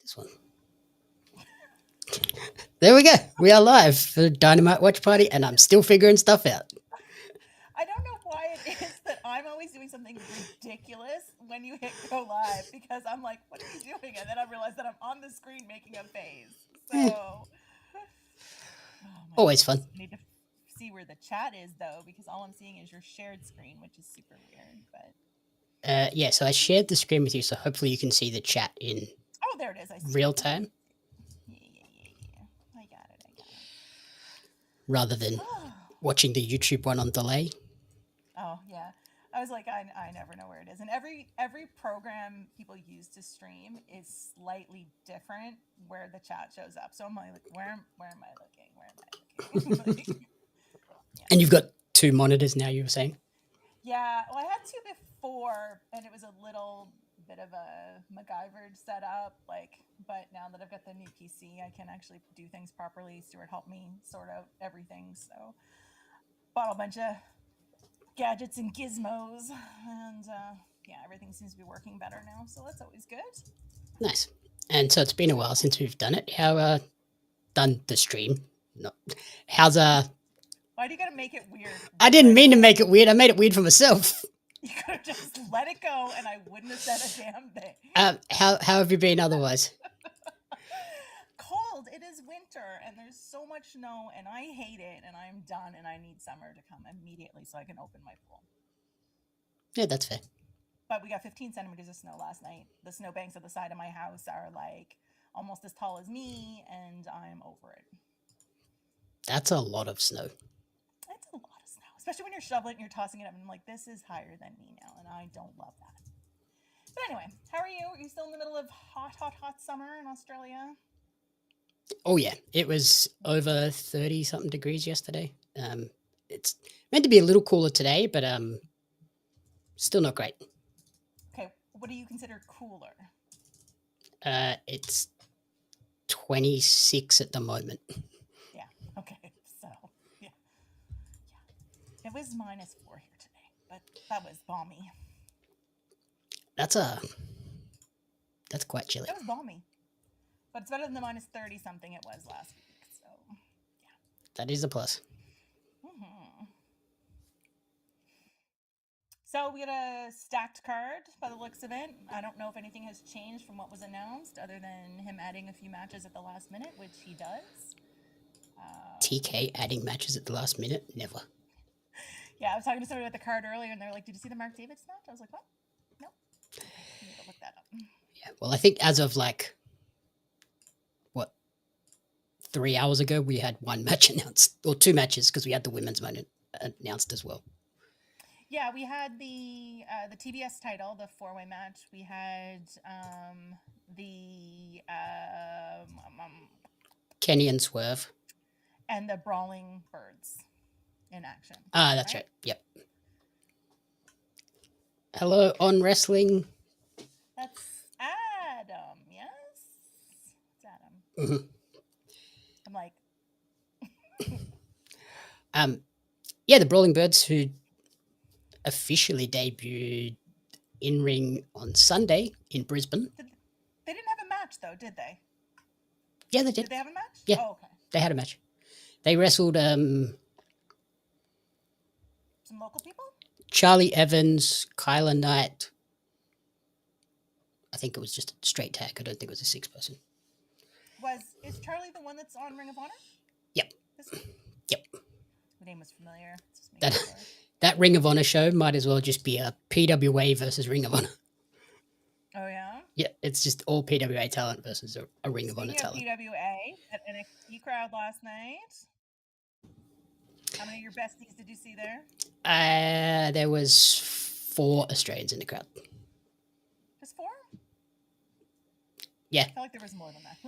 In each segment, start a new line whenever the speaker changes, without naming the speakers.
This one. There we go. We are live for Dynamite Watch Party, and I'm still figuring stuff out.
I don't know why it is that I'm always doing something ridiculous when you hit go live, because I'm like, what are you doing? And then I realize that I'm on the screen making a face. So,
Always fun.
I need to see where the chat is, though, because all I'm seeing is your shared screen, which is super weird. But
yeah, so I shared the screen with you, so hopefully you can see the chat in
there it is. I see
real time.
Yeah. I got it.
Rather than watching the YouTube one on delay.
Oh, yeah. I was like, I never know where it is. And every program people use to stream is slightly different where the chat shows up. So I'm like, where am I looking? Like,
yeah. And you've got 2 monitors now, you were saying?
Yeah. Well, I had 2 before, and it was a little bit of a MacGyvered setup. But now that I've got the new PC, I can actually do things properly. Stuart helped me sort out everything. So bought a bunch of gadgets and gizmos, and everything seems to be working better now, so that's always good.
Nice. And so it's been a while since we've done it. How done the stream? No. How's
Why do you gotta make it weird?
I didn't mean to make it weird. I made it weird for myself.
You could have just let it go, and I wouldn't have said a damn thing.
How have you been otherwise?
Cold. It is winter, and there's so much snow, and I hate it, and I'm done, and I need summer to come immediately so I can open my pool.
Yeah, that's fair.
But we got 15 centimeters of snow last night. The snowbanks at the side of my house are like almost as tall as me, and I'm over it.
That's a lot of snow.
That's a lot of snow, especially when you're shoveling and you're tossing it up, and I'm like, this is higher than me now, and I don't love that. But anyway, how are you? Are you still in the middle of hot summer in Australia?
Oh yeah, it was over 30-something degrees yesterday. It's meant to be a little cooler today, but still not great.
Okay, what do you consider cooler?
It's 26 at the moment.
Yeah, okay, so, yeah. It was -4 here today, but that was balmy.
That's quite chilly.
That was balmy. But it's better than the -30 something it was last week, so, yeah.
That is a plus.
Mm-hmm. So we got a stacked card by the looks of it. I don't know if anything has changed from what was announced other than him adding a few matches at the last minute, which he does.
TK adding matches at the last minute? Never.
Yeah, I was talking to somebody about the card earlier, and they were like, did you see the Mark Davis match? I was like, what? No. Okay, I need to look that up.
Yeah, well, I think as of 3 hours ago, we had 1 match announced, or 2 matches, because we had the women's one announced as well.
Yeah, we had the TBS title, the 4-way match. We had the
Kenny and Swerve.
And the Brawling Birds in action.
That's right. Yep. Hello, On Wrestling.
That's Adam, yes? It's Adam.
Mm-hmm.
I'm like...
yeah, the Brawling Birds, who officially debuted in-ring on Sunday in Brisbane.
They didn't have a match, though, did they?
Yeah, they did.
Did they have a match?
Yeah.
Oh, okay.
They had a match. They wrestled
some local people?
Charlie Evans, Kyla Knight. I think it was just a straight tag. I don't think it was a 6-person.
Is Charlie the one that's on Ring of Honor?
Yep. Yep.
The name was familiar.
That Ring of Honor show might as well just be a PWA versus Ring of Honor.
Oh, yeah?
Yeah, it's just all PWA talent versus a Ring of Honor talent.
PWA at NXT crowd last night. How many of your besties did you see there?
There was 4 Australians in the crowd.
Just 4?
Yeah.
I felt like there was more than that.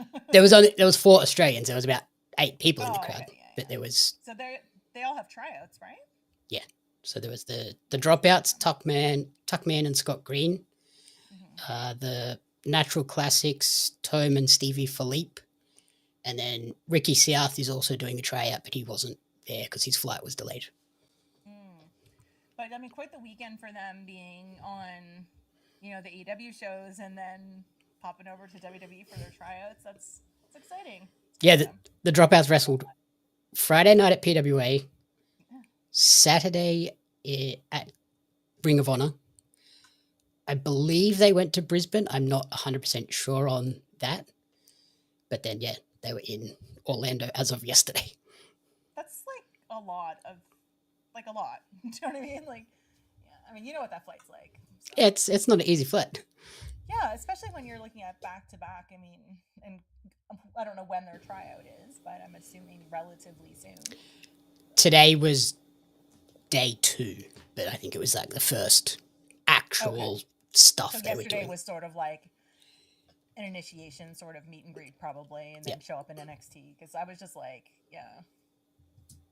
there was 4 Australians. There was about 8 people in the crowd.
Okay, yeah.
But there was...
So they all have tryouts, right?
Yeah. So there was the dropouts, Tuckman and Scott Green. Mm-hmm. The Natural Classics, Tome and Stevie Philippe. And then Ricky South is also doing a tryout, but he wasn't there because his flight was delayed.
But I mean, quite the weekend for them being on, the AEW shows and then hopping over to WWE for their tryouts. That's exciting.
Yeah, the Dropouts wrestled Friday night at PWA, Saturday at Ring of Honor. I believe they went to Brisbane. I'm not 100% sure on that. But then, yeah, they were in Orlando as of yesterday.
That's like a lot. You know what I mean? Like, yeah, I mean, you know what that flight's like. So.
It's not an easy flight.
Yeah, especially when you're looking at back-to-back. I mean, and I don't know when their tryout is, but I'm assuming relatively soon.
Today was day 2, but I think it was like the first actual stuff
so
they were doing.
Yesterday was sort of like an initiation sort of meet and greet probably, and then show up in NXT, because I was just like, yeah.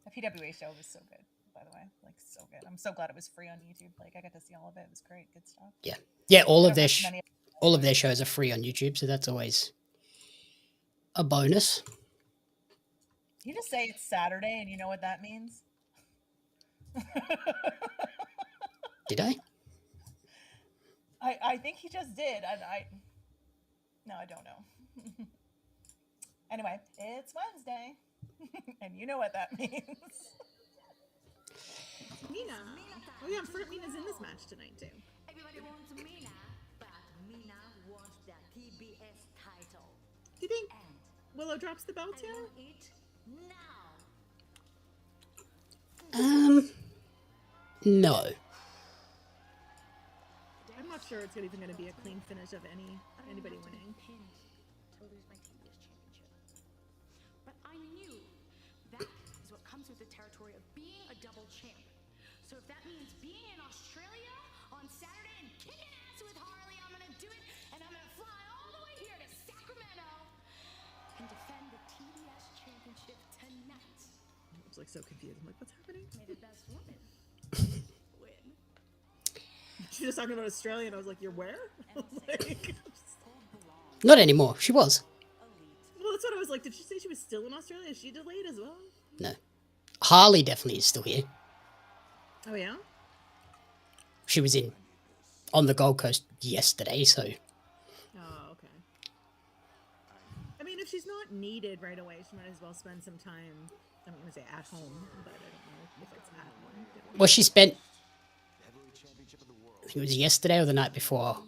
The PWA show was so good, by the way. Like, so good. I'm so glad it was free on YouTube. Like, I got to see all of it. It was great. Good stuff.
Yeah. Yeah, all of their shows are free on YouTube, so that's always a bonus.
You just say it's Saturday, and you know what that means?
Did I?
I think he just did, and no, I don't know. Anyway, it's Wednesday, and you know what that means.
Mina. Oh yeah, Mina's in this match tonight too.
Everybody wants Mina, but Mina wants the TBS title.
Do you think Willow drops the belt here?
I want it now.
No.
I'm not sure it's even going to be a clean finish of anybody winning.
To lose my TBS championship. But I knew that is what comes with the territory of being a double champ. So if that means being in Australia on Saturday and kicking ass with Harley, I'm gonna do it, and I'm gonna fly all the way here to Sacramento and defend the TBS championship tonight.
I was like so confused. I'm like, what's happening?
May the best woman win.
She was talking about Australia, and I was like, you're where? Like,
Not anymore. She was.
well, that's what I was like. Did she say she was still in Australia? Is she delayed as well?
No. Harley definitely is still here.
Oh yeah?
She was on the Gold Coast yesterday, so.
Oh, okay. I mean, if she's not needed right away, she might as well spend some time, I'm going to say at home, but I don't know if it's at home.
Well, she spent, I think it was yesterday or the night before,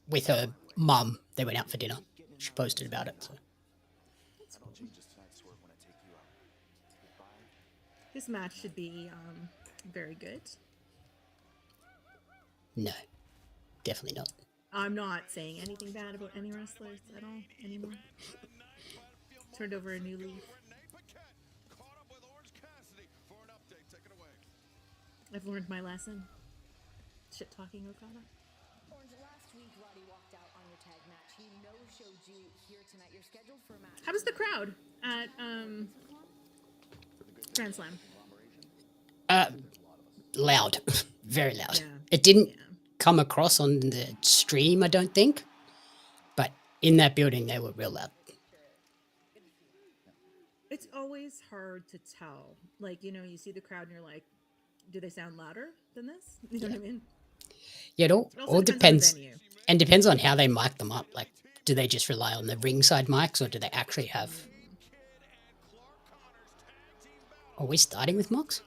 with her mum. They went out for dinner. She posted about it. So.
This match should be very good.
No, definitely not.
I'm not saying anything bad about any wrestlers at all anymore. Turned over a new leaf. I've learned my lesson. Shit talking Okada.
Orange, last week Roddy walked out on your tag match. He no-showed you here tonight. You're scheduled for a match.
How was the crowd at Grand Slam?
Loud. Very loud.
Yeah.
It didn't come across on the stream, I don't think. But in that building, they were real loud.
It's always hard to tell. Like, you see the crowd and you're like, do they sound louder than this? You know what I mean?
Yeah, it all
depends.
And depends on how they mic them up. Like, do they just rely on the ringside mics, or do they actually have... Are we starting with Mox?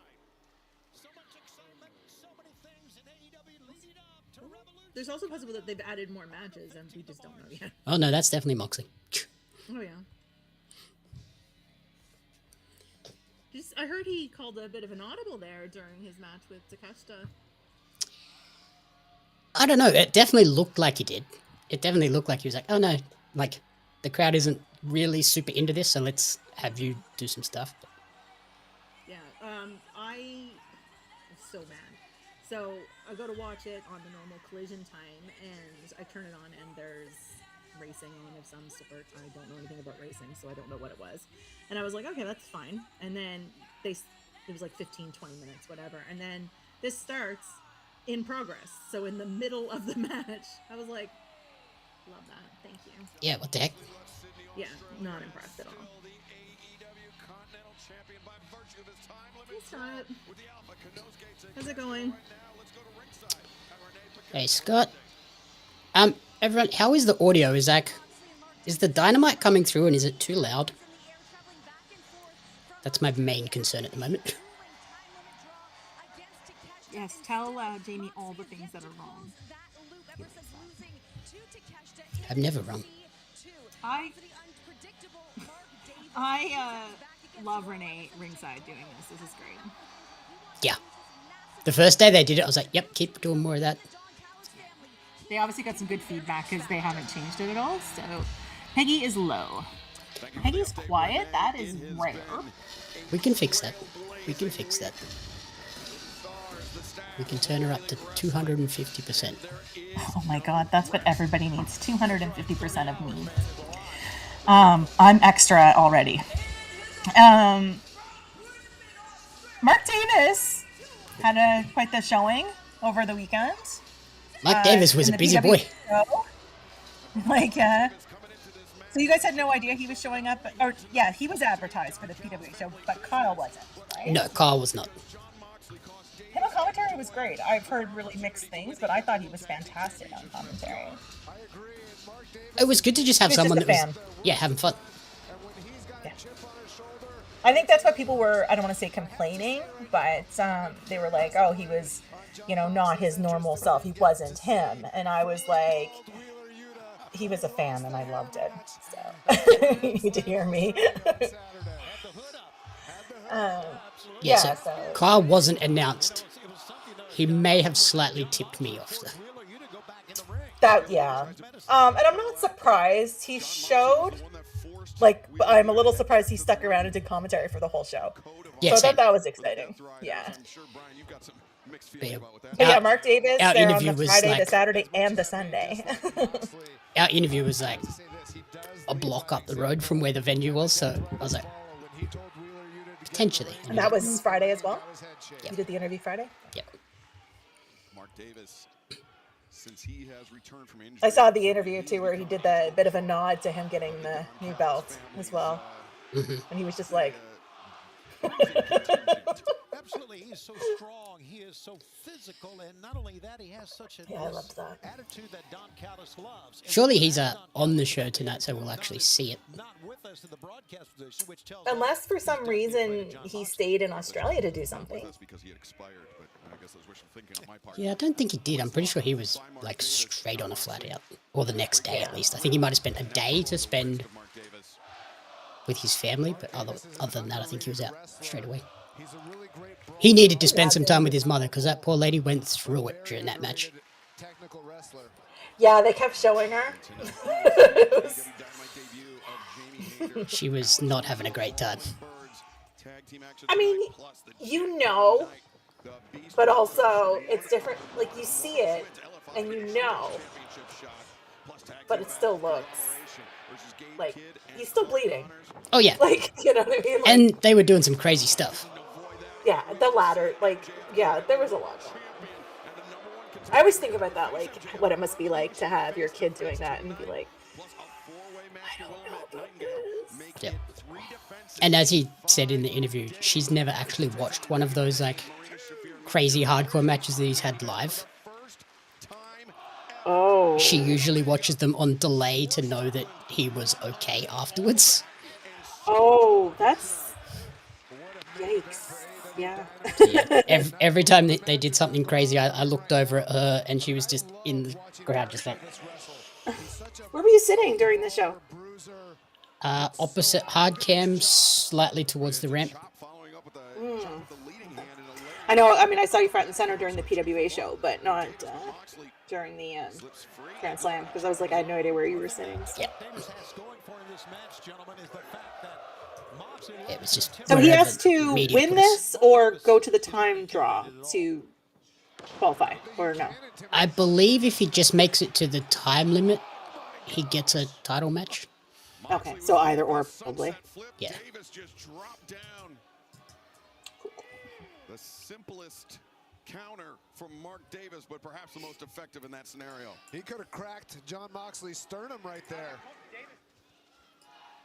There's also possible that they've added more matches and we just don't know yet.
Oh, no, that's definitely Moxley.
Oh, yeah. I heard he called a bit of an audible there during his match with Takeshita.
I don't know. It definitely looked like he did. It definitely looked like he was like, oh, no, like, the crowd isn't really super into this, so let's have you do some stuff.
Yeah, I am so mad. So I go to watch it on the normal collision time, and I turn it on, and there's racing on of some sort. I don't know anything about racing, so I don't know what it was. And I was like, okay, that's fine. And then it was like 15, 20 minutes, whatever. And then this starts in progress. So in the middle of the match, I was like, love that. Thank you.
Yeah, what the heck?
Yeah, not impressed at all. Hey, Scott. How's it going?
Hey, Scott. Everyone, how is the audio? Is the Dynamite coming through and is it too loud? That's my main concern at the moment.
Yes, tell Jamie all the things that are wrong.
I'm never wrong.
I love Renee ringside doing this. This is great.
Yeah. The first day they did it, I was like, yep, keep doing more of that.
They obviously got some good feedback because they haven't changed it at all. So Peggy is low. Peggy's quiet. That is rare.
We can fix that. We can fix that. We can turn her up to 250%.
Oh my god, that's what everybody needs. 250% of me. I'm extra already. Mark Davis had quite the showing over the weekend.
Mark Davis was a busy boy.
So you guys had no idea he was showing up? Or yeah, he was advertised for the PWA show, but Kyle wasn't, right?
No, Kyle was not.
Him on commentary was great. I've heard really mixed things, but I thought he was fantastic on commentary.
It was good to just have someone that was, having fun.
Yeah. I think that's what people were, I don't want to say complaining, but they were like, oh, he was, not his normal self. He wasn't him. And I was like, he was a fan and I loved it. So you need to hear me.
So Kyle wasn't announced. He may have slightly tipped me off though.
And I'm not surprised he showed. I'm a little surprised he stuck around and did commentary for the whole show.
Yeah,
so I thought that was exciting. Yeah. Mark Davis
our
there
interview
on the
was
Friday, the Saturday, and the Sunday.
Our interview was like a block up the road from where the venue was, so I was like, potentially.
And that was Friday as well?
Yep.
You did the interview Friday?
Yep.
Mark Davis, since he has returned from injury,
I saw the interview too where he did the bit of a nod to him getting the new belt as well.
Mm-hmm.
And he was just like...
Absolutely, he's so strong. He is so physical, and not only that, he has such an
I loved that.
attitude that Don Callis loves.
Surely he's on the show tonight, so we'll actually see it.
Not with us in the broadcast position, which tells
Unless for some reason he stayed in Australia to do something.
that's because he had expired, but I guess that's wishful thinking on my part.
Yeah, I don't think he did. I'm pretty sure he was like straight on a flat out, or the next day at least. I think he might have spent a day to spend with his family, but other than that, I think he was out straight away. He needed to spend some time with his mother because that poor lady went through it during that match.
Yeah, they kept showing her.
She was not having a great time.
I mean, but also it's different. Like you see it and but it still looks like he's still bleeding.
Oh yeah.
Like, you know what I mean? Like,
And they were doing some crazy stuff.
yeah, the ladder, there was a lot going on. I always think about that, like, what it must be like to have your kid doing that and be like, I don't know about this.
Yeah. And as he said in the interview, she's never actually watched one of those, like, crazy hardcore matches that he's had live.
Oh.
She usually watches them on delay to know that he was okay afterwards.
Oh, that's... Yikes. Yeah.
Every time they did something crazy, I looked over at her and she was just in the crowd, just like...
Where were you sitting during the show?
Opposite hard cam, slightly towards the ramp.
I know, I mean, I saw you front and center during the PWA show, but not during the Grand Slam, because I was like, I had no idea where you were sitting. So.
Yeah. It was just...
So he has to win this or go to the time draw to qualify, or no?
I believe if he just makes it to the time limit, he gets a title match.
Okay, so either or, probably.
Yeah.
The simplest counter from Mark Davis, but perhaps the most effective in that scenario.
He could have cracked John Moxley's sternum right there.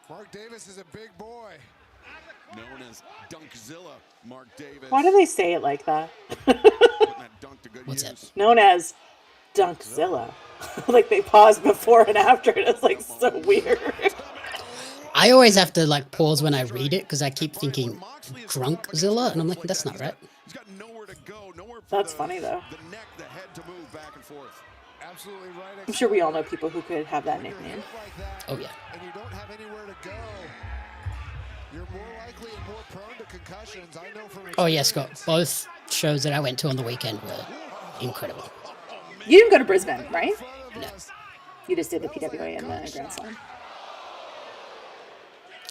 Mark Davis is a big boy.
Known as Dunkzilla, Mark Davis.
Why do they say it like that?
Putting that dunk to good
What's
use.
that?
Known as
Dunkzilla. Like they paused before and after. It's like so weird.
I always have to like pause when I read it because I keep thinking Drunkzilla, and I'm like, that's not right.
He's got nowhere to go, nowhere for
That's
the-
funny though.
The neck, the head to move back and forth.
Absolutely right.
I'm sure we all know people who could have that nickname.
Like that,
Oh yeah.
and you don't have anywhere to go. You're more likely and more prone to concussions. I know from
Oh yeah, Scott. Both shows that I went to on the weekend were incredible.
You didn't go to Brisbane, right?
No.
You just did the PWA and the Grand Slam.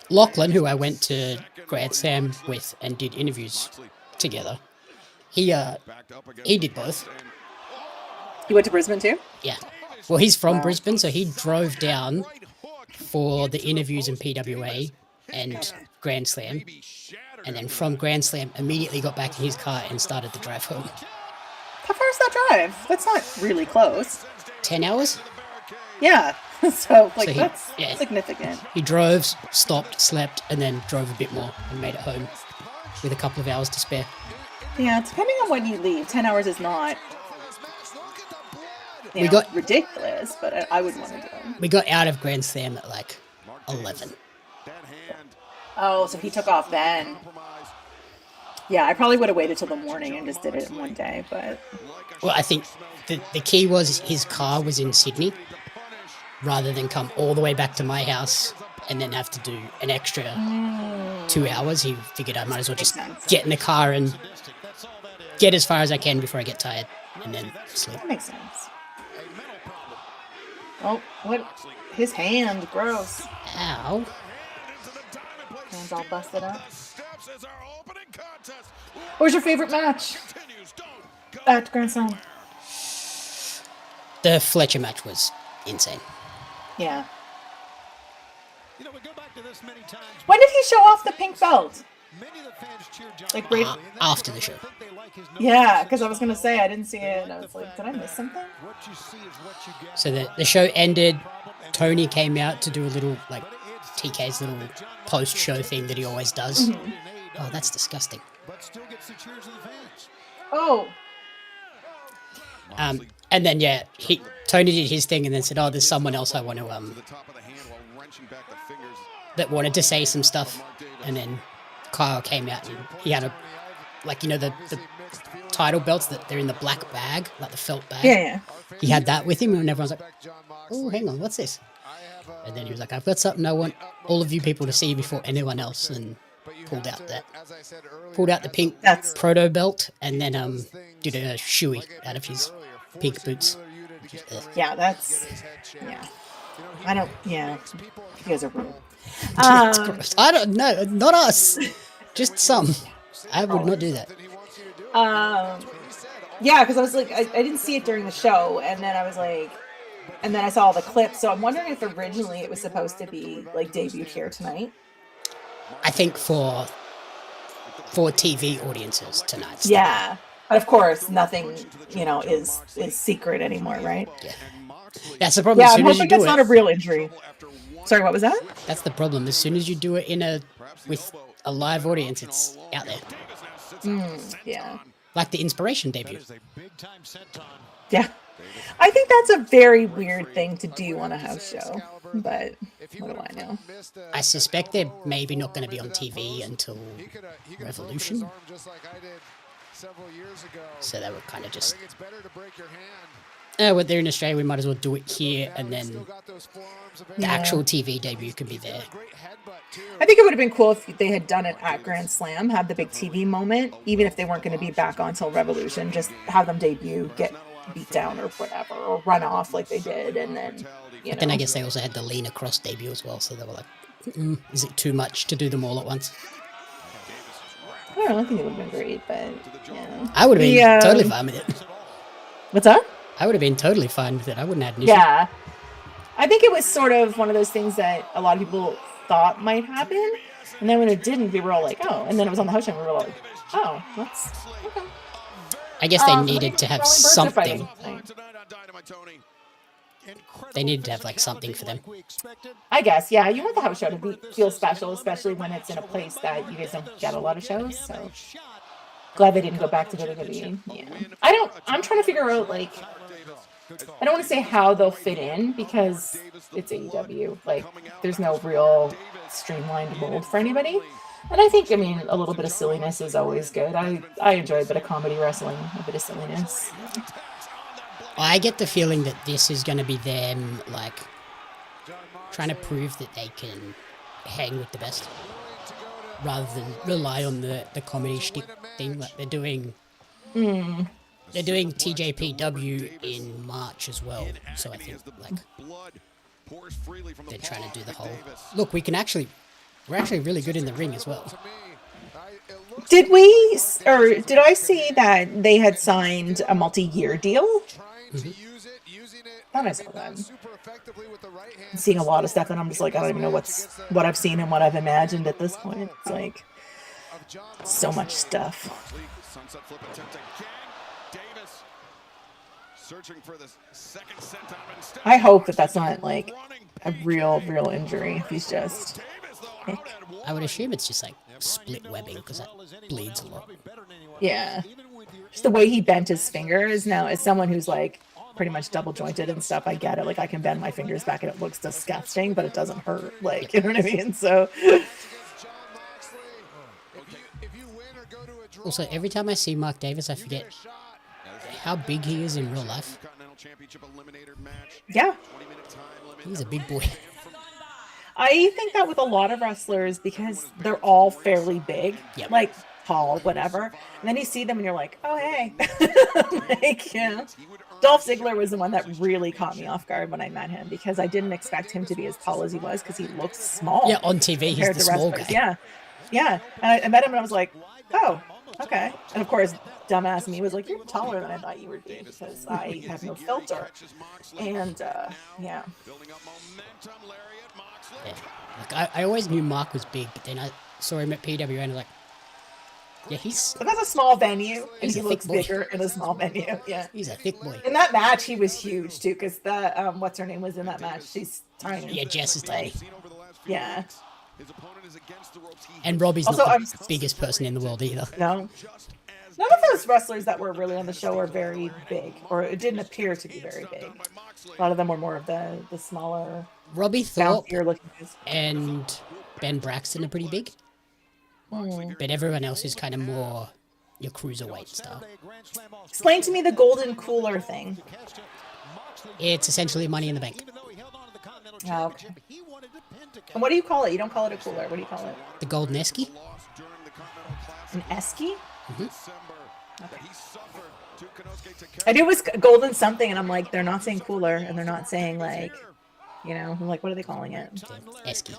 Lachlan, who I went to Grand Slam with and did interviews together, he did both.
You went to Brisbane too?
Yeah. Well, he's from Brisbane, so he drove down for the interviews in PWA and Grand Slam, and then from Grand Slam immediately got back in his car and started the drive home.
How far is that drive? That's not really close.
10 hours?
Yeah. So like
So he-
that's
yeah.
significant.
He drove, stopped, slept, and then drove a bit more and made it home with a couple of hours to spare.
Yeah, depending on when you leave, 10 hours is not
We got-
ridiculous, but I wouldn't want to do it.
We got out of Grand Slam at like 11.
That hand,
Oh, so he took off then. Yeah, I probably would have waited till the morning and just did it in one day, but
Well, I think the key was his car was in Sydney rather than come all the way back to my house and then have to do an extra 2 hours. He figured I might as well just
Makes sense.
get in the car and get as far as I can before I get tired and then sleep.
that makes sense. Oh, what? His hand, gross.
Ow.
Hand's all busted up. What was your favorite match at Grand Slam?
The Fletcher match was insane.
Yeah.
You know, we go back to this many times.
When did he show off the pink belt?
Many of the fans cheer John
Like right.
After the show.
Yeah, because I was gonna say I didn't see it, and I was like, did I miss something?
What you see is what you get.
So the show ended. Tony came out to do a little, like, TK's little post-show thing that he always does. Oh, that's disgusting.
But still gets the cheers of the fans.
Oh,
And then, yeah, Tony did his thing and then said, oh, there's someone else I want to,
the top of the hand while wrenching back the fingers.
that wanted to say some stuff. And then Kyle came out and he had a, like, you know, the title belts that they're in the black bag, like the felt bag.
yeah.
He had that with him and everyone's like, oh, hang on, what's this? And then he was like, I've got something I want all of you people to see before anyone else, and pulled out the pink
That's-
proto belt and then did a shoey out of his pink boots.
Yeah, that's. Yeah. I don't. Yeah. You guys are rude.
It's gross. I don't know, not us, just some. I would not do that.
Yeah, because I was like, I didn't see it during the show, and then I was like, and then I saw all the clips. So I'm wondering if originally it was supposed to be like debuted here tonight.
I think for TV audiences tonight.
Yeah, but of course, nothing is secret anymore, right?
Yeah. That's the problem.
Yeah,
As
I'm
soon as you
hoping
do
that's
it,
not a real injury. Sorry, what was that?
that's the problem. As soon as you do it with a live audience, it's out there.
Yeah.
Like the Inspiration debut.
Is a big time senton.
Yeah. I think that's a very weird thing to do on a house show, but what do I know?
I suspect they're maybe not going to be on TV until Revolution. So they were kind of just, well, they're in Australia, we might as well do it here, and then the actual TV debut can be there.
I think it would have been cool if they had done it at Grand Slam, have the big TV moment, even if they weren't going to be back on till Revolution, just have them debut, get beat down or whatever, or run off like they did, and then,
Then I guess they also had the lean across debut as well, so they were like, is it too much to do them all at once?
I don't know, I think it would have been great, but yeah.
I would have been totally fine with it.
What's up?
I would have been totally fine with it. I wouldn't have had an issue.
Yeah. I think it was sort of one of those things that a lot of people thought might happen, and then when it didn't, we were all like, oh, and then it was on the house show, and we were like, oh, that's okay.
I guess they
I
needed
think
to have
Rolling Birds are
something.
fighting.
They needed to have like something for them.
I guess, yeah. You want the house show to feel special, especially when it's in a place that you guys don't get a lot of shows. So glad they didn't go back to WWE. Yeah, I'm trying to figure out like
I don't want to say how they'll fit in because it's AEW. Like, there's no real streamlined mold for anybody. And I think, I mean, a little bit of silliness is always good. I enjoy a bit of comedy wrestling, a bit of silliness.
I get the feeling that this is going to be them, like, trying to prove that they can hang with the best, rather than rely on the comedy shtick thing. Like, they're doing TJPW in March as well, so I think, like, they're trying to do the whole, look, we're actually really good in the ring as well.
Did I see that they had signed a multi-year deal? Thought I saw that. I'm seeing a lot of stuff, and I'm just like, I don't even know what I've seen and what I've imagined at this point. It's like so much stuff. I hope that that's not like a real injury. If he's just.
I would assume it's just like split webbing because that bleeds a lot.
Yeah, just the way he bent his finger is now as someone who's like pretty much double jointed and stuff. I get it. Like I can bend my fingers back and it looks disgusting, but it doesn't hurt. Like you know what I mean? So.
Also, every time I see Mark Davis, I forget how big he is in real life.
Yeah.
He's a big boy.
I think that with a lot of wrestlers, because they're all fairly big, like tall, whatever. And then you see them and you're like, oh, hey. Like, yeah. Dolph Ziggler was the one that really caught me off guard when I met him because I didn't expect him to be as tall as he was because he looked small.
Yeah, on TV, he's the small guy.
Yeah. Yeah. And I met him and I was like, oh, okay. And of course, dumbass me was like, you're taller than I thought you would be because I have no filter. And, yeah.
Yeah. Like I always knew Mark was big, but then I saw him at PWN and I was like, yeah,
But that's a small venue, and he looks bigger in a small venue. Yeah.
He's a thick boy.
In that match, he was huge, too, because the, what's her name was in that match? She's tiny.
Yeah, Jess is tiny.
Yeah.
And Robbie's also, not the biggest person in the world either.
No. None of those wrestlers that were really on the show are very big, or it didn't appear to be very big. A lot of them were more of the smaller...
Robbie Thorpe and Ben Braxton are pretty big. But everyone else is kind of more your cruiserweight style.
Explain to me the golden cooler thing.
It's essentially Money in the Bank.
Oh, okay. And what do you call it? You don't call it a cooler. What do you call it?
The Golden Esky.
An esky?
Mm-hmm.
Okay. I knew it was golden something, and I'm like, they're not saying cooler, and they're not saying like... You know, I'm like, what are they calling it?
Esky.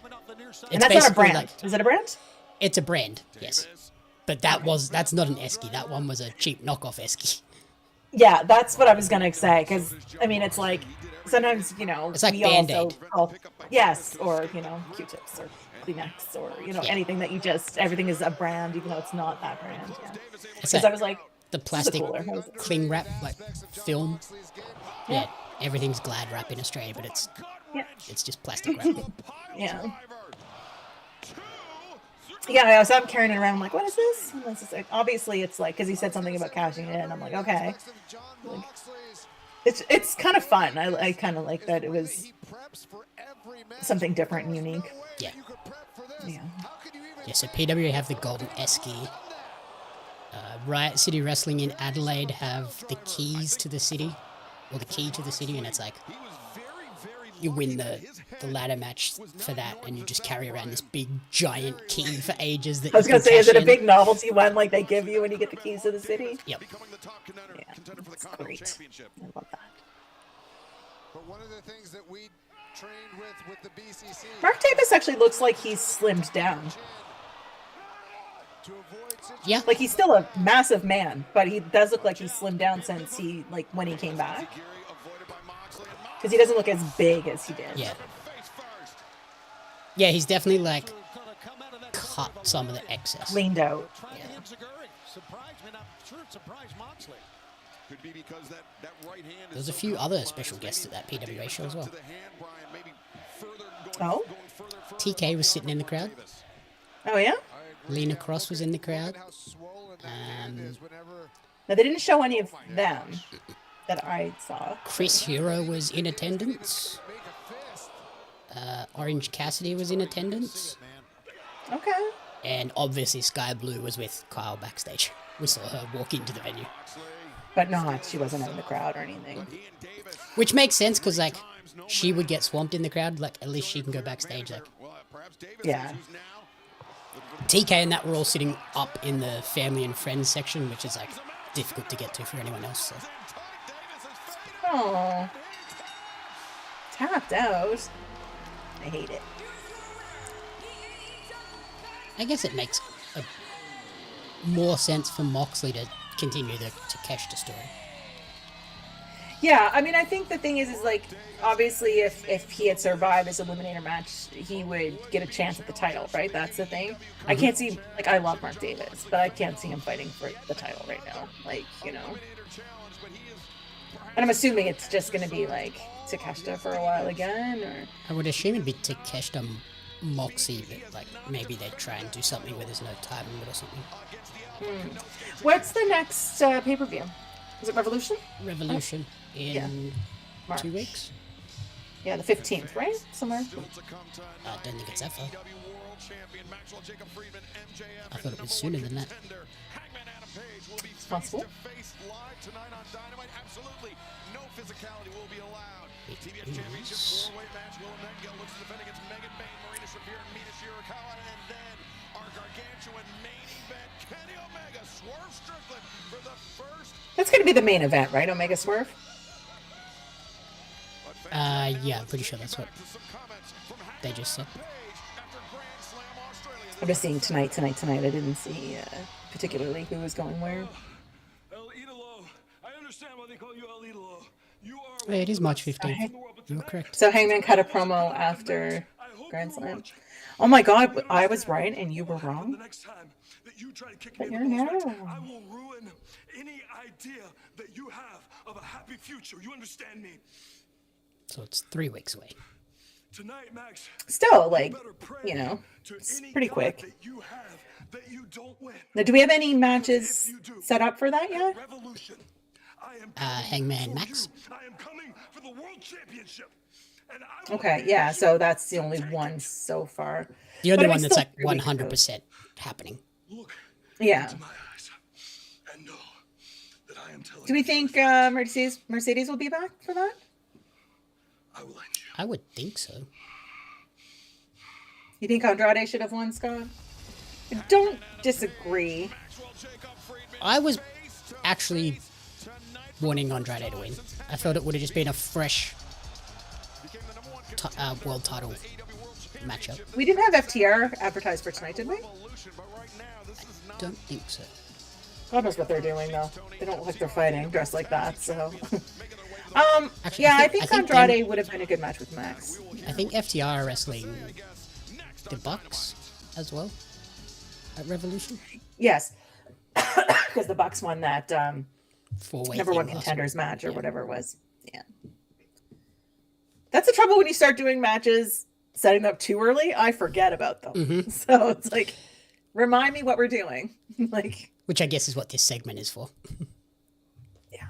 And that's not a brand. Like, is it a brand?
It's a brand, yes. But that's not an Esky. That one was a cheap knockoff Esky.
Yeah, that's what I was going to say. Because, I mean, it's like, sometimes, you know.
It's like Band-Aid.
Yes, or, you know, Q-tips or Kleenex or, you know, anything that you just, everything is a brand, even though it's not that brand. Yeah. Because I was like,
the plastic cling wrap, like film. Yeah, everything's Glad wrap in Australia, but it's just plastic wrap.
Yeah. Yeah, so I'm carrying it around. I'm like, what is this? And this is like, obviously, it's like because he said something about cashing it in. I'm like, okay. Like, it's kind of fun. I kind of like that it was something different and unique.
Yeah. Yeah. Yeah. So PWA have the Golden Esky. Riot City Wrestling in Adelaide have the keys to the city, or the key to the city, and it's like you win the ladder match for that, and you just carry around this big giant key for ages. That
I was going to say, is it a big novelty one like they give you when you get the keys to the city?
Yep.
Yeah, that's great. I love that.
But one of the things that we trained with the BCC.
Mark Davis actually looks like he's slimmed down.
Yeah.
Like he's still a massive man, but he does look like he's slimmed down since when he came back. Because he doesn't look as big as he did.
Yeah. Yeah, he's definitely like cut some of the excess.
Leaned out.
Yeah. There's a few other special guests at that PWA show as well.
Oh?
TK was sitting in the crowd.
Oh, yeah?
Lena Cross was in the crowd.
Now, they didn't show any of them. that I saw.
Chris Hero was in attendance. Orange Cassidy was in attendance.
Okay.
And obviously Sky Blue was with Kyle backstage. We saw her walk into the venue.
But she wasn't in the crowd or anything.
Which makes sense because, like, she would get swamped in the crowd. Like, at least she can go backstage. Like,
Yeah.
TK and that were all sitting up in the family and friends section, which is, like, difficult to get to for anyone else. So.
Oh. Tapped out. I hate it.
I guess it makes more sense for Moxley to continue the Takeshita story.
Yeah, I mean, I think the thing is like, obviously, if he had survived this Eliminator match, he would get a chance at the title, right? That's the thing. I can't see, like, I love Mark Davis, but I can't see him fighting for the title right now. Like, you know. And I'm assuming it's just going to be, like, Takeshita for a while again, or...
I would assume it'd be Takeshita Moxie, but, like, maybe they'd try and do something where there's no time limit or something.
What's the next pay-per-view? Is it Revolution?
Revolution in 2 weeks.
Yeah, the 15th, right? Somewhere.
I don't think it's that far. I thought it was sooner than that.
It's possible.
It is...
That's going to be the main event, right? Omega Swerve?
Yeah, I'm pretty sure that's what they just said.
I'm just seeing tonight. I didn't see particularly who was going where.
It is March 15th. You're correct.
So Hangman cut a promo after Grand Slam. Oh my God, I was right and you were wrong. But you're now.
I will ruin any idea that you have of a happy future. You understand me?
So it's 3 weeks away.
Tonight, Max.
Still, like, you know, it's pretty quick. Now, do we have any matches set up for that yet?
Hangman Max.
Okay, yeah, so that's the only one so far.
The only one that's like 100% happening.
Yeah. Do we think Mercedes will be back for that?
I would think so.
You think Andrade should have won, Scott? I don't disagree.
I was actually wanting Andrade to win. I thought it would have just been a fresh world title matchup.
We didn't have FTR advertised for tonight, did we?
I don't think so.
God knows what they're doing, though. They don't look like they're fighting dressed like that, so...
Actually,
yeah, I think Andrade would have been a good match with Max.
I think FTR are wrestling the Bucks as well at Revolution.
Yes, because the Bucks won that number one contenders match or whatever it was. Yeah, that's the trouble when you start doing matches, setting them up too early. I forget about them, so it's like, remind me what we're doing. Like,
which I guess is what this segment is for.
Yeah.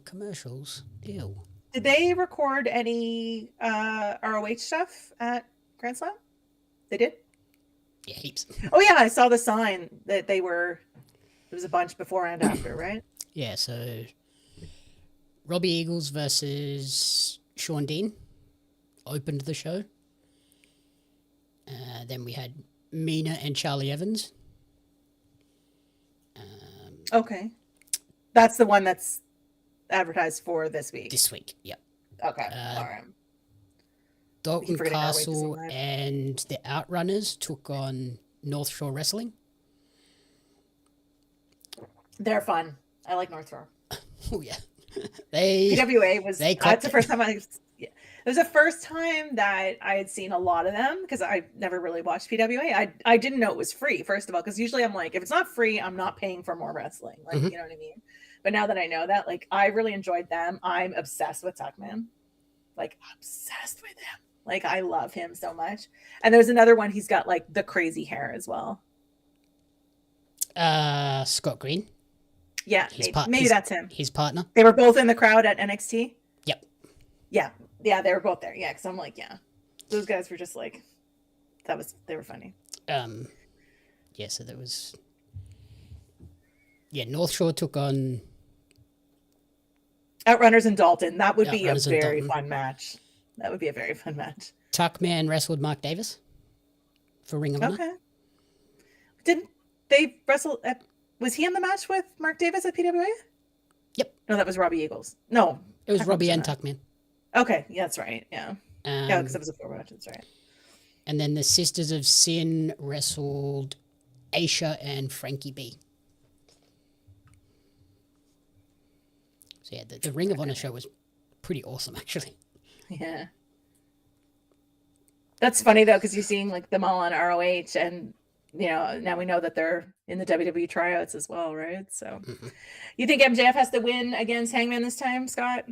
Commercials. Ew.
Did they record any ROH stuff at Grand Slam? They did?
Yeah, heaps.
Oh yeah, I saw the sign that there was a bunch before and after, right?
Yeah, so Robbie Eagles versus Sean Dean opened the show. Then we had Mina and Charlie Evans.
Okay. That's the one that's advertised for this week.
This week, yep.
Okay, all right.
Dalton Castle and the Outrunners took on North Shore Wrestling.
They're fun. I like North Shore.
Oh yeah,
PWA was. That's the first time it was the first time that I had seen a lot of them because I never really watched PWA. I didn't know it was free, first of all, because usually I'm like, if it's not free, I'm not paying for more wrestling. Like, you know what I mean? But now that I know that, like, I really enjoyed them. I'm obsessed with Tuckman. Like, obsessed with him. Like, I love him so much. And there's another one, he's got like the crazy hair as well.
Scott Green.
Yeah, maybe that's him.
His partner.
They were both in the crowd at NXT.
Yep.
Yeah, they were both there. Yeah, because I'm like, yeah, those guys were just like, they were funny.
Yeah, so there was. Yeah, North Shore took on
Outrunners and Dalton. That would be a
Outrunners and
very
Dalton.
fun match. That would be a very fun match.
Tuckman wrestled Mark Davis for Ring of Honor.
Okay. Didn't they wrestle? Was he in the match with Mark Davis at PWA?
Yep.
No, that was Robbie Eagles. No,
It was
Tuckman
Robbie
in
and
that.
Tuckman.
Okay, yeah, that's right. Yeah, yeah, because
Um,
it was a 4 match. That's right.
And then the Sisters of Sin wrestled Aisha and Frankie B. So yeah, the Ring of Honor show was pretty awesome, actually.
Yeah. That's funny though, because you're seeing like them all on ROH, and now we know that they're in the WWE tryouts as well, right? So, you think MJF has to win against Hangman this time, Scott?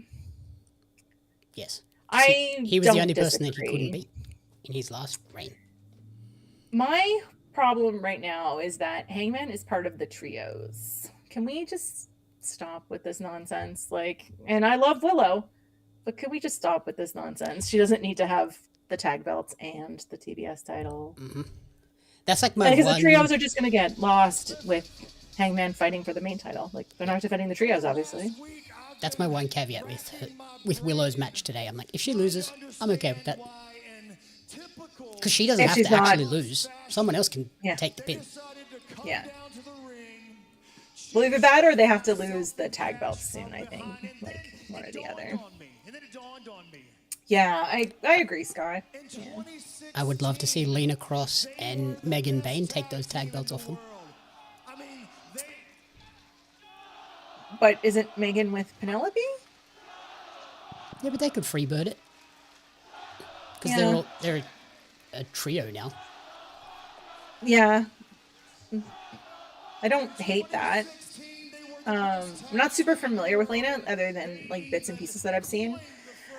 Yes.
He
was the only person that he couldn't beat in his last reign.
My problem right now is that Hangman is part of the trios. Can we just stop with this nonsense? And I love Willow, but can we just stop with this nonsense? She doesn't need to have the tag belts and the TBS title.
Mm-hmm. That's like my
Because
one...
the trios are just going to get lost with Hangman fighting for the main title. They're not defending the trios, obviously.
That's my one caveat with Willow's match today. I'm like, if she loses, I'm okay with that. Because she doesn't
If
have
she's
to
not-
actually lose. Someone else can
Yeah.
take the pin.
Yeah. Well, either that or they have to lose the tag belts soon, I think. One or the other. Yeah, I agree, Scott. Yeah.
I would love to see Lena Cross and Megan Bain take those tag belts off them.
But isn't Megan with Penelope?
Yeah, but they could freebird it. Because they're a trio now.
Yeah. I don't hate that. I'm not super familiar with Lena, other than bits and pieces that I've seen.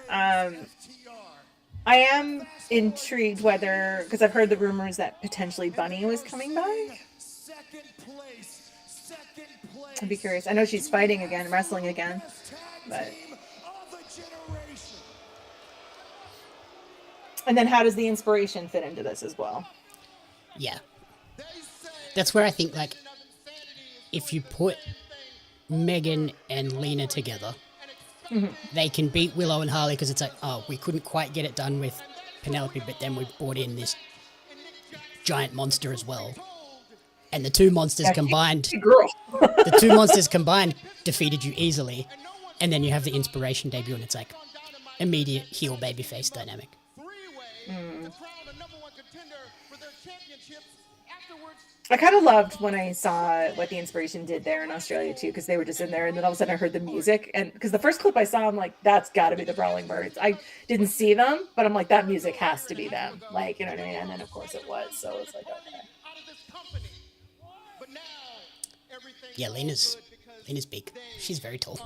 I am intrigued because I've heard the rumors that potentially Bunny was coming back. I'd be curious. I know she's fighting again, wrestling again, but. And then how does the inspiration fit into this as well?
Yeah. That's where I think, if you put Megan and Lena together, they can beat Willow and Harley, because it's like, oh, we couldn't quite get it done with Penelope, but then we brought in this giant monster as well. And the two monsters combined...
Girl.
The two monsters combined defeated you easily. And then you have the inspiration debut, and it's like immediate heel babyface dynamic.
I kind of loved when I saw what the inspiration did there in Australia too, because they were just in there, and then all of a sudden I heard the music, and because the first clip I saw, I'm like, that's got to be the Brawling Birds. I didn't see them, but I'm like, that music has to be them, you know what I mean? And then of course it was, so it's like, okay.
Yeah, Lena's big. She's very tall.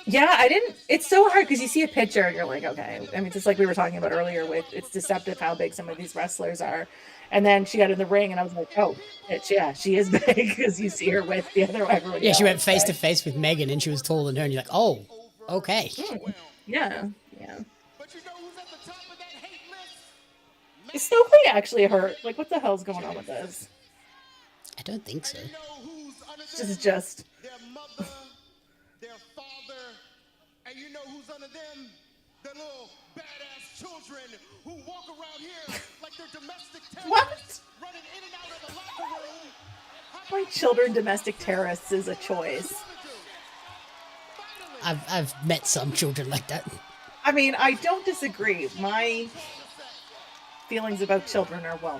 Yeah, it's so hard because you see a picture and you're like, okay. I mean, just like we were talking about earlier it's deceptive how big some of these wrestlers are. And then she got in the ring and I was like, oh, she is big, because you see her with the other everybody.
Yeah, she went
else,
face to face with Megan, and she was taller than her, and you're like, oh, okay.
Yeah. Is Stokely actually hurt? What the hell's going on with this?
I don't think so.
This is just...
Their father, and you know who's under them? The little badass children who walk around here like they're domestic terrorists.
What?
Running in and out of the locker room.
My children domestic terrorists is a choice.
I've met some children like that.
I mean, I don't disagree. My feelings about children are well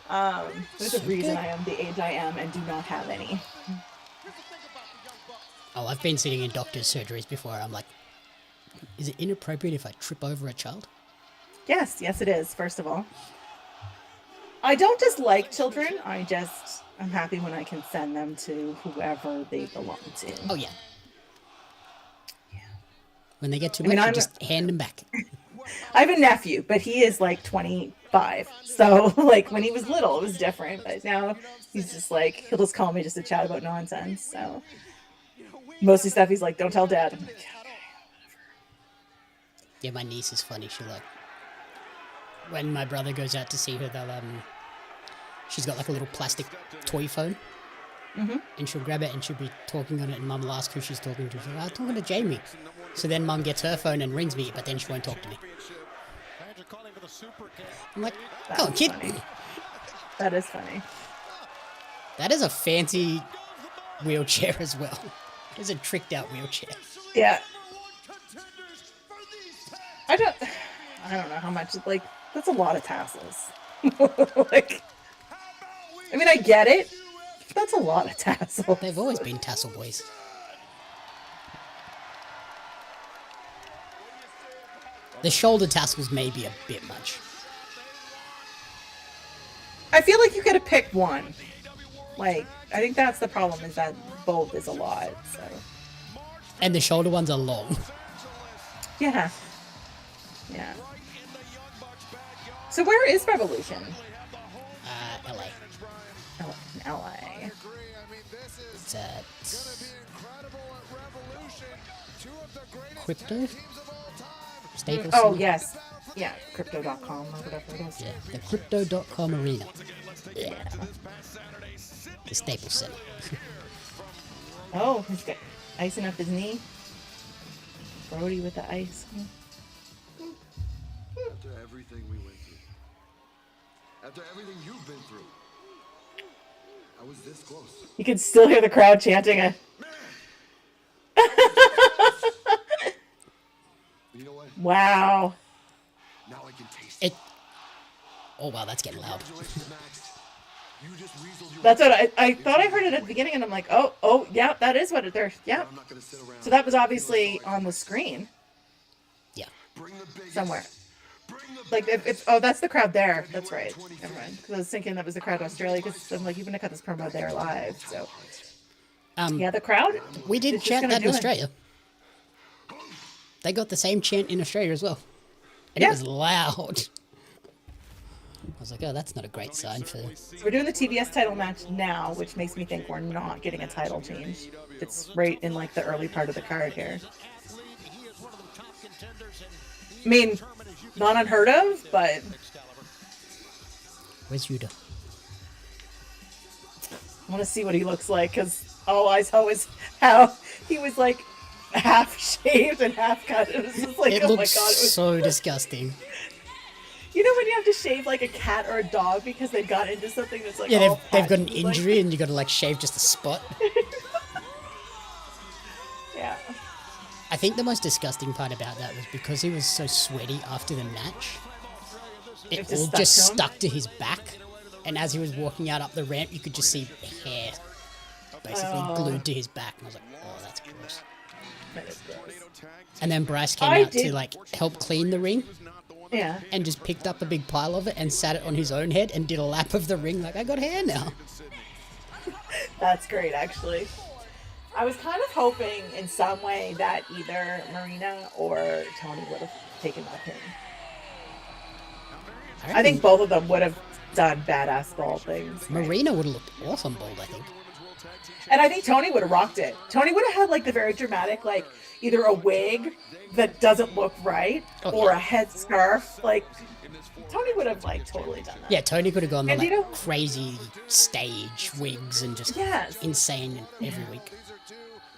known. There's a reason I am the age I am and do not have any.
Oh, I've been sitting in doctor's surgeries before. I'm like, is it inappropriate if I trip over a child?
Yes, it is, first of all. I don't dislike children. I'm happy when I can send them to whoever they belong to.
Oh, yeah. When they get too much, you just hand them back.
I have a nephew, but he is like 25. So like when he was little, it was different. But now he's just like, he'll just call me just to chat about nonsense. So mostly stuff he's like, don't tell dad. I'm like, okay, whatever.
Yeah, my niece is funny. She like, when my brother goes out to see her, they'll she's got like a little plastic toy phone. And she'll grab it and she'll be talking on it, and Mum will ask who she's talking to. She's like, I'm talking to Jamie. So then Mum gets her phone and rings me, but then she won't talk to me. I'm like, come on, kid.
Funny. That is funny.
That is a fancy wheelchair as well. It's a tricked out wheelchair.
Yeah. I don't know how much, like, that's a lot of tassels. Like, I mean, I get it. That's a lot of tassel.
They've always been tassel boys. The shoulder tassels may be a bit much.
I feel like you gotta pick one. Like, I think that's the problem, is that both is a lot, so.
And the shoulder ones are long.
Yeah. Yeah. So where is Revolution?
LA.
Oh, in LA.
It's at Crypto? Staples
Oh,
Center?
yes. Yeah, crypto.com or whatever it is.
Yeah, the Crypto.com arena. Yeah. The Staples Center.
Oh, he's got icing up his knee. Brody with the ice.
After everything we went through, after everything you've been through, I was this close.
You can still hear the crowd chanting it.
You know what?
Wow.
Now I can taste
It. Oh wow, that's getting loud.
You just weaseled your
That's what I thought I heard it at the beginning, and I'm like, oh, yeah, that is what it there. Yeah.
I'm not gonna sit around.
So that was obviously on the screen
Yeah.
Bring the biggest,
somewhere.
bring the
Like, if oh, that's the crowd there. That's right. Never mind. Because I was thinking that was the crowd in Australia, because I'm like, you're going to cut this promo there live. So, yeah, the crowd.
We did
It's just
chant
gonna
that in
do it.
Australia. They got the same chant in Australia as well. And
Yeah.
it was loud. I was like, oh, that's not a great sign for...
So we're doing the TBS title match now, which makes me think we're not getting a title change. It's right in like the early part of the card here. I mean, not unheard of, but
Where's Yuta?
I want to see what he looks like, because all I saw was how he was like half shaved and half cut. It was just like,
It
oh my god,
looks
it was.
so disgusting.
You know when you have to shave like a cat or a dog because they got into something that's like
Yeah,
all
they've got an
patchy, like-
injury and you got to like shave just a spot.
Yeah.
I think the most disgusting part about that was because he was so sweaty after the match,
It
it
just
all
stuck
just
to him?
stuck to his back. And as he was walking out up the ramp, you could just see hair basically
Oh.
glued to his back. And I was like, oh, that's gross.
That is gross.
And then Bryce came
I
out
did-
to like help clean the ring
Yeah.
and just picked up a big pile of it and sat it on his own head and did a lap of the ring like, I got hair now.
That's great, actually. I was kind of hoping in some way that either Marina or Tony would have taken that pin. I think both of them would have done badass ball things.
Marina would have looked awesome bald, I think.
And I think Tony would have rocked it. Tony would have had like the very dramatic, like either a wig that doesn't look right or a headscarf. Like Tony would have like totally done that.
Yeah, Tony could have gone the
And you know-
like crazy stage wigs and just
Yes.
insane every week.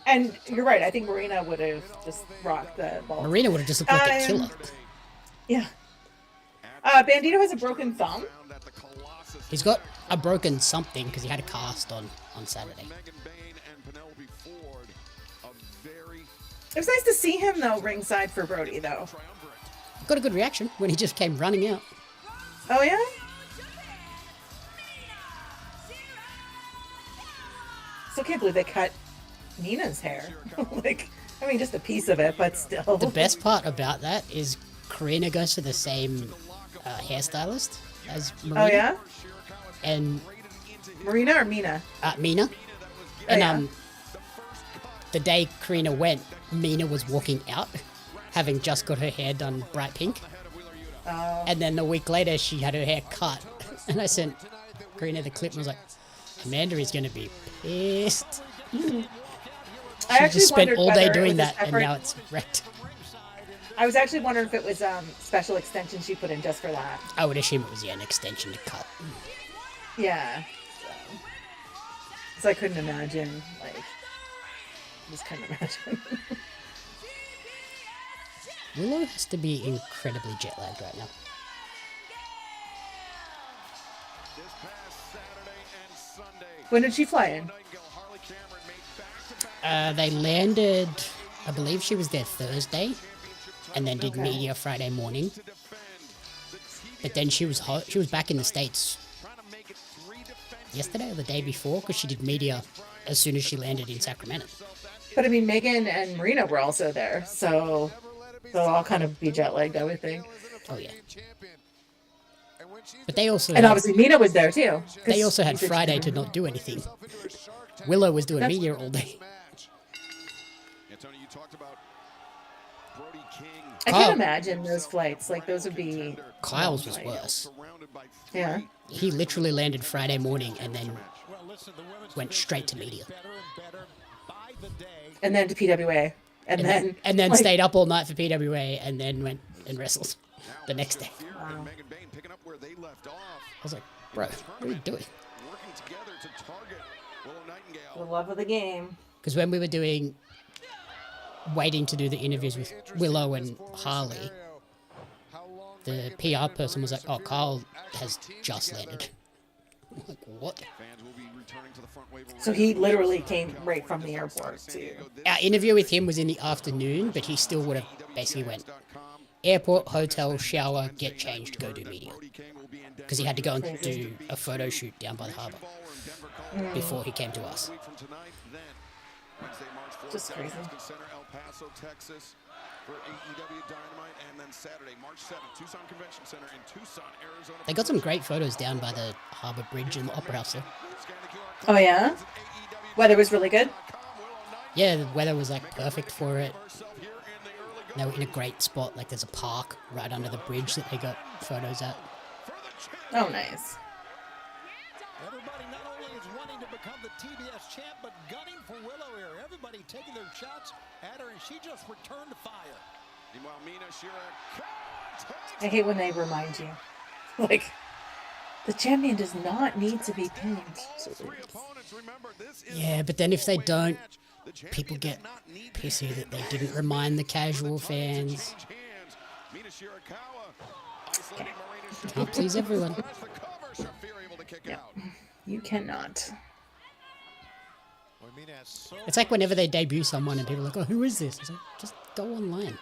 And you're right. I think Marina would have just rocked the ball.
Marina would have just looked like a killer.
Yeah. Bandito has a broken thumb.
He's got a broken something because he had a cast on Saturday.
It was nice to see him though ringside for Brody though.
Got a good reaction when he just came running out.
Oh yeah. Still can't believe they cut Nina's hair. Like, I mean, just a piece of it, but still.
The best part about that is Karina goes to the same hairstylist as Marina.
Oh yeah.
And
Marina or Mina?
Mina.
Oh,
And
yeah.
the day Karina went, Mina was walking out, having just got her hair done bright pink. And then a week later, she had her hair cut. And I sent Karina the clip and was like, Amanda is going to be pissed. She just spent all day doing that, and now it's wrecked.
I was actually wondering if it was special extension she put in just for that.
I would assume it was, an extension to cut.
Yeah. So I couldn't imagine, just couldn't imagine.
Willow has to be incredibly jet lagged right now.
When did she fly in?
They landed, I believe she was there Thursday, and then did media Friday morning. But then she was back in the States yesterday or the day before, because she did media as soon as she landed in Sacramento.
But I mean, Megan and Marina were also there, so they'll all kind of be jet lagged, I would think.
Oh yeah. But they also
and obviously Mina was there too.
They also had Friday to not do anything. Willow was doing media all day.
I can imagine those flights. Those would be...
Kyle's was worse.
Yeah.
He literally landed Friday morning and then went straight to media.
And then to PWA. And
then stayed up all night for PWA and then went and wrestled the next day.
Wow.
I was like, bro, what are you doing?
The love of the game.
Because when we were waiting to do the interviews with Willow and Harley, the PR person was like, oh, Kyle has just landed. I'm like, what?
So he literally came right from the airport to...
Our interview with him was in the afternoon, but he still would have basically went airport, hotel, shower, get changed, go do media. Because he had to go and do a photo shoot down by the harbour before he came to us.
Just crazy.
Paso, Texas for AEW Dynamite, and then Saturday, March 7th, Tucson Convention Center in Tucson, Arizona.
They got some great photos down by the Harbour Bridge and the Opera House there.
Oh yeah? Weather was really good?
Yeah, the weather was perfect for it. They were in a great spot, there's a park right under the bridge that they got photos at.
Oh, nice.
Everybody not only is wanting to become the TBS champ, but gunning for Willow here. Everybody taking their shots at her, and she just returned fire.
Meanwhile, Mina
I hate when they remind you. The champion does not need to be pinned.
Yeah, but then if they don't, people get pissy that they didn't remind the casual fans. Can't please everyone.
Yeah, you cannot.
It's like whenever they debut someone and people are like, oh, who is this? It's like, just go online.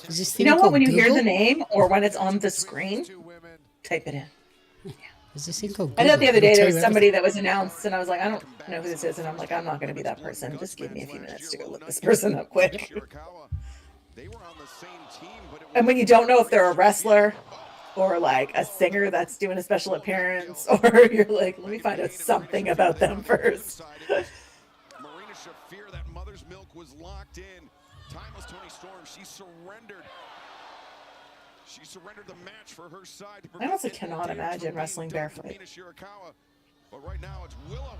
Is this
You know what? When you hear
Google?
the name or when it's on the screen, type it in.
Is this thing called
I know
Google?
the other day
It'll
there
tell
was
you
somebody
everything.
that was announced, and I was like, I don't know who this is, and I'm like, I'm not going to be that person. Just give me a few minutes to go look this person up quick. And when you don't know if they're a wrestler or a singer that's doing a special appearance, or you're like, let me find out something about them first.
Marina Shafir, that mother's milk was locked in. Timeless Tony Storm, she surrendered. She surrendered the match for her side.
I also cannot imagine wrestling barefoot.
But right now it's Willow.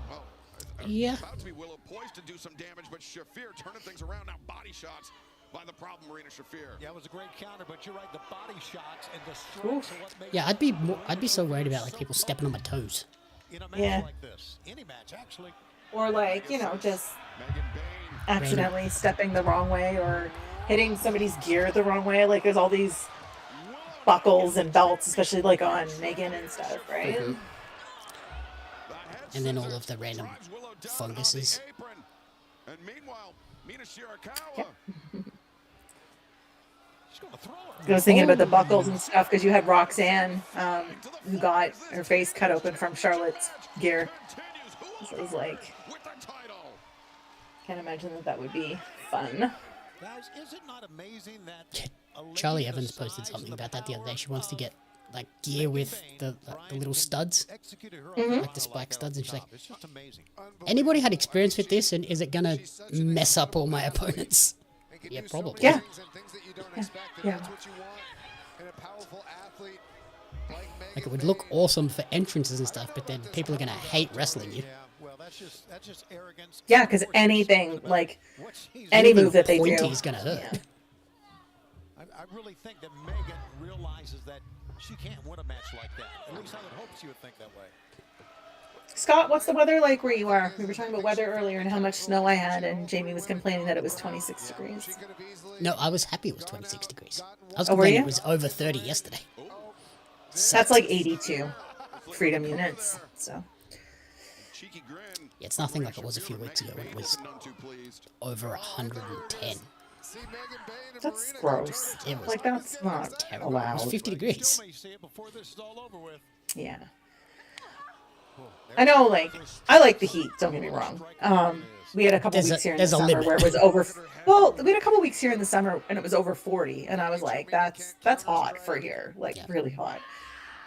Yeah.
About to be Willow poised to do some damage, but Shafir turning things around now. Body shots by the problem Marina Shafir.
Yeah, it was a great counter, but you're right. The body shots and the strikes are what makes
Yeah, I'd be so worried about people stepping on my toes.
in a match
Yeah.
like this. Any match, actually.
Or just accidentally stepping the wrong way or hitting somebody's gear the wrong way. There's all these buckles and belts, especially on Megan and stuff, right?
Mm-hmm. And then all of the random funguses.
And meanwhile, Mina Shirakawa.
Yep.
She's going to throw her.
I was thinking about the buckles and stuff because you had Roxanne, who got her face cut open from Charlotte's gear. So it was can't imagine that would be fun.
Guys, is it not amazing that
Charlie Evans posted something about that the other day. She wants to get gear with the little studs, the spike studs, and she's like,
It's just amazing.
anybody had experience with this, and is it gonna mess up all my opponents? Yeah, probably.
Yeah. Yeah.
and a powerful athlete like Megan
Like, it would look awesome for entrances and stuff, but then people are going to hate wrestling you.
Yeah, well, that's just arrogance.
Yeah, because anything, like,
What she's
any
Anything
move that they
pointy
do.
is going to hurt.
Yeah.
I really think that Megan realizes that she can't win a match like that. At least I would hope she would think that way.
Scott, what's the weather like where you are? We were talking about weather earlier and how much snow I had, and Jamie was complaining that it was 26 degrees.
No, I was happy it was 26 degrees. I was
Oh, were
complaining
you?
it was over 30 yesterday.
That's like 82 freedom units. So
Yeah, it's nothing like it was a few weeks ago when it was over 110.
that's gross.
It was
Like, that's not
terrible. It was
allowed.
50 degrees.
May see it before this is all over with.
Yeah. I know, like, I like the heat, don't get me wrong. We had a couple
There's
weeks here in the
there's a
summer
limit.
where it was over. Well, we had a couple weeks here in the summer and it was over 40, and I was like, that's hot for here, like,
Yeah.
really hot.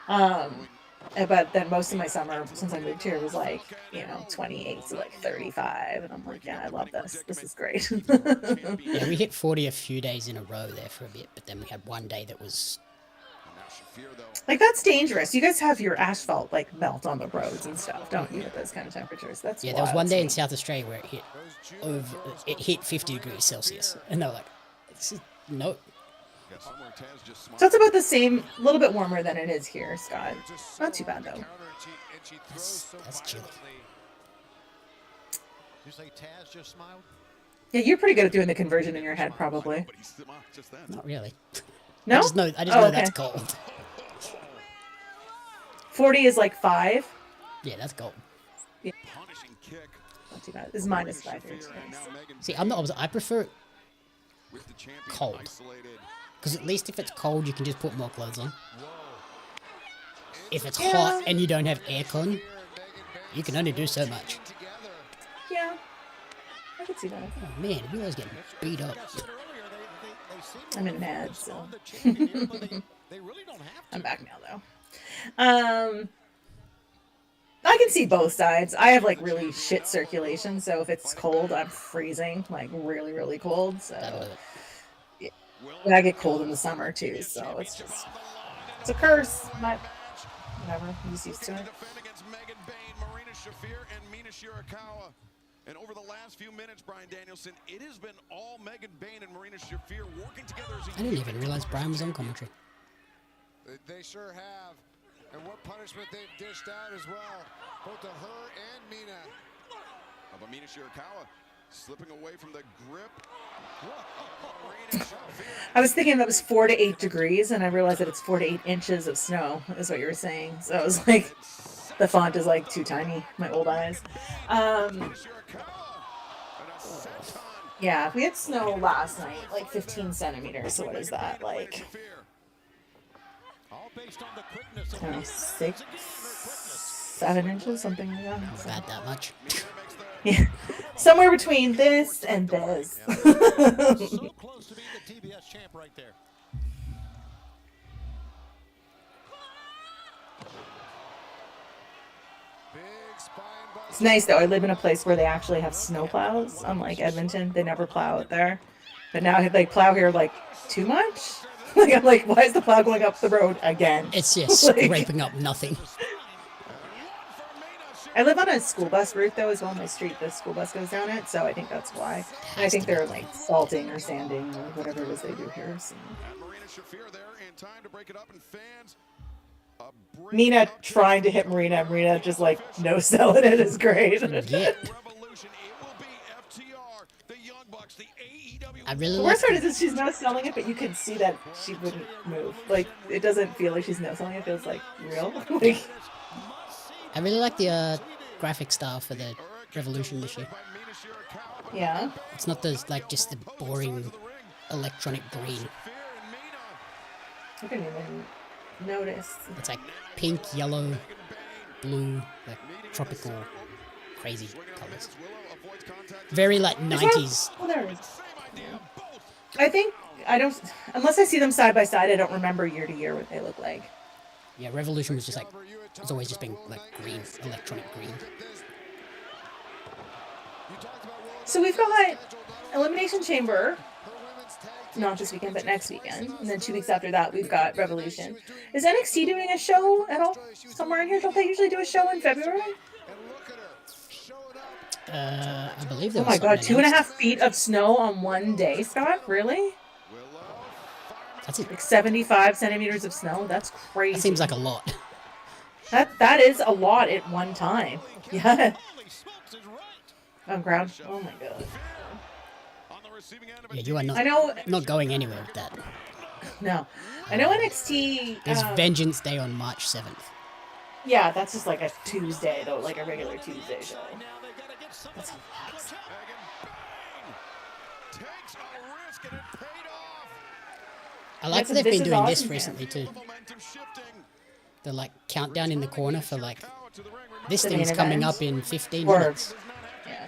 But then most of my summer since I moved here was like, 28 to like 35, and I'm like, yeah, I love this. This is great.
Yeah, we hit 40 a few days in a row there for a bit, but then we had one day that was...
Like, that's dangerous. You guys have your asphalt like melt on the roads and stuff, don't you? At those kind of temperatures. That's
Yeah, there was
wild
one
to
day
me.
in South Australia where it hit 50 degrees Celsius, and they were like, this is, no.
So it's about the same, a little bit warmer than it is here, Scott. Not too bad though.
That's chilly.
You say Taz just smiled?
Yeah, you're pretty good at doing the conversion in your head, probably.
Not really.
No?
I just know
Oh,
that's
okay.
gold.
40 is like 5.
Yeah, that's gold.
Not too bad. This is minus 5 here today.
See, I'm the opposite. I prefer it cold. Because at least if it's cold, you can just put more clothes on. If it's hot and you don't have aircon, you can only do so much.
Yeah, I could see that.
Oh man, we always getting beat up.
I'm in mad, so.
They really don't have
I'm back now, though. I can see both sides. I have like really shit circulation, so if it's cold, I'm freezing, like really, really cold.
That'll do
So
it.
and I get cold in the summer too, so it's a curse. But whatever, I'm just used to it.
And over the last few minutes, Brian Danielson, it has been all Megan Bayne and Marina Shafir working together as a
I didn't even realize Brian was on commentary.
They sure have. And what punishment they've dished out as well. Both to her and Mina.
How about Mina Shirakawa slipping away from the grip? Marina Shafir.
I was thinking that was 4 to 8 degrees, and I realized that it's 4 to 8 inches of snow, is what you were saying. So I was like, the font is like too tiny, my old eyes. Yeah, we had snow last night, like 15 centimeters. So what is that? Like,
all based on the quickness of
I don't know, 6, 7 inches, something like that.
Not
So,
bad that much.
yeah, somewhere between this and this.
so close to being the TBS champ right there.
Big spine bust.
It's nice though. I live in a place where they actually have snow plows. Unlike Edmonton, they never plow out there. But now they plow here like too much. Like, I'm like, why is the plow going up the road again?
It's just
Like-
scraping up nothing.
I live on a school bus route though as well. My street, the school bus goes down it, so I think that's why. And I think they're like salting or sanding or whatever it is they do here. So.
And Marina Shafir there in time to break it up, and fans
Nina trying to hit Marina. Marina just like no selling it is great.
Yeah.
Revolution. It will be FTR, the Young Bucks, the AEW.
I really
The
like
worst part is that she's no selling it, but you can see that she wouldn't move. Like, it doesn't feel like she's no selling it. It feels like real. Like,
I really like the graphic style for the Revolution this year.
yeah.
It's not those like just the boring electronic green.
I didn't even notice.
It's like pink, yellow, blue, like tropical, crazy colors. Very like 90s.
Oh, there it is. I think, I don't, unless I see them side by side, I don't remember year to year what they look like.
Yeah, Revolution was just like, it's always just been like green, electronic green.
So we've got Elimination Chamber not this weekend, but next weekend. And then 2 weeks after that, we've got Revolution. Is NXT doing a show at all somewhere in here? Don't they usually do a show in February?
I believe there
Oh
was
my god,
something
2.5 feet of snow on one day, Scott? Really?
That's it.
Like 75 centimeters of snow? That's crazy.
That seems like a lot.
That is a lot at one time. Yeah. On ground. Oh my god.
Yeah, you are
I know.
not going anywhere with that.
No. I know NXT.
There's Vengeance Day on March 7th.
Yeah, that's just like a Tuesday, though, like a regular Tuesday show. That's a lot.
I like that they've been doing this recently too. The like countdown in the corner for like this
The
thing's
main
coming
event.
up in 15
Or-
minutes.
Yeah.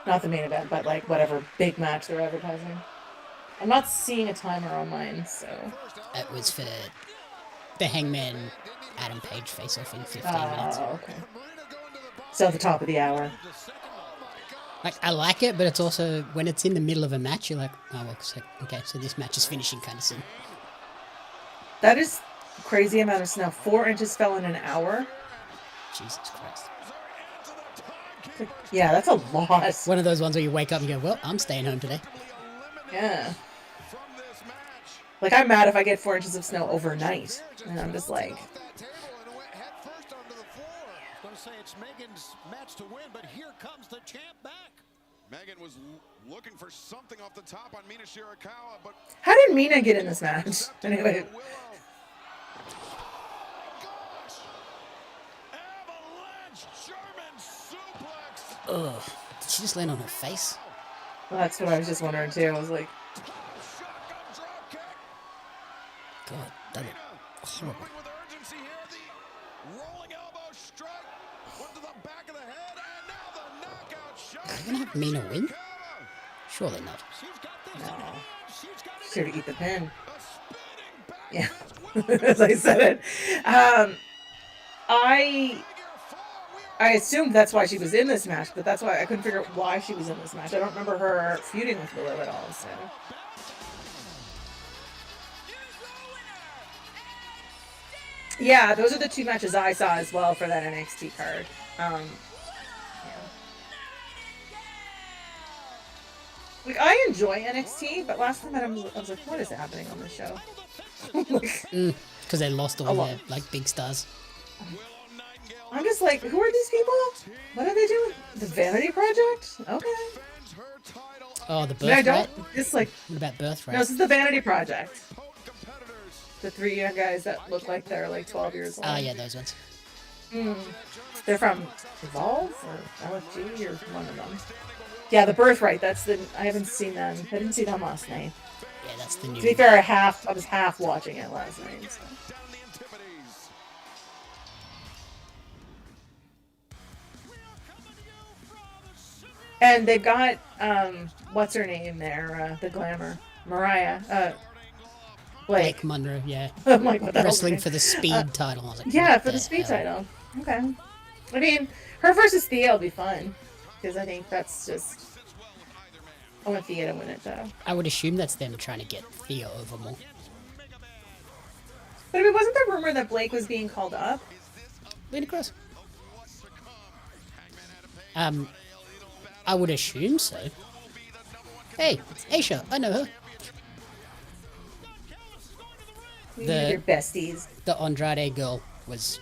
Not the main event, but like whatever big match they're advertising. I'm not seeing a timer on mine, so.
It was for the Hangman Adam Page face off in 15 minutes.
Oh, okay. So at the top of the hour.
Like I like it, but it's also when it's in the middle of a match, you're like, oh well, okay, so this match is finishing kind of soon.
That is crazy amount of snow. 4 inches fell in an hour.
Jesus Christ.
Yeah, that's a lot.
One of those ones where you wake up and you go, well, I'm staying home today.
Yeah. Like, I'm mad if I get 4 inches of snow overnight. And I'm just like,
Gonna say it's Megan's match to win, but here comes the champ back.
Megan was looking for something off the top on Mina Shirakawa, but
how did Mina get in this match? Anyway,
Avalanche German suplex.
Ugh. Did she just land on her face?
well, that's what I was just wondering too. I was like,
Shotgun drop kick.
God, that looked horrible.
Moving with urgency here. The rolling elbow strike. Went to the back of the head, and now the knockout shot.
Are you gonna have Mina win? Surely not.
no. She's here to eat the pin. Yeah. As I said it. I assumed that's why she was in this match, but that's why I couldn't figure out why she was in this match. I don't remember her feuding with Willow at all, so. Yeah, those are the 2 matches I saw as well for that NXT card. Yeah. Like, I enjoy NXT, but last time I was like, what is happening on this show?
Because they lost all their like big stars.
I'm just like, who are these people? What are they doing? The Vanity Project? Okay.
Oh, the
But I
Birthright?
don't, just like,
What about Birthright?
no, this is the Vanity Project. The 3 young guys that look like they're like 12 years old.
Oh, yeah, those ones.
They're from Evolve or LFG or one of them. Yeah, the Birthright. That's the. I haven't seen them. I didn't see them last night.
Yeah, that's the new.
To be fair, I was half watching it last night. So. And they've got what's her name there? The Glamour, Mariah.
Blake Monroe, yeah.
I'm like, what the hell's her
Wrestling
name?
for the speed title. I was like,
Yeah,
what
for the speed
hell?
title. Okay. I mean, her versus Thea will be fun. Because I think that's just. I want Thea to win it, though.
I would assume that's them trying to get Thea over more.
But I mean, wasn't there rumor that Blake was being called up?
Lena Cross. I would assume so. Hey, it's Aisha. I know her.
Your besties.
The Andrade girl was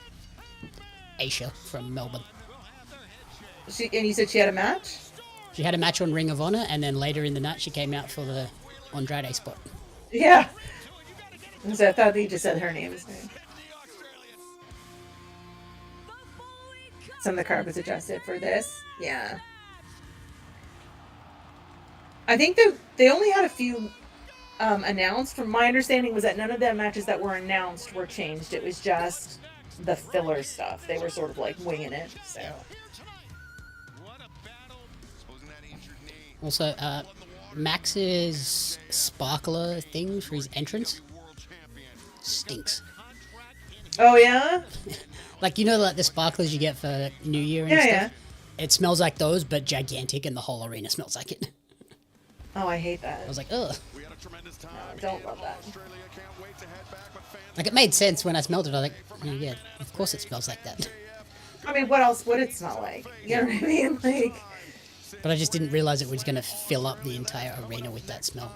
Aisha from Melbourne.
And you said she had a match?
She had a match on Ring of Honor, and then later in the night she came out for the Andrade spot.
Yeah. So I thought you just said her name. Some of the card was adjusted for this. Yeah. I think they only had a few announced. From my understanding was that none of the matches that were announced were changed. It was just the filler stuff. They were sort of like winging it. So.
Also, Max's sparkler thing for his entrance stinks.
Oh yeah?
Like, you know, like the sparklers you get for New Year and
Yeah,
stuff?
yeah.
It smells like those, but gigantic, and the whole arena smells like it.
Oh, I hate that.
I was like, ugh.
We had a tremendous time.
No, don't love that.
Australia can't wait to head back, but fans
Like, it made sense when I smelled it. I was like, yeah, of course it smells like that.
I mean, what else would it smell like? You know what I mean? Like,
But I just didn't realize it was going to fill up the entire arena with that smell.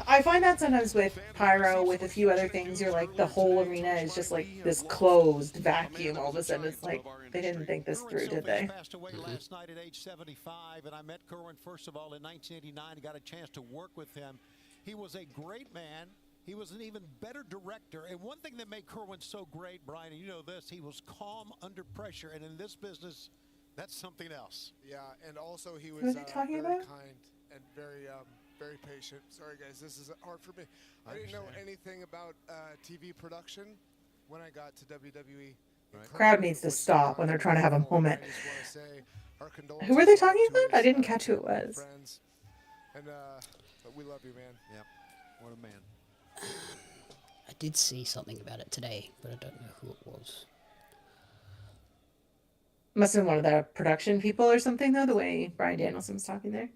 I find that sometimes with Pyro, with a few other things, you're like, the whole arena is just like this closed vacuum. All of a sudden, it's like, they didn't think this through, did they?
Passed away last night at age 75, and I met Kerwin first of all in 1989. Got a chance to work with him. He was a great man. He was an even better director. And one thing that made Kerwin so great, Brian, and you know this, he was calm under pressure. And in this business, that's something else.
Yeah, and also he was
Who are they talking
very
about?
kind and very patient. Sorry, guys, this is hard for me. I didn't know
understand.
anything about TV production when I got to WWE.
Crowd needs to stop when they're trying to have a moment.
I just wanna say our
Who were they
condolences
talking
to
about? I
his,
didn't catch who it was.
friends. And but we love you, man.
Yep. What a man.
I did see something about it today, but I don't know who it was.
Must have been one of the production people or something, though, the way Brian Danielson was talking there.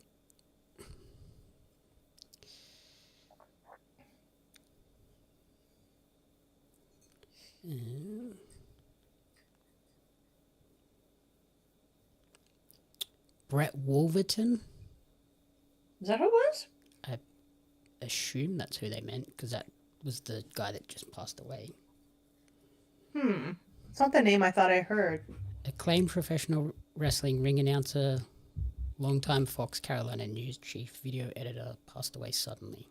Brett Wolverton?
Is that who it was?
I assume that's who they meant, because that was the guy that just passed away.
It's not the name I thought I heard.
Acclaimed professional wrestling ring announcer, longtime Fox Carolina News chief, video editor, passed away suddenly.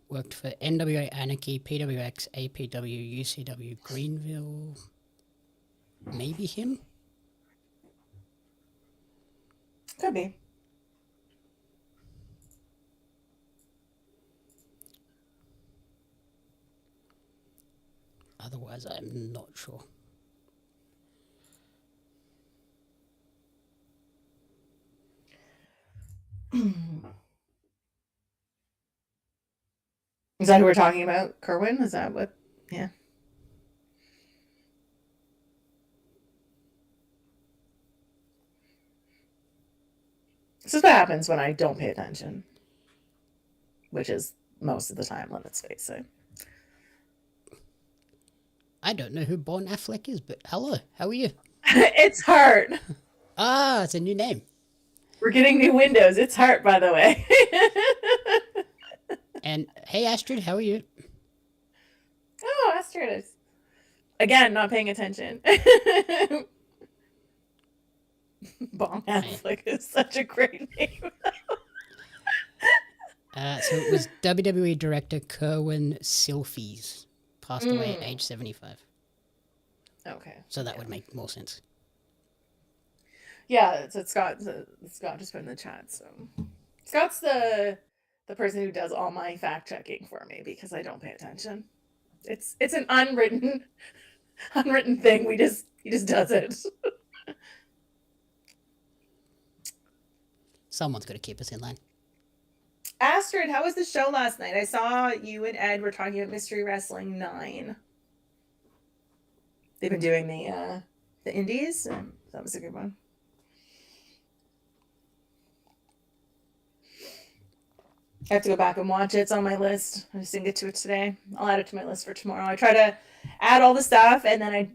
Worked for NWA Anarchy, PWX, APW, UCW, Greenville. Maybe him?
Could be.
Otherwise, I'm not sure.
Is that who we're talking about? Kerwin? Is that what? Yeah. This is what happens when I don't pay attention. Which is most of the time, let's face it.
I don't know who Bon Affleck is, but hello, how are you?
It's Hart.
Ah, it's a new name.
We're getting new windows. It's Hart, by the way.
And hey, Astrid, how are you?
Oh, Astrid is. Again, not paying attention. Bon Affleck is such a great name.
So it was WWE director Kerwin Silfies, passed away at age 75.
Okay.
So that would make more sense.
Yeah, it's Scott. Scott just put in the chat. So Scott's the person who does all my fact checking for me because I don't pay attention. It's an unwritten thing. He just does it.
Someone's got to keep us in line.
Astrid, how was the show last night? I saw you and Ed were talking about Mystery Wrestling 9. They've been doing the indies, and that was a good one. I have to go back and watch it. It's on my list. I just didn't get to it today. I'll add it to my list for tomorrow. I try to add all the stuff, and then I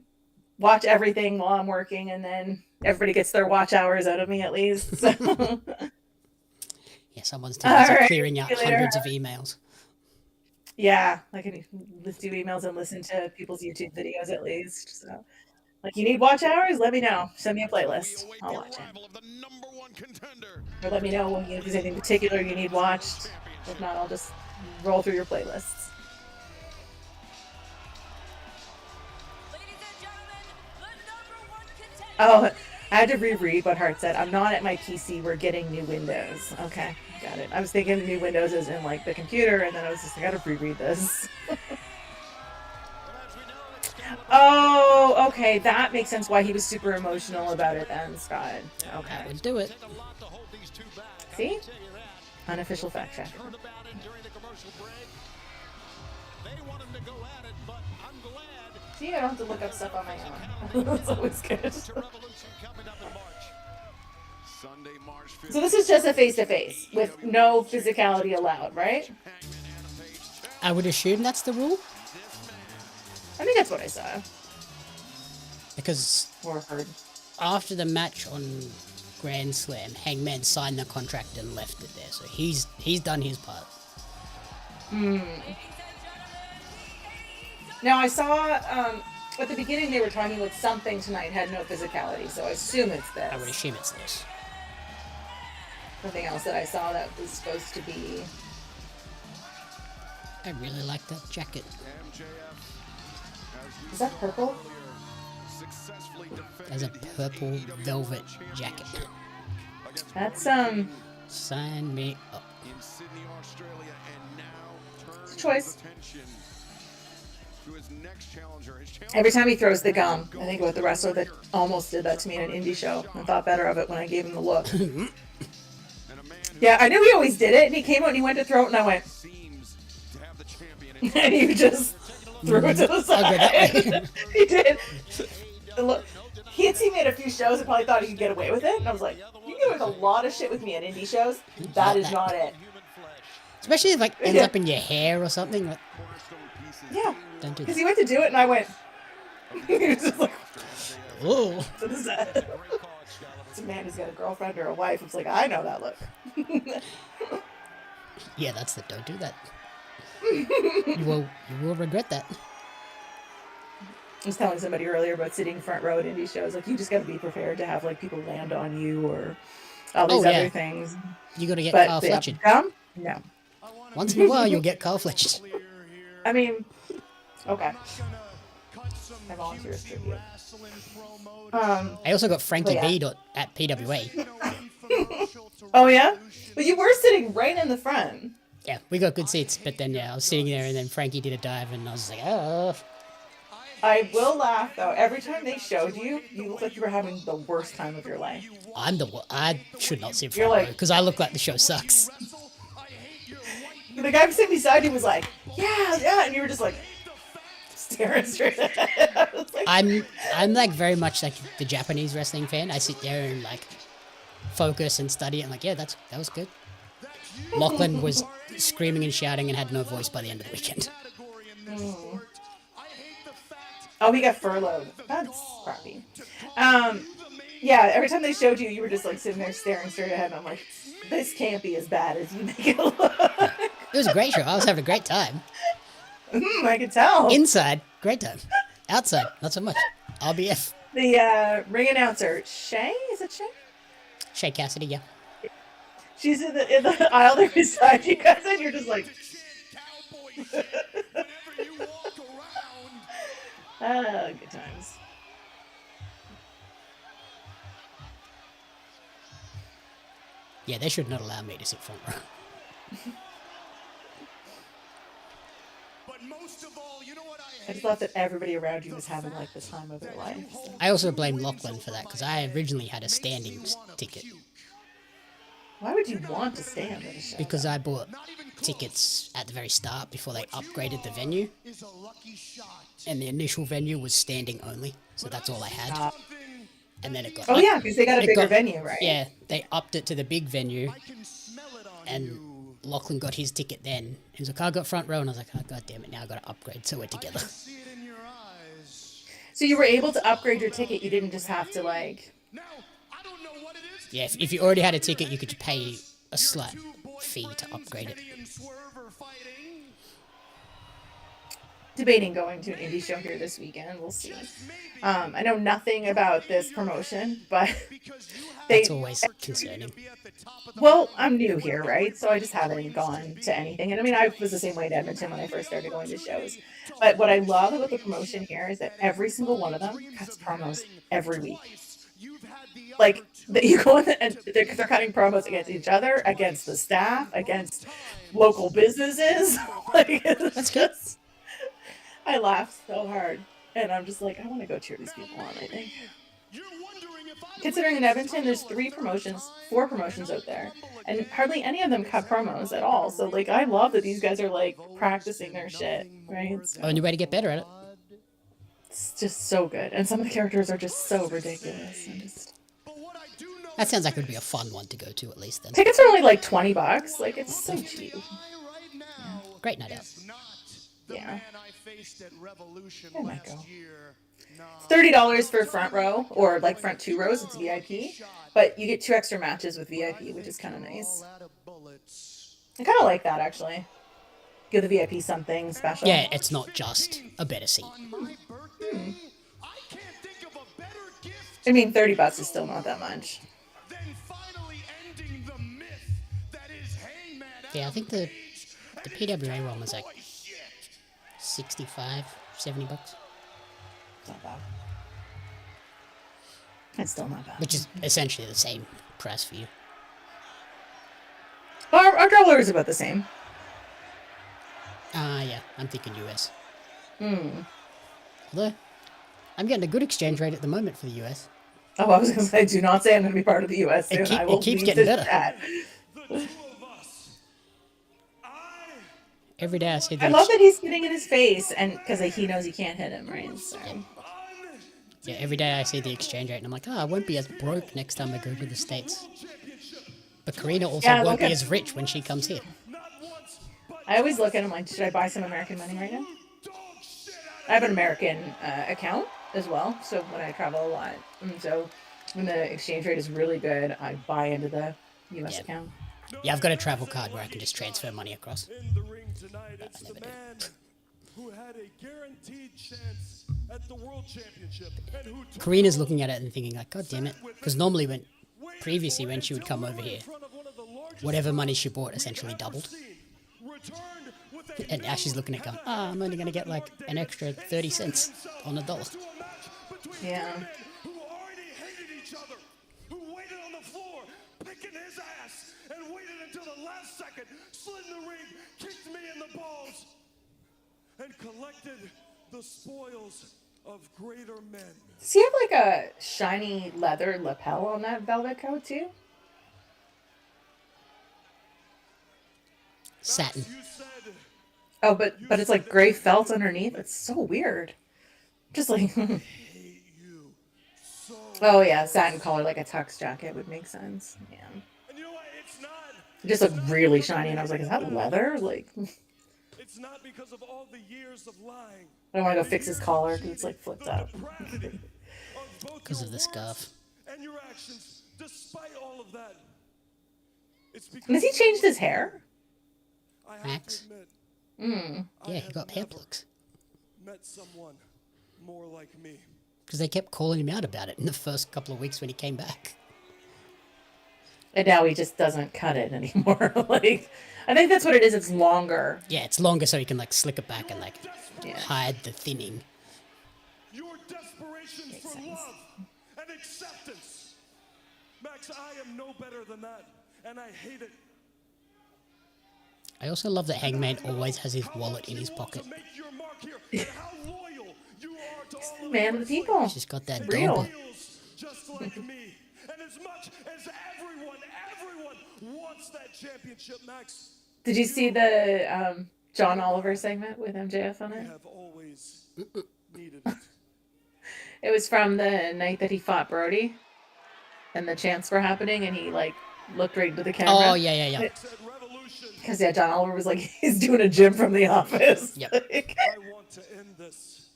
watch everything while I'm working, and then everybody gets their watch hours out of me at least. So.
Yeah, someone's taking
right,
clearing out
see you later.
hundreds of emails.
Yeah, I can do emails and listen to people's YouTube videos at least. So, like, you need watch hours? Let me know. Send me a playlist. I'll watch it. Or let me know if there's anything particular you need watched. If not, I'll just roll through your playlists. Oh, I had to reread what Hart said. I'm not at my PC. We're getting new windows. Okay, got it. I was thinking new windows is in like the computer, and then I was just, I gotta reread this. Oh, okay. That makes sense why he was super emotional about it then, Scott. Okay.
That would do it.
See? Unofficial fact check. See, I don't have to look up stuff on my own. That's always good. So this is just a face-to-face with no physicality allowed, right?
I would assume that's the rule.
I think that's what I saw
Because
or heard.
after the match on Grand Slam, Hangman signed the contract and left it there. So he's done his part.
Now I saw at the beginning they were talking about something tonight had no physicality, so I assume it's this.
I would assume it's this.
Nothing else that I saw that was supposed to be.
I really like that jacket.
Is that purple?
There's a purple velvet jacket.
That's
Sign me up.
it's a choice. Every time he throws the gum, I think about the wrestler that almost did that to me in an indie show and thought better of it when I gave him the look. Yeah, I knew he always did it, and he came out and he went to throw it, and I went, and he just threw it to the side. He did. Look, he had seen me at a few shows and probably thought he could get away with it, and I was like, you get away with a lot of shit with me at indie shows. That is not it.
Especially if like ends up in your hair or something. Like,
Yeah.
don't do
Because
that.
he went to do it, and I went, he was just like,
Oh.
what is that? It's a man who's got a girlfriend or a wife. It's like, I know that look.
Yeah, that's the don't do that. You will regret that.
I was telling somebody earlier about sitting front row at indie shows. Like, you just got to be prepared to have like people land on you or all these
Oh, yeah.
other things.
You gotta get
But
Carl
the
Fletched.
gum? No.
Once in a while, you'll get Carl Fletched.
I mean, okay. I volunteer as tribute.
I also got Frankie
Oh, yeah.
B at PWA.
Oh yeah, but you were sitting right in the front.
Yeah, we got good seats, but then I was sitting there, and then Frankie did a dive, and I was like, oh.
I will laugh though. Every time they showed you, you look like you were having the worst time of your life.
I should not sit
You're
front row
like-
because I look like the show sucks.
The guy sitting beside you was like, yeah, and you were just like staring straight ahead. I was like,
I'm like very much like the Japanese wrestling fan. I sit there and like focus and study. I'm like, yeah, that was good. Lachlan was screaming and shouting and had no voice by the end of the weekend.
oh, he got furloughed. That's crappy. Yeah, every time they showed you, you were just like sitting there staring straight ahead. And I'm like, this can't be as bad as you make it look.
It was a great show. I was having a great time.
I could tell.
Inside, great time. Outside, not so much. RBF.
The ring announcer, Shay, is it Shay?
Shay Cassidy, yeah.
She's in the aisle there beside you guys, and you're just like, good times.
Yeah, they should not allow me to sit front row.
I just thought that everybody around you was having like the time of their life. So.
I also blame Lachlan for that because I originally had a standing ticket
Why would you want to stand at a show?
because I bought tickets at the very start before they upgraded the venue, and the initial venue was standing only, so that's all I had. And then it got
Oh yeah, because they got a
it
bigger
got-
venue, right?
Yeah, they upped it to the big venue, and Lachlan got his ticket then. He was like, I got front row, and I was like, oh, god damn it, now I got to upgrade, so we're together.
So you were able to upgrade your ticket. You didn't just have to like.
Yeah, if you already had a ticket, you could pay a slight fee to upgrade it.
Debating going to an indie show here this weekend. We'll see. I know nothing about this promotion, but
That's always concerning.
well, I'm new here, right? So I just haven't gone to anything. And I mean, I was the same way in Edmonton when I first started going to shows. But what I love about the promotion here is that every single one of them cuts promos every week. Like, you go in and they're cutting promos against each other, against the staff, against local businesses. Like,
That's good.
I laughed so hard. And I'm just like, I want to go cheer these people on, I think. Considering in Edmonton, there's 4 promotions out there. And hardly any of them cut promos at all. So, like, I love that these guys are, like, practicing their shit, right? So,
Only way to get better at it.
it's just so good. And some of the characters are just so ridiculous. And just...
That sounds like it would be a fun one to go to at least then.
Tickets are only like $20. Like, it's so cheap.
Great night out.
Yeah.
I
might go. It's $30 for front row, or like front 2 rows. It's VIP, but you get 2 extra matches with VIP, which is kind of nice. I kind of like that, actually. Give the VIP something special.
Yeah, it's not just a better seat.
I mean, $30 is still not that much.
Yeah, I think the PWA one was like 65, $70.
It's not bad. It's still not bad.
Which is essentially the same price for you.
Well, our dollar is about the same.
Yeah, I'm thinking US. Although, I'm getting a good exchange rate at the moment for the US.
Oh, I was going to say, do not say I'm going to be part of the US soon.
It keeps getting better. Every day I see
I love that he's spitting in his face, and because he knows he can't hit him, right? So.
Yeah, every day I see the exchange rate, and I'm like, I won't be as broke next time I go to the States. But Karina also won't be as rich when she comes here.
I always look at him like, should I buy some American money right now? I have an American account as well, so when I travel a lot, and so when the exchange rate is really good, I buy into the US account.
Yeah, I've got a travel card where I can just transfer money across.
In the ring tonight, it's the man who had a guaranteed chance at the World Championship. And who
Karina's looking at it and thinking like, God damn it. Because normally previously when she would come over here, whatever money she bought essentially doubled. And now she's looking at going, I'm only going to get like an extra 30 cents on a dollar.
Yeah.
who already hated each other, who waited on the floor, picking his ass, and waited until the last second, slid in the ring, kicked me in the balls, and collected the spoils of greater men.
Does he have like a shiny leather lapel on that velvet coat too?
Satin.
Oh, but it's like gray felt underneath. It's so weird. Just like. Oh yeah, satin collar like a tux jacket would make sense. Yeah. It just looked really shiny, and I was like, "Is that leather?" Like.
It's not because of all the years of lying.
I don't want to go fix his collar because it's like flipped up.
Because of the scarf.
And your actions, despite all of that.
Has he changed his hair?
Max?
Mm.
Yeah, he got hair plugs.
Met someone more like me.
Because they kept calling him out about it in the first couple of weeks when he came back.
And now he just doesn't cut it anymore. Like, I think that's what it is. It's longer.
Yeah, it's longer so he can like slick it back and like hide the thinning.
Your desperation for love and acceptance. Max, I am no better than that, and I hate it.
I also love that Hangman always has his wallet in his pocket.
He's the man of the people.
He's just got that
Real.
dumper.
Just like me. And as much as everyone wants that championship, Max.
Did you see the John Oliver segment with MJF on it?
Have always needed it.
It was from the night that he fought Brody, and the chants were happening, and he like looked right into the camera.
Oh yeah.
Because John Oliver was like, he's doing a gym from The Office.
Yep.
Like,
I want to end this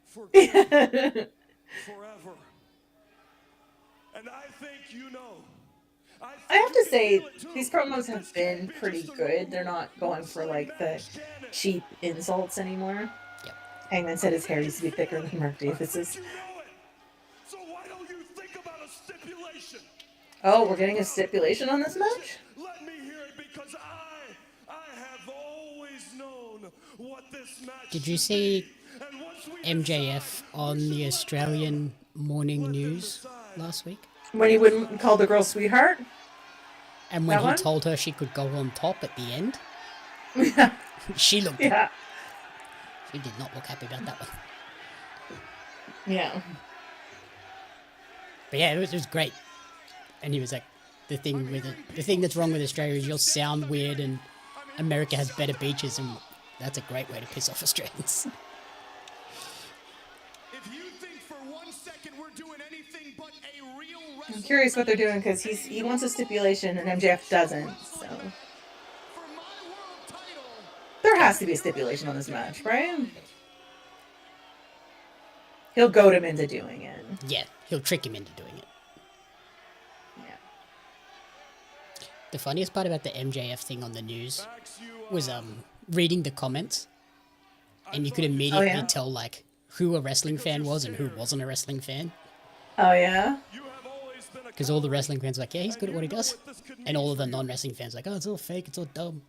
for forever. And I think you know.
I have to say, these promos have been pretty good. They're not going for like the cheap insults anymore.
Yep.
Hangman said his hair used to be thicker than Mark Davis's.
So why don't you think about a stipulation?
Oh, we're getting a stipulation on this match?
Let me hear it because I have always known what this match.
Did you see MJF on the Australian morning news last week?
When he wouldn't call the girl sweetheart?
And when
That
he
one?
told her she could go on top at the end? She looked...
Yeah.
She did not look happy about that one.
Yeah.
But yeah, it was great. And he was like, the thing that's wrong with Australia is you'll sound weird and America has better beaches, and that's a great way to piss off Australians.
If you think for 1 second we're doing anything but a real wrestling
curious what they're doing because he wants a stipulation and MJF doesn't. So there has to be a stipulation on this match, right? He'll goad him into doing it.
Yeah, he'll trick him into doing it.
Yeah.
The funniest part about the MJF thing on the news was reading the comments, and you could immediately tell like who a wrestling fan was and who wasn't a wrestling fan.
Oh yeah.
Because all the wrestling fans were like, yeah, he's good at what he does, and all of the non-wrestling fans were like, oh, it's all fake, it's all dumb.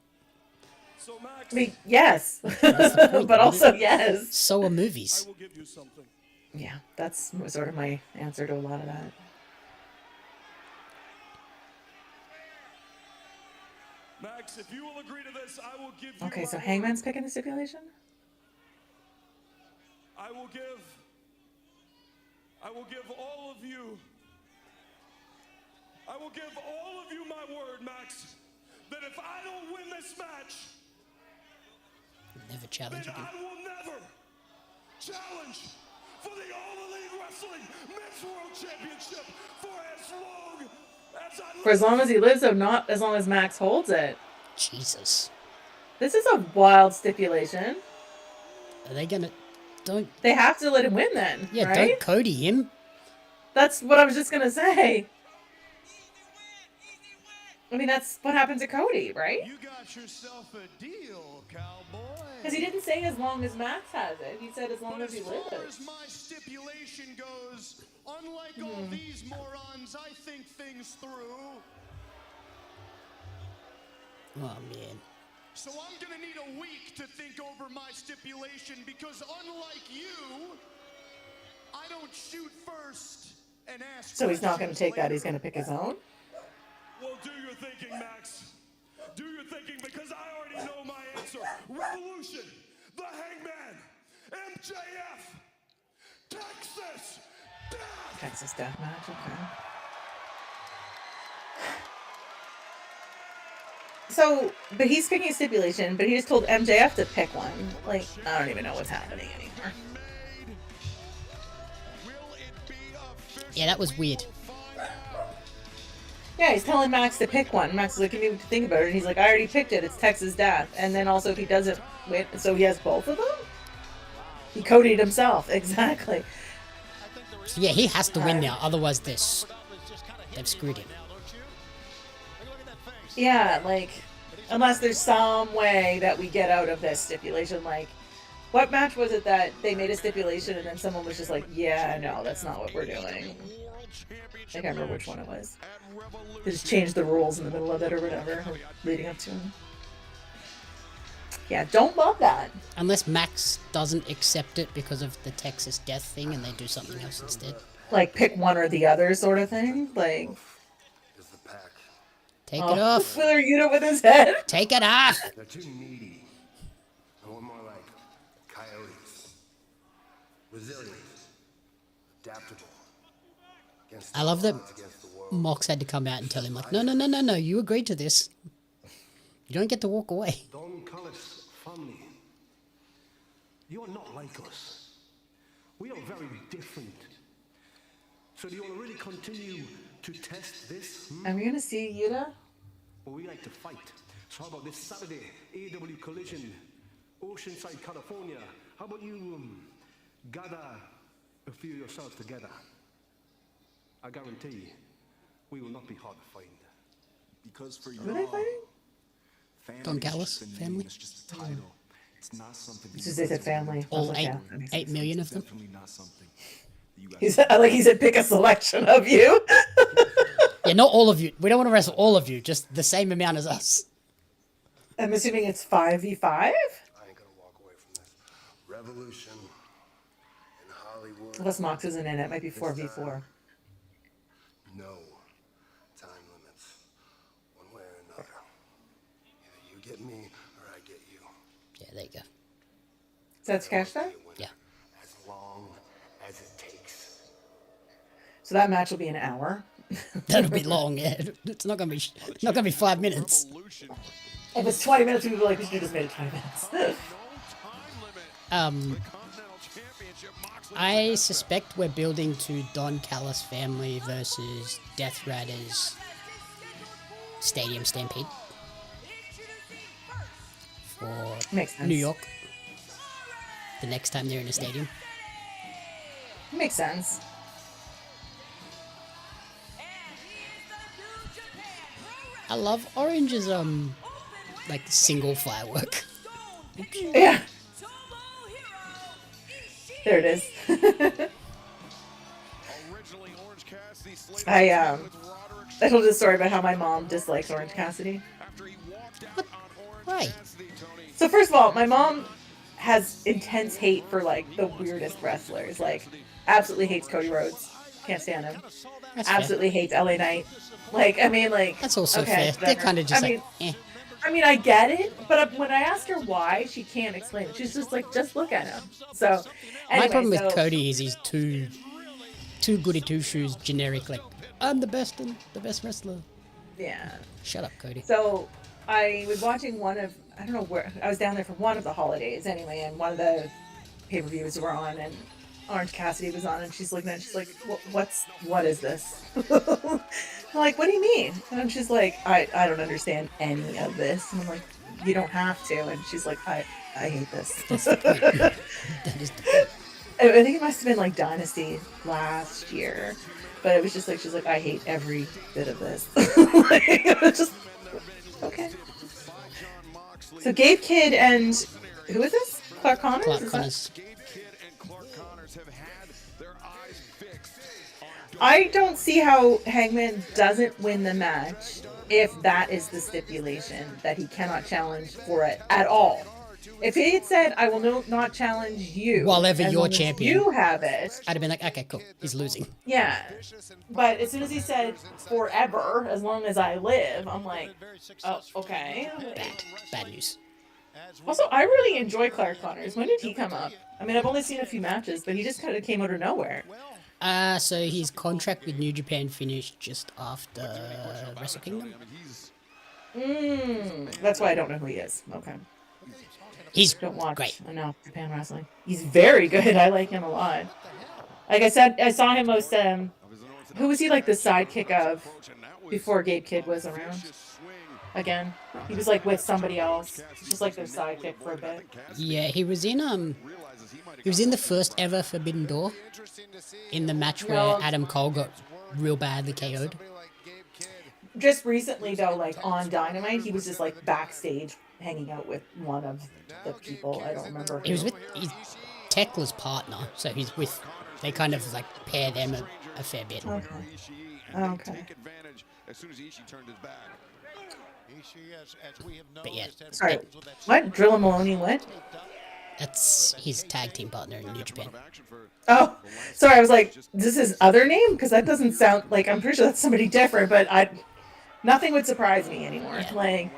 I mean, yes, but also yes.
So are movies.
Yeah, that's sort of my answer to a lot of that.
Max, if you will agree to this, I will give you.
Okay, so Hangman's picking the stipulation?
I will give all of you. I will give all of you my word, Max, that if I don't win this match,
never challenge
then
again.
I will never challenge for the All Elite Wrestling Men's World Championship for as long as I live.
For as long as he lives, though, not as long as Max holds it.
Jesus.
This is a wild stipulation.
Are they gonna... Don't...
They have to let him win then,
Yeah,
right?
don't Cody him.
That's what I was just gonna say. I mean, that's what happened to Cody, right?
You got yourself a deal, cowboy.
Because he didn't say as long as Max has it. He said as long as he
As far
lives.
as my stipulation goes, unlike all these morons, I think things through.
Oh, man.
So I'm gonna need a week to think over my stipulation because unlike you, I don't shoot first and ask.
So he's not going to
questions
take that.
later.
He's going to pick his own.
Well, do your thinking, Max. Do your thinking because I already know my answer. Revolution, the Hangman, MJF, Texas, Death.
Texas Death Match. Okay. So, but he's picking a stipulation, but he just told MJF to pick one. Like, I don't even know what's happening anymore.
Yeah, that was weird.
Yeah, he's telling Max to pick one. Max is like, you need to think about it. And he's like, I already picked it. It's Texas Death. And then also, if he doesn't win, so he has both of them? He coded himself. Exactly.
So yeah, he has to win now. Otherwise, they've screwed him.
Yeah, like, unless there's some way that we get out of this stipulation. Like, what match was it that they made a stipulation and then someone was just like, yeah, no, that's not what we're doing? I can't remember which one it was. They just changed the rules in the middle of it or whatever, leading up to it. Yeah, don't love that.
Unless Max doesn't accept it because of the Texas Death thing and they do something else instead.
Like, pick one or the other sort of thing. Like,
take it off.
Wheeler Yuta with his head.
Take it off.
They're too needy. I want more like coyotes. Resilient. Adaptable.
I love that Mox had to come out and tell him, like, no, you agreed to this. You don't get to walk away.
Don Callis family. You are not like us. We are very different. So do you want to really continue to test this?
Are we going to see Yuta?
Well, we like to fight. So how about this Saturday, AEW Collision, Oceanside, California? How about you gather a few of yourselves together? I guarantee we will not be hard to find.
Because for you,
Who are they fighting?
Don Callis family.
It's just a title. It's not something.
It's just they said family.
All
Okay.
8 million of them.
Definitely not something.
He said, pick a selection of you.
Yeah, not all of you. We don't want to wrestle all of you. Just the same amount as us.
I'm assuming it's 5v5?
I ain't gonna walk away from this. Revolution in Hollywood.
Unless Mox isn't in it. It might be 4v4.
No time limits. One way or another. Either you get me or I get you.
Yeah, there you go.
Is that Cash Time?
Yeah.
As long as it takes.
So that match will be an hour.
That'll be long, yeah. It's not gonna be 5 minutes.
If it's 20 minutes, we'd be like, we should have just made it 20 minutes.
I suspect we're building to Don Callis family versus Death Riders Stadium Stampede for
Makes sense.
New York. The next time they're in a stadium.
Makes sense.
I love Orange's like single firework.
Yeah. There it is. I told a story about how my mom dislikes Orange Cassidy.
What? Why?
So first of all, my mom has intense hate for like the weirdest wrestlers. Like, absolutely hates Cody Rhodes. Can't stand him.
That's
Absolutely hates LA Knight. Like, I mean, like,
That's also
okay,
fair. They're
whatever.
kind of just
I
like,
mean, I mean, I get it, but when I ask her why, she can't explain it. She's just like, just look at him. So, anyway,
my problem with Cody is he's too goody two shoes, generic. Like, I'm the best and the best wrestler.
Yeah.
Shut up, Cody.
So I was watching one of, I don't know where, I was down there for one of the holidays anyway, and one of the pay-per-views were on, and Orange Cassidy was on, and she's looking at it, she's like, what is this? I'm like, what do you mean? And she's like, I don't understand any of this. And I'm like, you don't have to. And she's like, I hate this.
That's the point. That is the point.
I think it must have been like Dynasty last year, but it was just like, she's like, I hate every bit of this. Like, it was just, okay. So Gabe Kidd and, who is this? Clark Connors?
Clark
Is
Connors.
I don't see how Hangman doesn't win the match if that is the stipulation, that he cannot challenge for it at all. If he had said, I will not challenge you
While ever
as
you're
long as
champion.
you have it.
I'd have been like, okay, cool. He's losing.
Yeah. But as soon as he said, forever, as long as I live, I'm like, oh, okay.
Bad news.
Also, I really enjoy Clark Connors. When did he come up? I mean, I've only seen a few matches, but he just kind of came out of nowhere.
So his contract with New Japan finished just after Wrestle Kingdom.
That's why I don't know who he is. Okay.
He's
don't watch
great.
enough Japan wrestling. He's very good. I like him a lot. Like I said, I saw him most. Who was he like the sidekick of before Gabe Kidd was around? Again, he was like with somebody else, just like their sidekick for a bit.
Yeah, he was in the first ever Forbidden Door, in the match where Adam Cole got real badly KO'd.
Just recently though, like on Dynamite, he was just like backstage hanging out with one of the people. I don't remember.
He was with Tekla's partner, so he's with. They kind of like pair them a fair bit.
Okay. Okay.
But yeah,
sorry. What? Drilla Maloney? What?
That's his tag team partner in New Japan.
Oh, sorry. I was like, is this his other name? Because that doesn't sound like, I'm pretty sure that's somebody different. But nothing would surprise me anymore.
Yeah.
Like,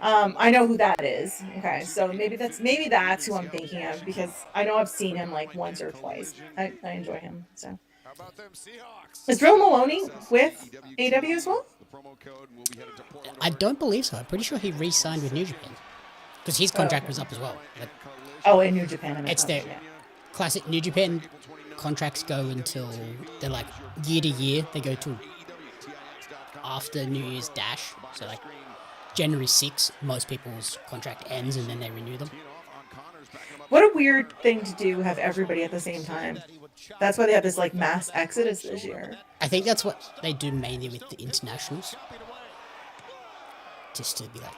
I know who that is. Okay, so maybe that's who I'm thinking of, because I know I've seen him like once or twice. I enjoy him. So is Drilla Maloney with AEW as well?
I don't believe so. I'm pretty sure he re-signed with New Japan because his contract was up as well. Like,
in New Japan.
It's their classic New Japan contracts go until they're like year to year. They go to after New Year's Dash. So like January 6th, most people's contract ends and then they renew them.
What a weird thing to do, have everybody at the same time. That's why they have this like mass exodus this year.
I think that's what they do mainly with the internationals. Just to be like,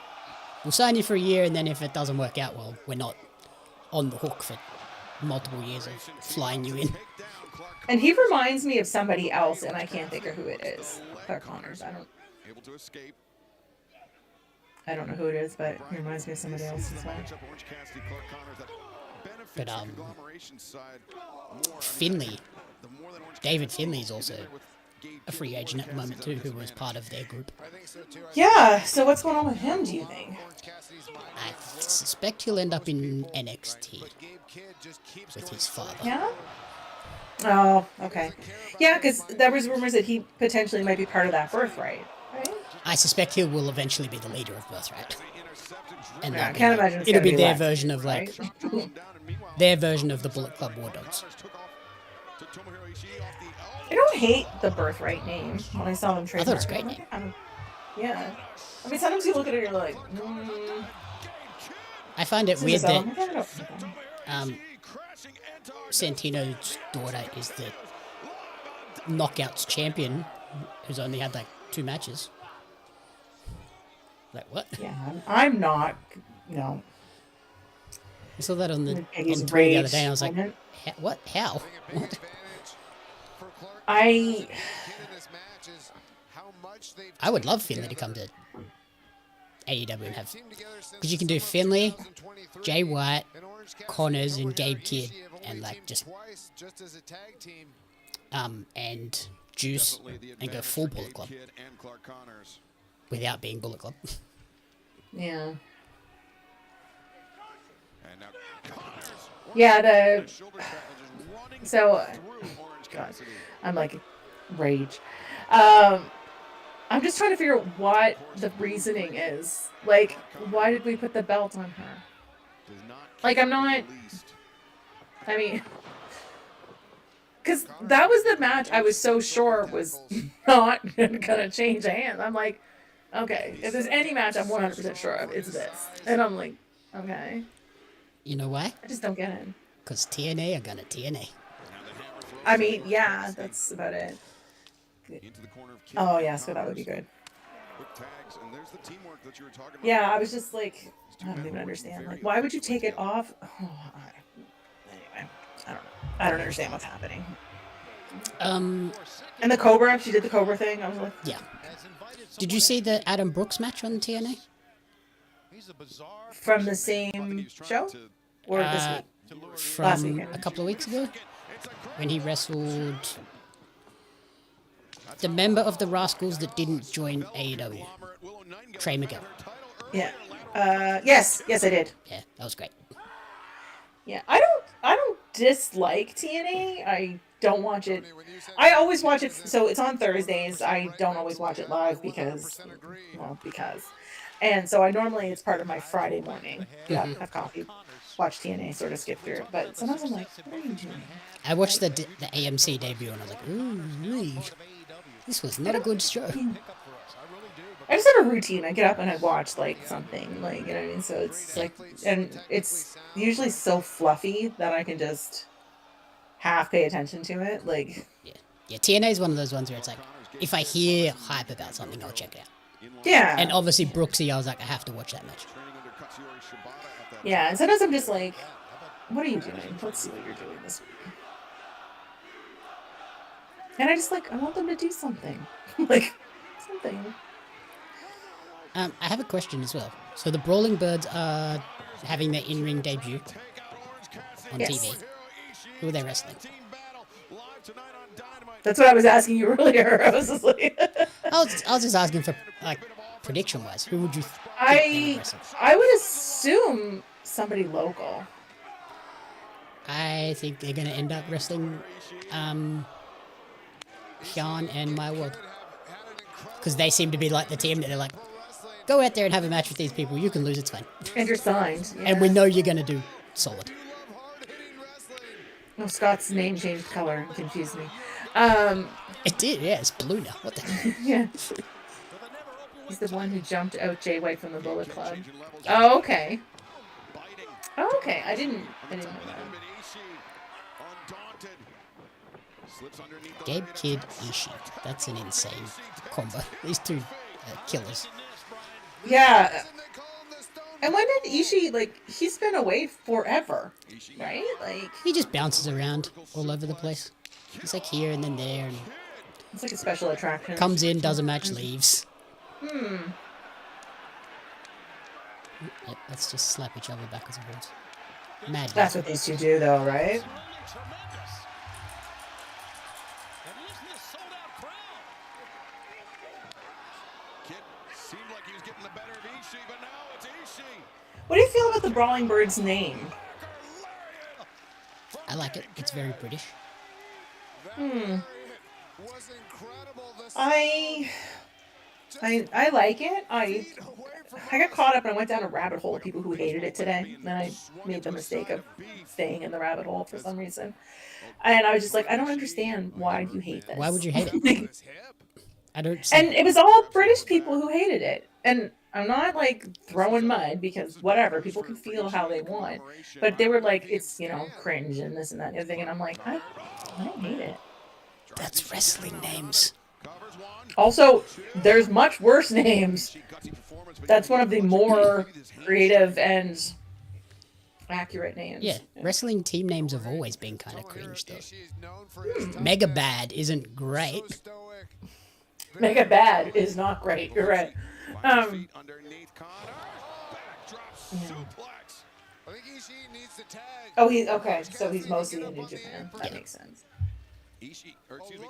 we'll sign you for a year and then if it doesn't work out well, we're not on the hook for multiple years of flying you in.
And he reminds me of somebody else, and I can't think of who it is. Clark Connors. I don't know who it is, but he reminds me of somebody else as well.
But Finley, David Finley is also a free agent at the moment too, who was part of their group.
Yeah, so what's going on with him, do you think?
I suspect he'll end up in NXT with his father.
Yeah? Oh, okay. Yeah, because there was rumors that he potentially might be part of that birthright, right?
I suspect he will eventually be the leader of Birthright. And
I can't imagine
it'll be their version of like their version of the Bullet Club War Dogs.
I don't hate the Birthright name when I saw them
I
trademark.
thought it was a great name.
Yeah. I mean, sometimes you look at it and you're like,
I find it
this
weird
is a song.
that Santino's daughter is the Knockouts champion, who's only had like 2 matches. Like what?
Yeah, I'm not, you know.
I saw that on the
Peggy's
on Twitter the other
rage
day, and I was like,
moment.
what? How? What?
I
would love Finlay to come to AEW and have, because you can do Finlay, Jay White, Connors, and Gabe Kidd, and like just and Juice, and go full Bullet Club without being Bullet Club.
Yeah. Yeah, so God, I'm like rage. I'm just trying to figure out what the reasoning is. Like, why did we put the belt on her? Like, I'm not. I mean, because that was the match I was so sure was not gonna change hands. I'm like, okay, if there's any match I'm 100% sure of, it's this. And I'm like, okay.
You know why?
I just don't get it.
Because TNA are gonna TNA.
I mean, yeah, that's about it. Oh, yeah, so that would be good. Yeah, I was just like, I don't even understand. Like, why would you take it off? Oh, anyway, I don't know. I don't understand what's happening. And the Cobra, she did the Cobra thing. I was like,
yeah. Did you see the Adam Brooks match on TNA?
From the same show? Or this week? Last
From
weekend.
a couple of weeks ago, when he wrestled the member of the Rascals that didn't join AEW, Trey Miguel.
Yeah. Yes, I did.
Yeah, that was great.
Yeah, I don't dislike TNA. I don't watch it. I always watch it. So it's on Thursdays. I don't always watch it live because. And so it's part of my Friday morning. Yeah, have coffee, watch TNA, sort of skip through it. But sometimes I'm like, what are you doing?
I watched the AMC debut and I was like, ooh, this was not a good show.
I just have a routine. I get up and I watch like something, like, you know what I mean? So it's like, and it's usually so fluffy that I can just half pay attention to it. Like,
yeah, TNA is one of those ones where it's like, if I hear hype about something, I'll check it out.
Yeah.
And obviously Brooksy, I was like, I have to watch that match.
Yeah, and sometimes I'm just like, what are you doing? Let's see what you're doing this week. And I just like, I want them to do something. Like, something.
I have a question as well. So the Brawling Birds are having their in-ring debut on TV. Who are they wrestling?
That's what I was asking you earlier. I was just like...
I was just asking for, like, prediction-wise. Who would you think they would wrestle?
I would assume somebody local.
I think they're going to end up wrestling Sean and My World. Because they seem to be like the team that they're like, go out there and have a match with these people. You can lose, it's fine.
And you're signed. Yeah.
And we know you're going to do solid.
Oh, Scott's name changed color and confused me.
It did, yeah. It's blue now. What the?
Yeah. He's the one who jumped out Jay White from the Bullet Club. Oh, okay. Oh, okay. I didn't know that.
Gabe Kidd, Ishii. That's an insane combo. These two killers.
Yeah. And when did Ishii, like, he's been away forever, right? Like,
he just bounces around all over the place. He's like here and then there. And
it's like a special attraction.
Comes in, does a match, leaves.
Hmm.
Yep, let's just slap each other backwards and forwards. Mad.
That's what these two do, though, right? What do you feel about the Brawling Birds name?
I like it. It's very British.
I like it. I got caught up and I went down a rabbit hole of people who hated it today. And then I made the mistake of staying in the rabbit hole for some reason. And I was just like, I don't understand why you hate this.
Why would you hate it? I don't see.
And it was all British people who hated it. And I'm not like throwing mud because whatever, people can feel how they want. But they were like, it's, you know, cringe and this and that and the other thing. And I'm like, I don't hate it.
That's wrestling names.
Also, there's much worse names. That's one of the more creative and accurate names.
Yeah, wrestling team names have always been kind of cringe, though. Mega Bad isn't great.
Mega Bad is not great. You're right. Oh, he's okay. So he's mostly in New Japan. That makes sense.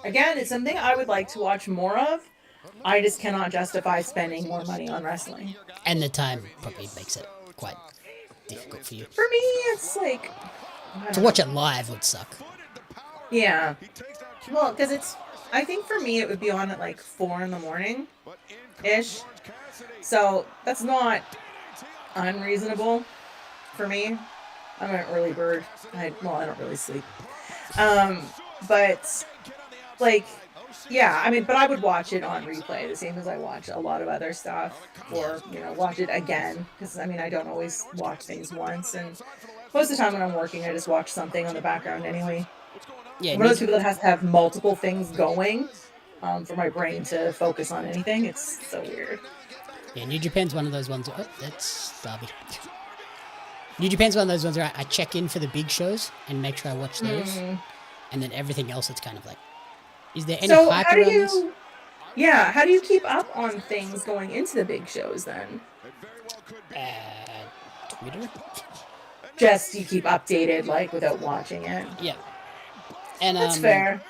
Again, it's something I would like to watch more of. I just cannot justify spending more money on wrestling.
And the time probably makes it quite difficult for you.
For me, it's like...
To watch it live would suck.
Yeah. Well, because it's... I think for me, it would be on at like 4 in the morning-ish. So that's not unreasonable for me. I'm an early bird. I don't really sleep. But, like, yeah, I mean, but I would watch it on replay, the same as I watch a lot of other stuff, or, you know, watch it again, because, I mean, I don't always watch things once, and most of the time when I'm working, I just watch something on the background anyway.
Yeah,
I'm one of those people that has to have multiple things going for my brain to focus on anything. It's so weird.
Yeah, New Japan's one of those ones. Oh, that's Darby. New Japan's one of those ones where I check in for the big shows and make sure I watch those. And then everything else, it's kind of like, is there any hype around this?
Yeah, how do you keep up on things going into the big shows then?
Twitter?
Just you keep updated, like, without watching it.
Yeah. And
that's fair.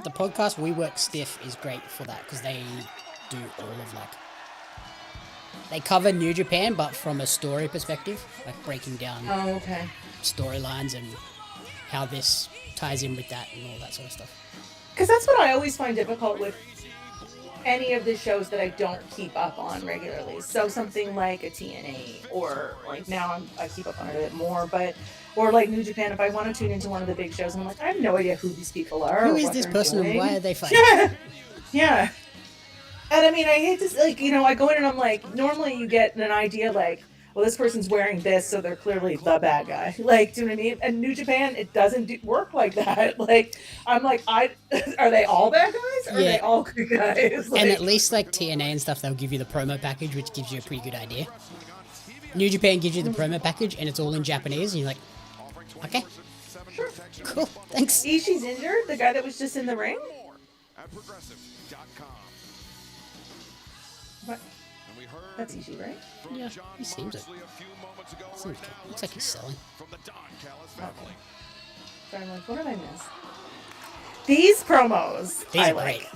The podcast We Work Stiff is great for that because they do all of like... They cover New Japan, but from a story perspective, like breaking down storylines and how this ties in with that and all that sort of stuff.
Because that's what I always find difficult with any of the shows that I don't keep up on regularly. So something like a TNA, or like now I keep up on it a bit more, or like New Japan, if I want to tune into one of the big shows and I'm like, I have no idea who these people are.
Who is this person and why are they fighting?
Yeah. And I mean, I hate this, like, you know, I go in and I'm like, normally you get an idea like, well, this person's wearing this, so they're clearly the bad guy. Like, do you know what I mean? And New Japan, it doesn't work like that. Like, I'm like, are they all bad guys? Or are they all good guys? Like,
and at least like TNA and stuff, they'll give you the promo package, which gives you a pretty good idea. New Japan gives you the promo package, and it's all in Japanese, and you're like, okay,
sure,
cool, thanks.
Ishii's injured, the guy that was just in the ring? What? That's Ishii, right?
Yeah, he seems it. Looks like he's selling.
Okay. So I'm like, what did I miss? These promos.
These are great.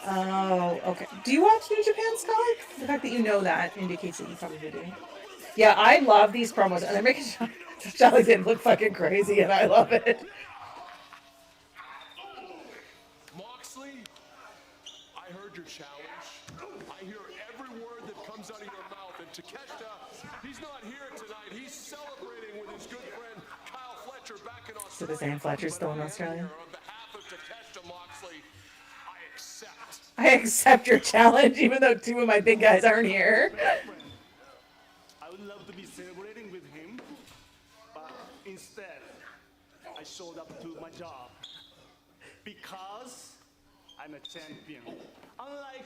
Oh, okay. Do you watch New Japan, Scott? The fact that you know that indicates that you probably do. Yeah, I love these promos, and they're making Josh Alexander look fucking crazy, and I love it.
Your challenge. I hear every word that comes out of your mouth. And Takeshita, he's not here tonight. He's celebrating with his good friend Kyle Fletcher back in Australia.
So the Sam Fletcher's still in Australia?
On behalf of Takeshita Moxley,
I accept your challenge, even though 2 of my big guys aren't here.
I would love to be celebrating with him, but instead, I showed up to my job because I'm a champion. Unlike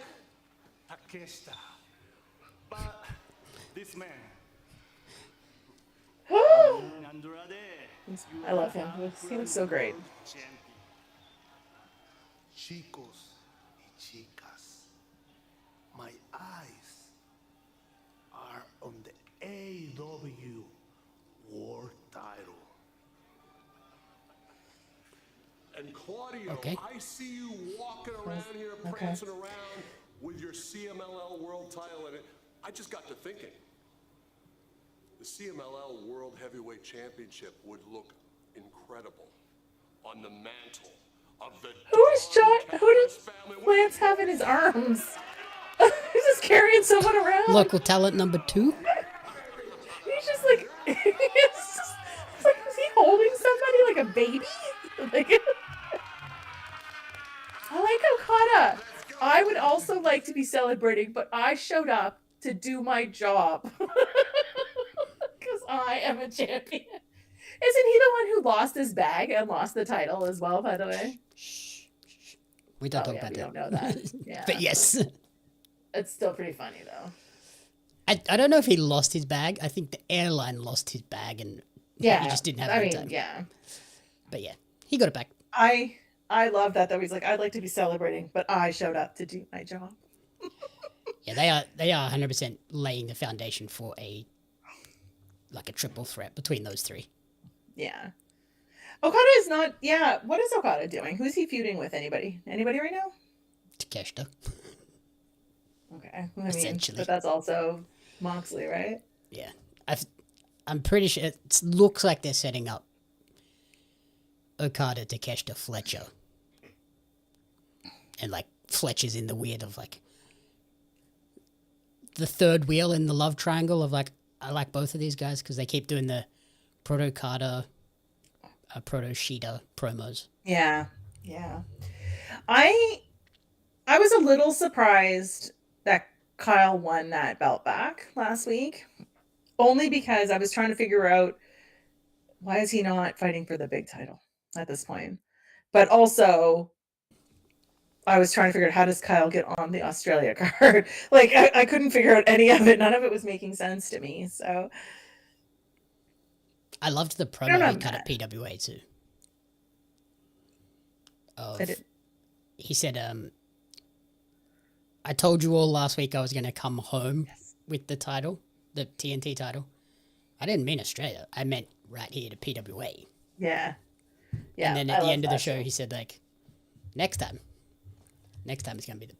Takeshita. But this man, Andrade,
I love him. He looks so great.
Chicos y chicas, my eyes are on the AEW World Title.
And Claudio,
okay.
I see you walking around here, prancing around with your CMLL World Title in it. I just got to thinking, the CMLL World Heavyweight Championship would look incredible on the mantle
Who did Lance have in his arms? He's just carrying someone around.
Local talent number 2.
He's just like, it's like, is he holding somebody like a baby? Like, I like Okada. I would also like to be celebrating, but I showed up to do my job. Because I am a champion. Isn't he the one who lost his bag and lost the title as well, by the way?
We don't talk about
we
that.
don't know that. Yeah.
But yes.
It's still pretty funny, though.
I don't know if he lost his bag. I think the airline lost his bag and he just didn't have it.
Yeah.
But yeah, he got it back.
I love that, though. He's like, I'd like to be celebrating, but I showed up to do my job.
Yeah, they are 100% laying the foundation for a triple threat between those 3.
Yeah. Okada is not, what is Okada doing? Who's he feuding with? Anybody right now?
Takeshita.
Okay. I mean,
Essentially.
but that's also Moxley, right?
Yeah. I'm pretty sure it looks like they're setting up Okada, Takeshita, Fletcher. And Fletcher's in the weird of the third wheel in the love triangle of I like both of these guys because they keep doing the Proto-Okada, Proto-Shida promos.
Yeah. I was a little surprised that Kyle won that belt back last week, only because I was trying to figure out why is he not fighting for the big title at this point. But also, I was trying to figure out how does Kyle get on the Australia card. I couldn't figure out any of it. None of it was making sense to me. So
I loved the promo he cut at PWA too. He said, I told you all last week I was going to come home with the title, the TNT title. I didn't mean Australia. I meant right here to PWA.
Yeah.
And then at the end of the show, he said, next time it's going to be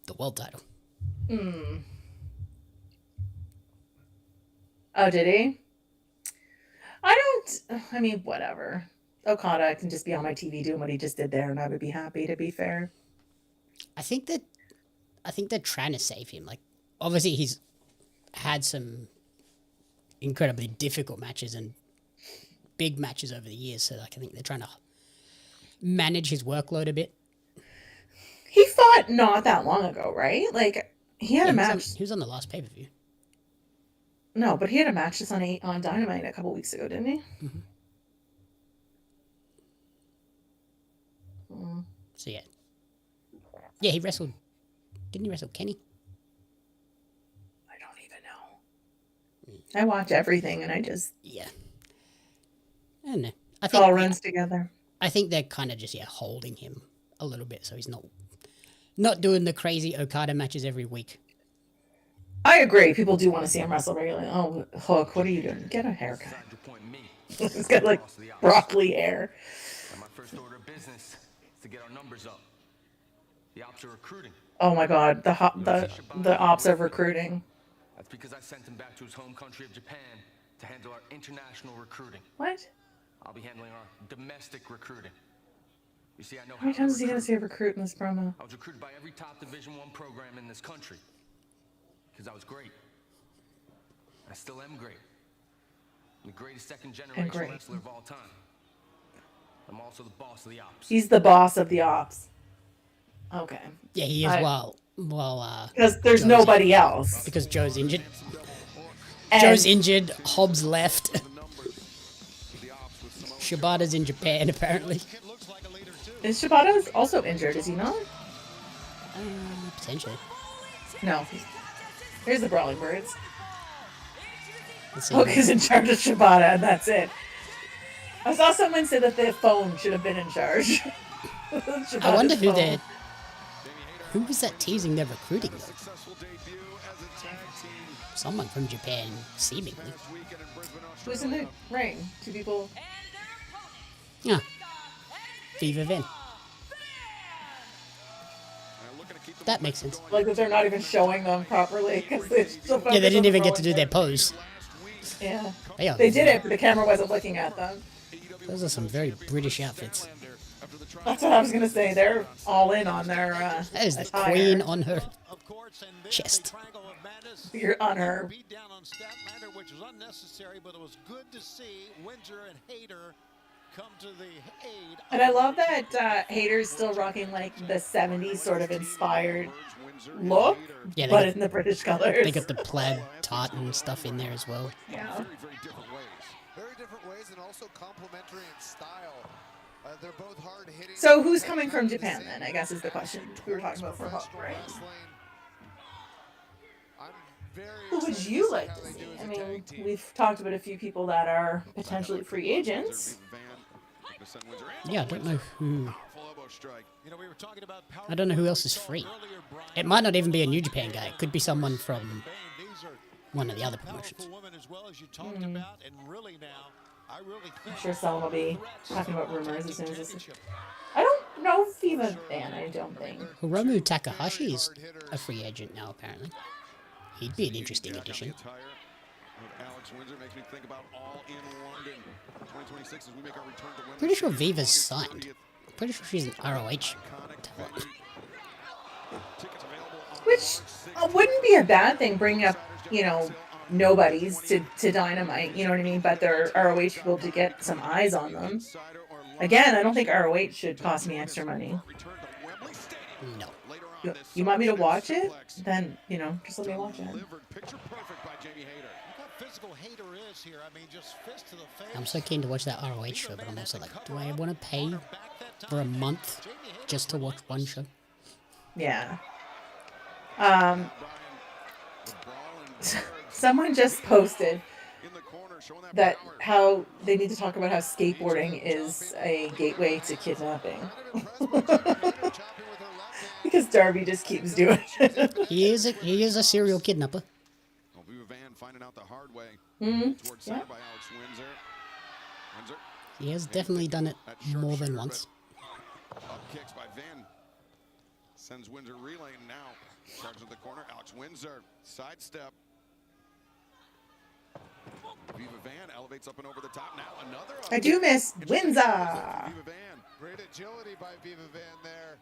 the world title.
Oh, did he? I mean, whatever. Okada can just be on my TV doing what he just did there, and I would be happy, to be fair.
I think they're trying to save him. Obviously he's had some incredibly difficult matches and big matches over the years, so I think they're trying to manage his workload a bit.
He fought not that long ago, right? He had a match.
He was on the last pay-per-view.
No, but he had a match just on Dynamite a couple weeks ago, didn't he?
Mm-hmm. So yeah, he wrestled. Didn't he wrestle Kenny?
I don't even know. I watch everything, and I just
I don't know. I
it
think
all runs together.
I think they're kind of just holding him a little bit, so he's not doing the crazy Okada matches every week.
I agree. People do want to see him wrestle regularly. Oh, Hook, what are you doing? Get a haircut. He's got broccoli hair.
My first order of business is to get our numbers up. The ops are recruiting.
Oh my God, the ops of recruiting.
That's because I sent him back to his home country of Japan to handle our international recruiting.
What?
I'll be handling our domestic recruiting. You see, I know
how many times is he gonna say recruit in this promo?
I was recruited by every top Division I program in this country because I was great. I still am great. I'm the greatest second-generation wrestler of all time. I'm also the boss of the ops.
He's the boss of the ops. Okay.
Yeah, he is.
Because there's nobody else.
Because Joe's injured.
And
Joe's injured. Hobbs left. Shibata's in Japan, apparently.
Is Shibata also injured? Is he not?
Potentially.
No. Here's the Brawling Birds. Hook is in charge of Shibata, and that's it. I saw someone say that the phone should have been in charge.
I wonder who was that teasing they're recruiting, though? Someone from Japan, seemingly.
Who's in the ring? Two people.
Yeah. Viva Vin. That makes sense.
That they're not even showing them properly because they
didn't even get to do their pose.
Yeah.
They
did it, but the camera wasn't looking at them.
Those are some very British outfits.
That's what I was gonna say. They're all in on their
That is the
attire.
queen on her chest.
You're on her.
Beat down on Statlander, which was unnecessary, but it was good to see Windsor and Hayter come to the aid.
And I love that Hater's still rocking like the 70s sort of inspired look,
Yeah,
but in the British colors.
They got the plaid tartan stuff in there as well.
Yeah.
Very different ways. Very different ways and also complementary in style. They're both hard hitting.
So who's coming from Japan then, I guess is the question we were talking about for Hook, right? Who would you like to see? I mean, we've talked about a few people that are potentially free agents.
Yeah, I don't know who. I don't know who else is free. It might not even be a New Japan guy. It could be someone from one of the other promotions.
I'm sure someone will be talking about rumors as soon as this is... I don't know Viva Van, I don't think.
Hiromu Takahashi is a free agent now, apparently. He'd be an interesting addition. Pretty sure Viva's signed. Pretty sure she's an ROH talent.
Which wouldn't be a bad thing, bringing up, you know, nobodies to Dynamite, you know what I mean? But they're ROH people to get some eyes on them. Again, I don't think ROH should cost me extra money.
No.
You want me to watch it? Then, you know, just let me watch it.
I'm so keen to watch that ROH show, but I'm also like, do I want to pay for a month just to watch one show?
Yeah. Someone just posted that how they need to talk about how skateboarding is a gateway to kidnapping. Because Darby just keeps doing it.
He is a serial kidnapper.
Yeah.
He has definitely done it more than once.
Up kicks by Van. Sends Windsor relaying now. Charges the corner. Alex Windsor. Sidestep. Viva Van elevates up and over the top. Now another.
I do miss Windsor.
Viva Van. Great agility by Viva Van there.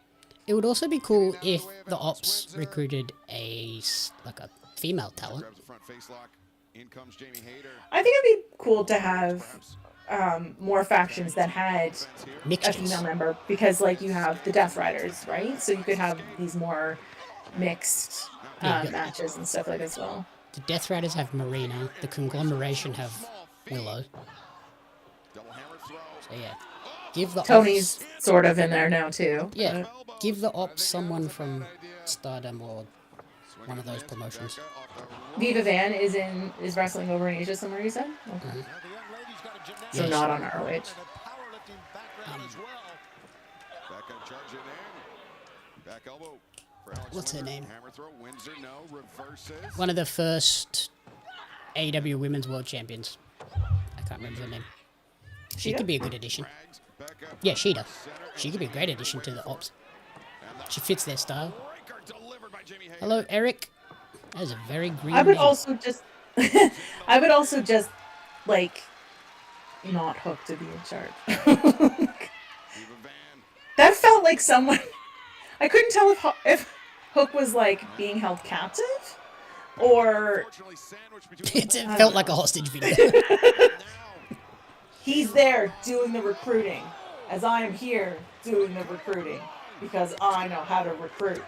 It would also be cool if the Ops recruited a female talent.
I think it'd be cool to have more factions that had
Mixtures.
a female member, because like you have the Death Riders, right? So you could have these more mixed matches and stuff like that as well.
The Death Riders have Marina. The Conglomeration have Willow. So yeah, give the
Tony's
Ops,
sort of in there now too.
yeah, give the Ops someone from Stardom or one of those promotions.
Viva Van is wrestling over in Asia somewhere, you said? Okay. So
Yeah,
not
she-
on ROH.
What's her name? One of the first AEW Women's World Champions. I can't remember her name. She could be a good addition. Yeah, Sheeta. She could be a great addition to the Ops. She fits their style. Hello, Eric. That is a very green
I would
name.
also just like not Hook to be in charge. That felt like someone. I couldn't tell if Hook was like being held captive or
It felt like a hostage video.
he's there doing the recruiting as I am here doing the recruiting because I know how to recruit.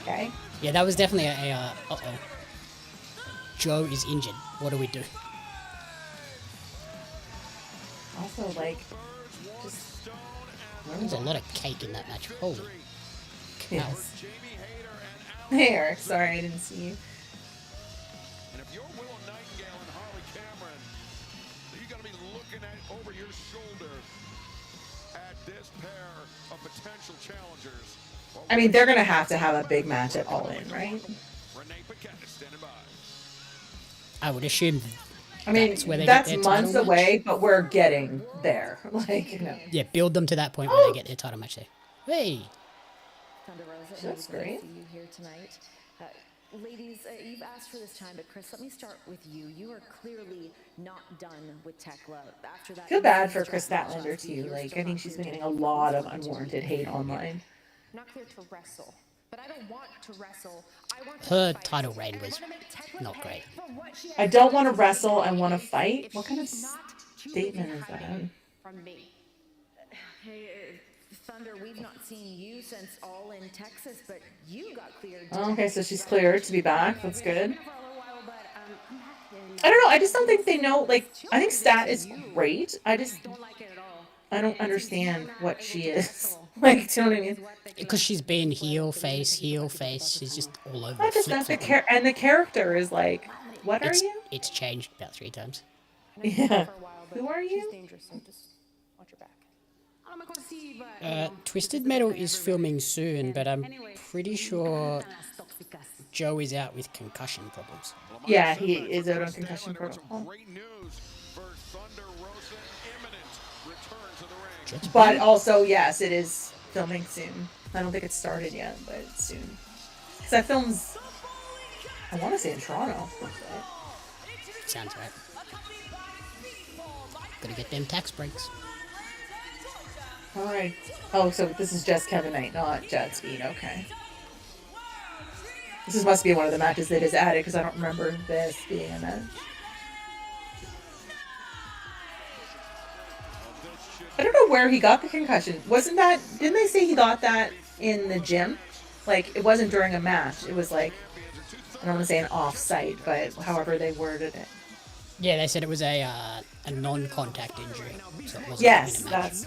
Okay.
Yeah, that was definitely a uh-oh. Joe is injured. What do we do?
Also, like, just
There's a lot of cake in that match. Holy cow.
yes. Hey, Eric. Sorry, I didn't see you.
And if you're Willow Nightingale and Harley Cameron, you got to be looking at over your shoulder at this pair of potential challengers.
I mean, they're gonna have to have a big match at All In, right?
I would assume
I mean,
that's where they
that's
get their
months
title match.
away, but we're getting there. Like, you know.
Yeah, build them to that point where they get their title match there. Hey!
Thunder Rosa,
That's
it was great
great.
to see you here tonight. Ladies, you've asked for this time, but Chris, let me start with you. You are clearly not done with Tekla. After that,
Feel bad for Chris Statlander too. Like, I think she's been getting a lot of unwarranted hate online.
Not clear to wrestle, but I don't want to wrestle. I want
Her title reign was not great.
I don't want to wrestle. I want to fight. What kind of statement is that?
From me. Hey, Thunder, we've not seen you since All in Texas, but you got cleared.
Okay, so she's cleared to be back. That's good. I don't know. I just don't think they know. Like, I think Stat is great. I don't understand what she is. Like, do you know what I mean?
Because she's been heel, face. She's just all over.
I just not the and the character is like, what are you?
It's changed about 3 times.
Yeah. Who are you?
Twisted Metal is filming soon, but I'm pretty sure Joe is out with concussion problems.
Yeah, he is out on concussion protocol. But also, yes, it is filming soon. I don't think it's started yet, but it's soon. Because that film's, I want to say in Toronto.
Sounds right. Gotta get them tax breaks.
Alright. Oh, so this is just Kevin Knight, not Jet Speed. Okay. This must be one of the matches they just added, because I don't remember this being a match. I don't know where he got the concussion. Wasn't that... Didn't they say he got that in the gym? Like, it wasn't during a match. It was like... I don't want to say an off-site, but however they worded it.
Yeah, they said it was a non-contact injury. So it wasn't
Yes,
in a match.
that's...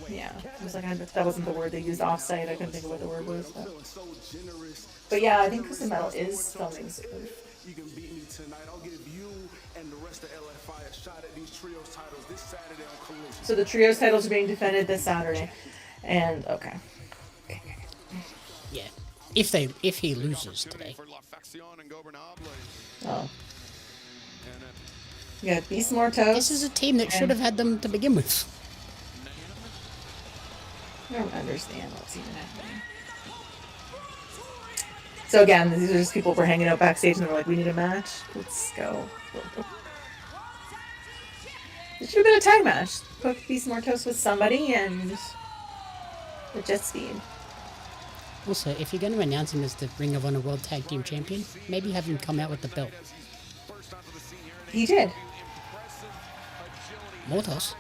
Yeah. I was like, that wasn't the word they used, off-site. I couldn't think of what the word was. But yeah, I think Twisted Metal is filming soon.
You can beat me tonight. I'll give you and the rest of LFI a shot at these trios titles this Saturday on Collision.
So the trios titles are being defended this Saturday. And, okay.
Yeah. If he loses today.
Oh. Yeah, Beast Mortos.
This is a team that should have had them to begin with.
I don't understand what's even happening. So again, these are just people who were hanging out backstage and they're like, we need a match. Let's go. It should have been a tag match. Put Beast Mortos with somebody and the Jet Speed.
Also, if you're going to announce him as the Ring of Honor World Tag Team Champion, maybe have him come out with the belt.
He did.
Mortos.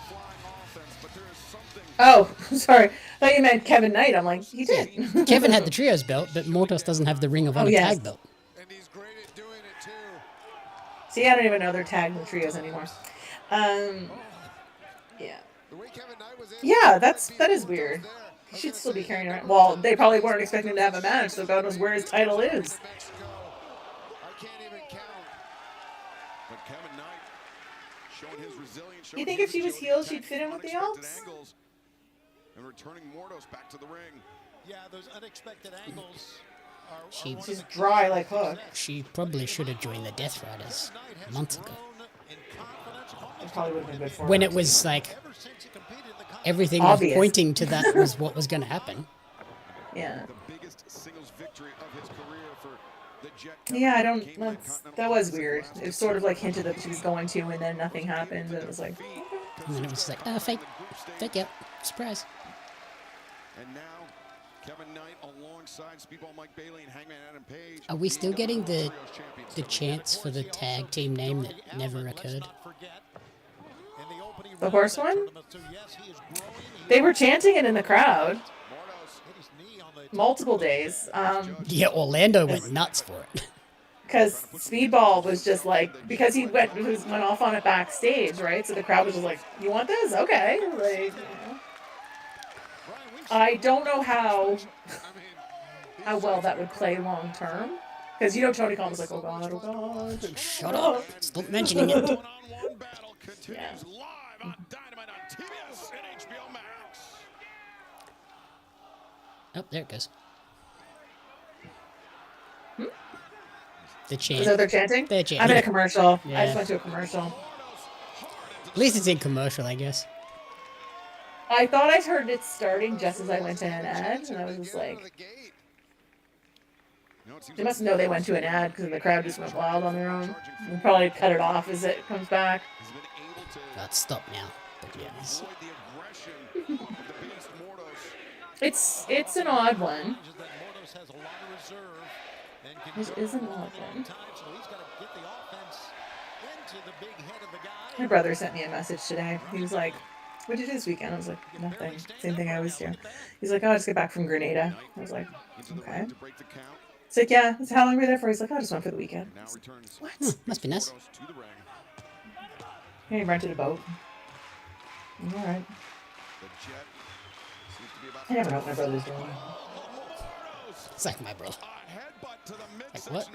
Oh, sorry. I thought you meant Kevin Knight. I'm like, he did.
Kevin had the Trios belt, but Mortos doesn't have the Ring of Honor tag belt.
See, I don't even know they're tagged in the trios anymore. Yeah. Yeah, that is weird. He should still be carrying around. Well, they probably weren't expecting him to have a match, so God knows where his title is. You think if she was healed, she'd fit in with the Elks?
And returning Mortos back to the ring.
Yeah, those unexpected angles are
She's dry like Hook.
She probably should have joined the Death Riders months ago.
It probably would have been good for her.
When it was like everything
Obvious.
was pointing to that was what was going to happen.
Yeah.
The biggest singles victory of his career for the Jet.
Yeah, I don't. That was weird. It was sort of like hinted that she was going to, and then nothing happened. And it was like,
And then it was like, fake out, surprise.
And now Kevin Knight alongside Speedball Mike Bailey and Hangman Adam Page.
Are we still getting the chants for the tag team name that never occurred?
the horse one? They were chanting it in the crowd. Multiple days.
Yeah, Orlando went nuts for it.
Because Speedball was just like, because he went off on it backstage, right? So the crowd was just like, you want this? Okay. Like, you know. I don't know how well that would play long term. Because you know Tony Khan was like, oh god, oh god.
Shut up. Stop mentioning it.
Yeah.
Live on Dynamite on TBS and HBO Max.
Oh, there it goes. The chant.
So they're chanting?
They're chanting.
I'm in a commercial.
Yeah.
I just went to a commercial.
At least it's in commercial, I guess.
I thought I heard it starting just as I went to an ad, and I was just like, They must know they went to an ad because the crowd just went wild on their own. We'll probably cut it off as it comes back.
Let's stop now. But yes.
It's an odd one. It is an odd one. My brother sent me a message today. He was like, "What did you do this weekend?" I was like, "Nothing. Same thing I always do." He's like, "Oh, I just got back from Grenada." I was like, "Okay." He's like, "Yeah, how long were you there for?" He's like, "Oh, I just went for the weekend." Like, what?
Must be nice.
He rented a boat. All right. I never know what my brother's doing.
It's like my brother. Like what?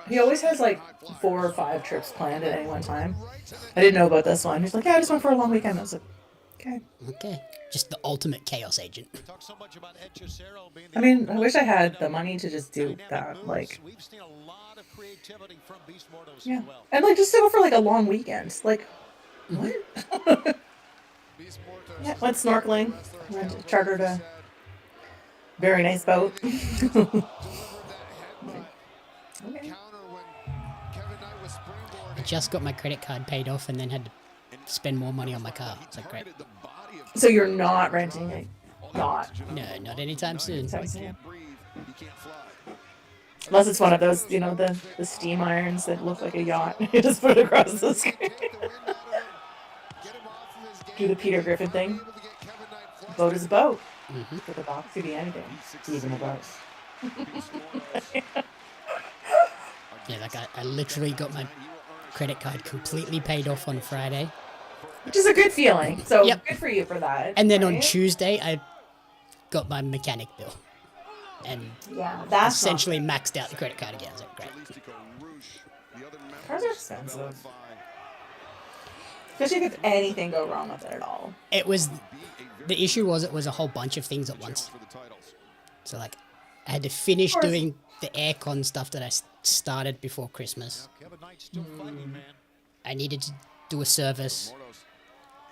He always has like 4 or 5 trips planned at any one time. I didn't know about this one. He's like, "Yeah, I just went for a long weekend." I was like, "Okay."
Okay. Just the ultimate chaos agent.
I mean, I wish I had the money to just do that. Like, yeah. And like just to go for like a long weekend. Like, what? Yeah, went snorkeling. Chartered a very nice boat. Okay.
I just got my credit card paid off and then had to spend more money on my car. It's like great.
So you're not renting a yacht?
No, not anytime soon.
Unless it's one of those, you know, the steam irons that look like a yacht. You just put it across the screen. Do the Peter Griffin thing. A boat is a boat. But the box could be anything. Even a boat.
Yeah, like I literally got my credit card completely paid off on Friday.
Which is a good feeling. So
Yep.
good for you for that.
And then on
right?
Tuesday, I got my mechanic bill. And
Yeah, that's
essentially maxed out the credit card again. I was like, great.
Cars are expensive. Especially if anything go wrong with it at all.
It was, the issue was it was a whole bunch of things at once. So like, I had to finish doing the aircon stuff that I started before Christmas. I needed to do a service.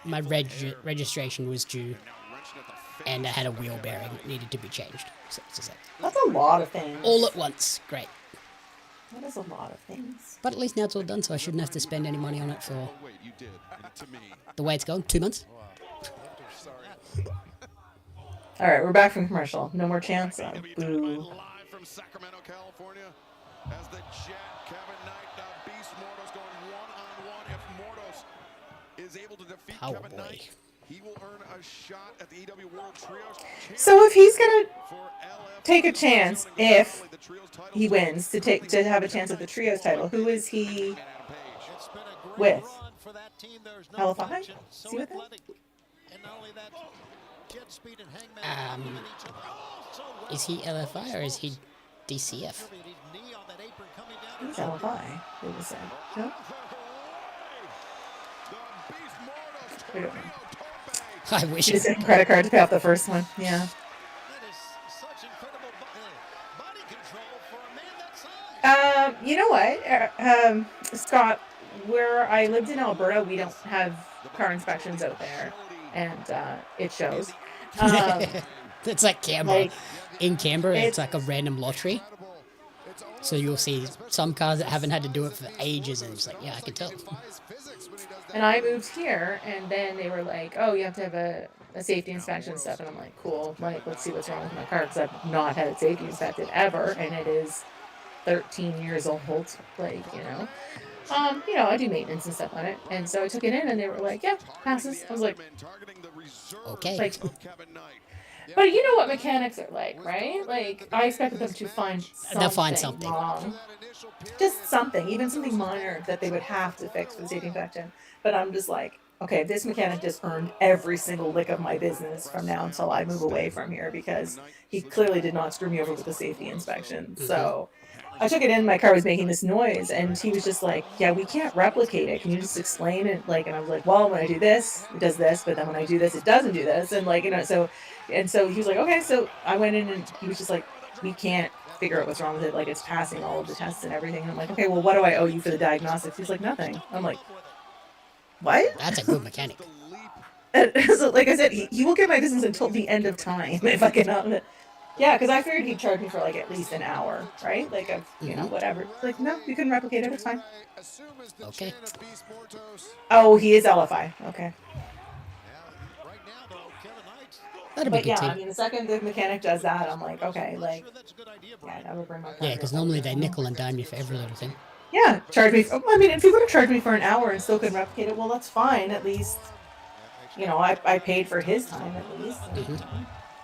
My registration was due. And I had a wheel bearing that needed to be changed. So it's just like,
That's a lot of things.
all at once. Great.
That is a lot of things.
But at least now it's all done, so I shouldn't have to spend any money on it for the way it's going. 2 months.
All right, we're back from commercial. No more chance. Boo.
Live from Sacramento, California, as the Jet, Kevin Knight, Beast Mordos going one-on-one. If Mordos is able to defeat Kevin Knight, he will earn a shot at the AEW World Trios.
So if he's gonna take a chance, if he wins, to have a chance at the trios title, who is he with? LFI? Is he with him?
Is he LFI or is he DCF?
He's LFI. It was no? I don't know.
I wish
He just had a credit card to pay off the first one. Yeah. You know what, Scott? Where I lived in Alberta, we don't have car inspections out there, and it shows.
It's like Canberra. In Canberra, it's like a random lottery. So you'll see some cars that haven't had to do it for ages, and it's like, yeah, I can tell.
And I moved here, and then they were like, "Oh, you have to have a safety inspection and stuff." And I'm like, "Cool, like, let's see what's wrong with my car," because I've not had it safety inspected ever, and it is 13 years old. Like, I do maintenance and stuff on it, and so I took it in, and they were like, "Yeah, passes." I was like,
"Okay."
Like, but you know what mechanics are like, right? Like, I expected them to find something
They'll find something
wrong. Just something, even something minor that they would have to fix for the safety inspection. But I'm just like, okay, this mechanic just earned every single lick of my business from now until I move away from here, because he clearly did not screw me over with the safety inspection. So I took it in, my car was making this noise, and he was just like, "Yeah, we can't replicate it. Can you just explain it?" Like, and I was like, "Well, when I do this, it does this, but then when I do this, it doesn't do this." And like, so he was like, "Okay." So I went in, and he was just like, "We can't figure out what's wrong with it. Like, it's passing all of the tests and everything." And I'm like, "Okay, well, what do I owe you for the diagnostics?" He's like, "Nothing." I'm like, "What?"
That's a good mechanic.
And so, like I said, he will get my business until the end of time if I can. Yeah, because I figured he'd charge me for like at least an hour, right? Like of whatever. Like no, you can replicate it. It's fine.
Okay.
Oh, he is LFI. Okay.
That'd be
But
good
yeah,
too.
I mean, the second the mechanic does that, I'm like, okay, like, yeah, I never bring my car.
Yeah, because normally they nickel and dime you for every little thing.
Yeah, charge me. I mean, if you would have charged me for an hour and still couldn't replicate it, well, that's fine. At least, I paid for his time at least.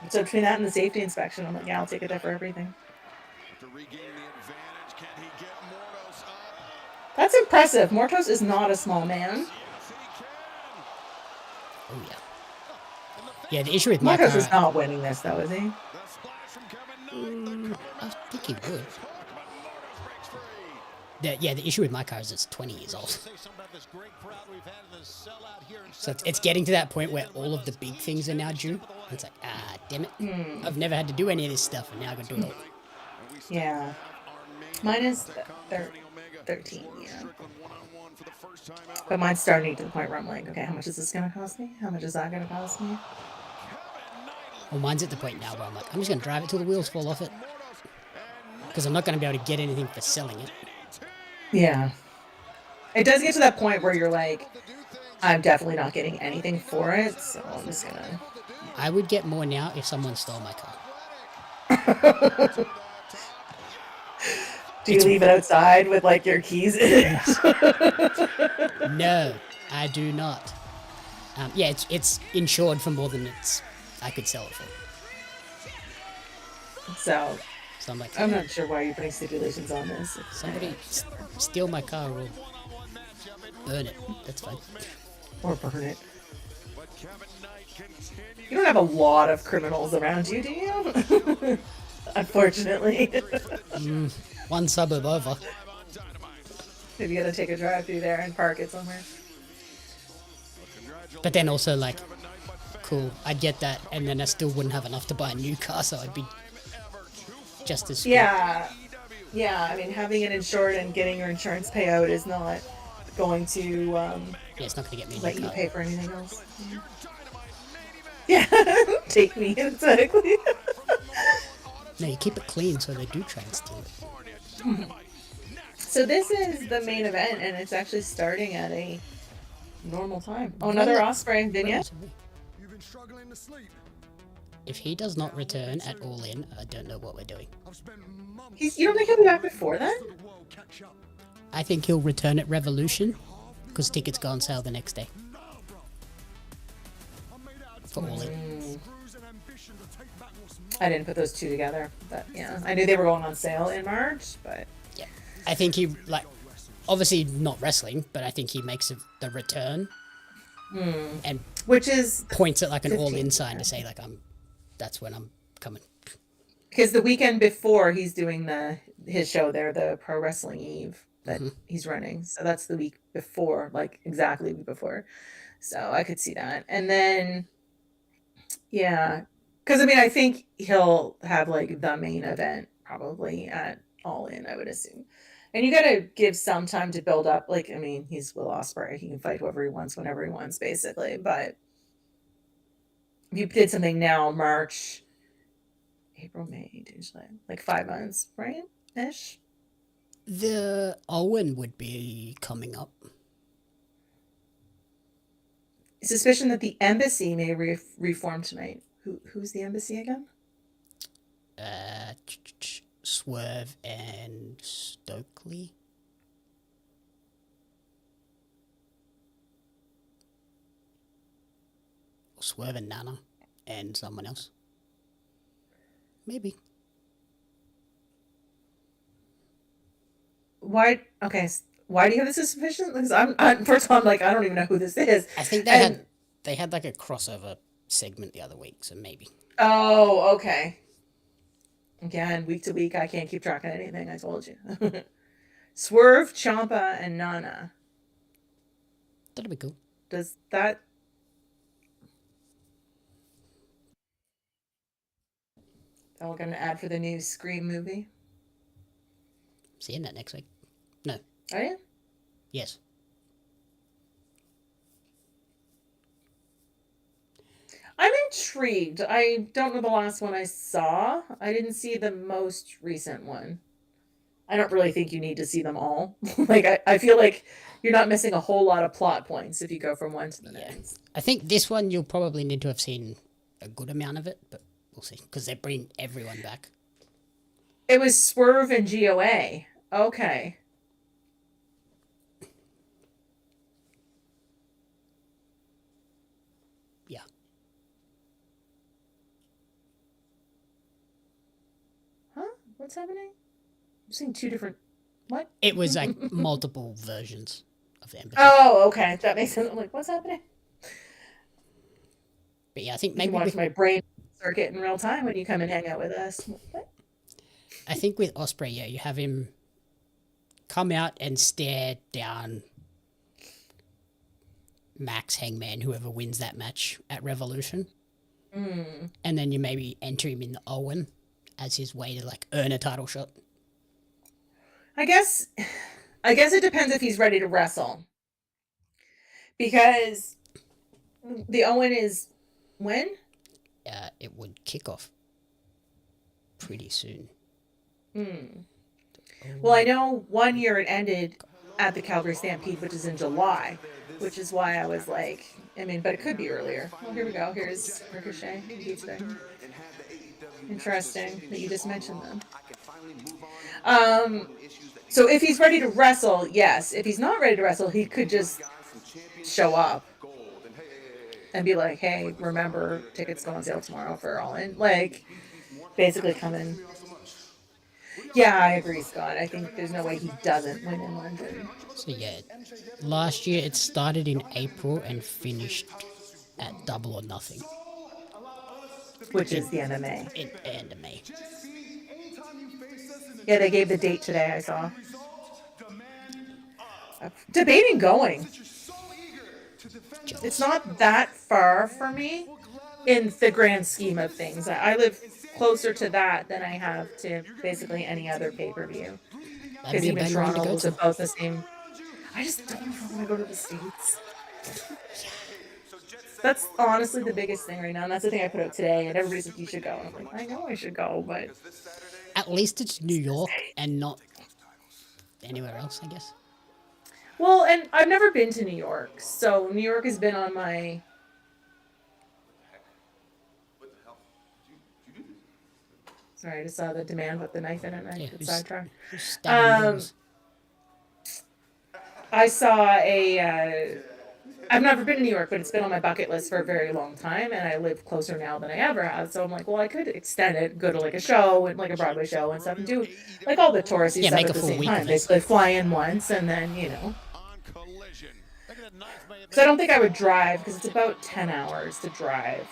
So between that and the safety inspection, I'm like, yeah, I'll take it there for everything. That's impressive. Mortos is not a small man.
Oh yeah. Yeah, the issue with my
Mortos
car...
is not winning this, though, is he?
I think he would. The issue with my car is it's 20 years old. So it's getting to that point where all of the big things are now due. It's like, damn it. I've never had to do any of this stuff, and now I've got to do it all.
Yeah. Mine is 13, yeah. But mine's starting to the point where I'm like, okay, how much is this going to cost me? How much is that going to cost me?
Well, mine's at the point now where I'm like, I'm just going to drive it till the wheels fall off it. Because I'm not going to be able to get anything for selling it.
Yeah. It does get to that point where you're like, I'm definitely not getting anything for it, so I'm just going to...
I would get more now if someone stole my car.
Do you leave it outside with, like, your keys in it?
No, I do not. Yeah, it's insured for more than I could sell it for.
So
I'm like,
I'm not sure why you're putting stipulations on this.
Somebody steal my car or burn it. That's fine.
Or burn it. You don't have a lot of criminals around you, do you? Unfortunately.
One suburb over.
Maybe you gotta take a drive through there and park it somewhere.
But then also, like, cool, I'd get that, and then I still wouldn't have enough to buy a new car, so I'd be just as screwed.
Yeah, I mean, having it insured and getting your insurance payout is not going to
yeah, it's not going to get me
let you pay for anything else. Yeah, take me, exactly.
No, you keep it clean so they do try and steal it.
So this is the main event, and it's actually starting at a normal time. Oh, another Osprey vignette.
You've been struggling to sleep.
If he does not return at All In, I don't know what we're doing.
You don't think he'll be back before then?
I think he'll return at Revolution, because tickets go on sale the next day. For All In.
I didn't put those two together, but yeah. I knew they were going on sale in March, but...
Yeah. I think he, like, obviously not wrestling, but I think he makes the return. And
which is...
points at, like, an All In sign to say, like, that's when I'm coming.
Because the weekend before, he's doing his show there, the Pro Wrestling Eve that he's running. So that's the week before, like exactly the week before. So I could see that. And then, yeah. Because, I mean, I think he'll have, like, the main event probably at All In, I would assume. And you got to give some time to build up. Like, I mean, he's Will Ospreay. He can fight whoever he wants, whenever he wants, basically. But if you did something now, March, April, May, June, July, like 5 months, right? Ish.
The Owen would be coming up.
Suspicion that the embassy may reform tonight. Who's the embassy again?
Swerve and Stokely. Or Swerve and Nana and someone else. Maybe.
Why? Okay. Why do you have this suspicion? Because first of all, I'm like, I don't even know who this is.
I think they had like a crossover segment the other week, so maybe.
Oh, okay. Again, week to week, I can't keep track of anything. I told you. Swerve, Ciampa, and Nana.
That'd be cool.
Does that? Are we going to add for the new Scream movie?
Seeing that next week. No.
Are you?
Yes.
I'm intrigued. I don't know the last one I saw. I didn't see the most recent one. I don't really think you need to see them all. Like, I feel like you're not missing a whole lot of plot points if you go from one to the next.
I think this one you'll probably need to have seen a good amount of it, but we'll see because they bring everyone back.
It was Swerve and GOA. Okay.
Yeah.
Huh? What's happening? I'm seeing two different. What?
It was like multiple versions of the Embassy.
Oh, okay. That makes sense. I'm like, what's happening?
But yeah, I think
You
maybe
can watch my brain circuit in real time when you come and hang out with us. What?
I think with Osprey, yeah, you have him come out and stare down Max, Hangman, whoever wins that match at Revolution.
Mm.
And then you maybe enter him in the Owen as his way to like earn a title shot.
I guess it depends if he's ready to wrestle. Because the Owen is when?
It would kick off pretty soon.
Well, I know 1 year it ended at the Calgary Stampede, which is in July, which is why I was like, I mean, but it could be earlier. Well, here we go. Here's Ricochet. Interesting that you just mentioned them. So if he's ready to wrestle, yes. If he's not ready to wrestle, he could just show up and be like, hey, remember, tickets go on sale tomorrow for All In. Like, basically come in. Yeah, I agree, Scott. I think there's no way he doesn't win in London.
So yeah, last year it started in April and finished at Double or Nothing.
Which is the MMA.
In MMA.
Yeah, they gave the date today, I saw. Debating going. It's not that far for me in the grand scheme of things. I live closer to that than I have to basically any other pay-per-view. Because even Toronto is about the same. I just don't know if I want to go to the States. That's honestly the biggest thing right now, and that's the thing I put out today, and everybody's like, you should go. And I'm like, I know I should go, but...
At least it's New York and not anywhere else, I guess.
Well, and I've never been to New York, so New York has been on my... Sorry, I just saw the demand with the knife in it, and I got sidetracked. I saw a... I've never been to New York, but it's been on my bucket list for a very long time, and I live closer now than I ever have. So I'm like, well, I could extend it, go to like a show and like a Broadway show and stuff, and do like all the touristy stuff at the same time. Basically, fly in once and then So I don't think I would drive because it's about 10 hours to drive,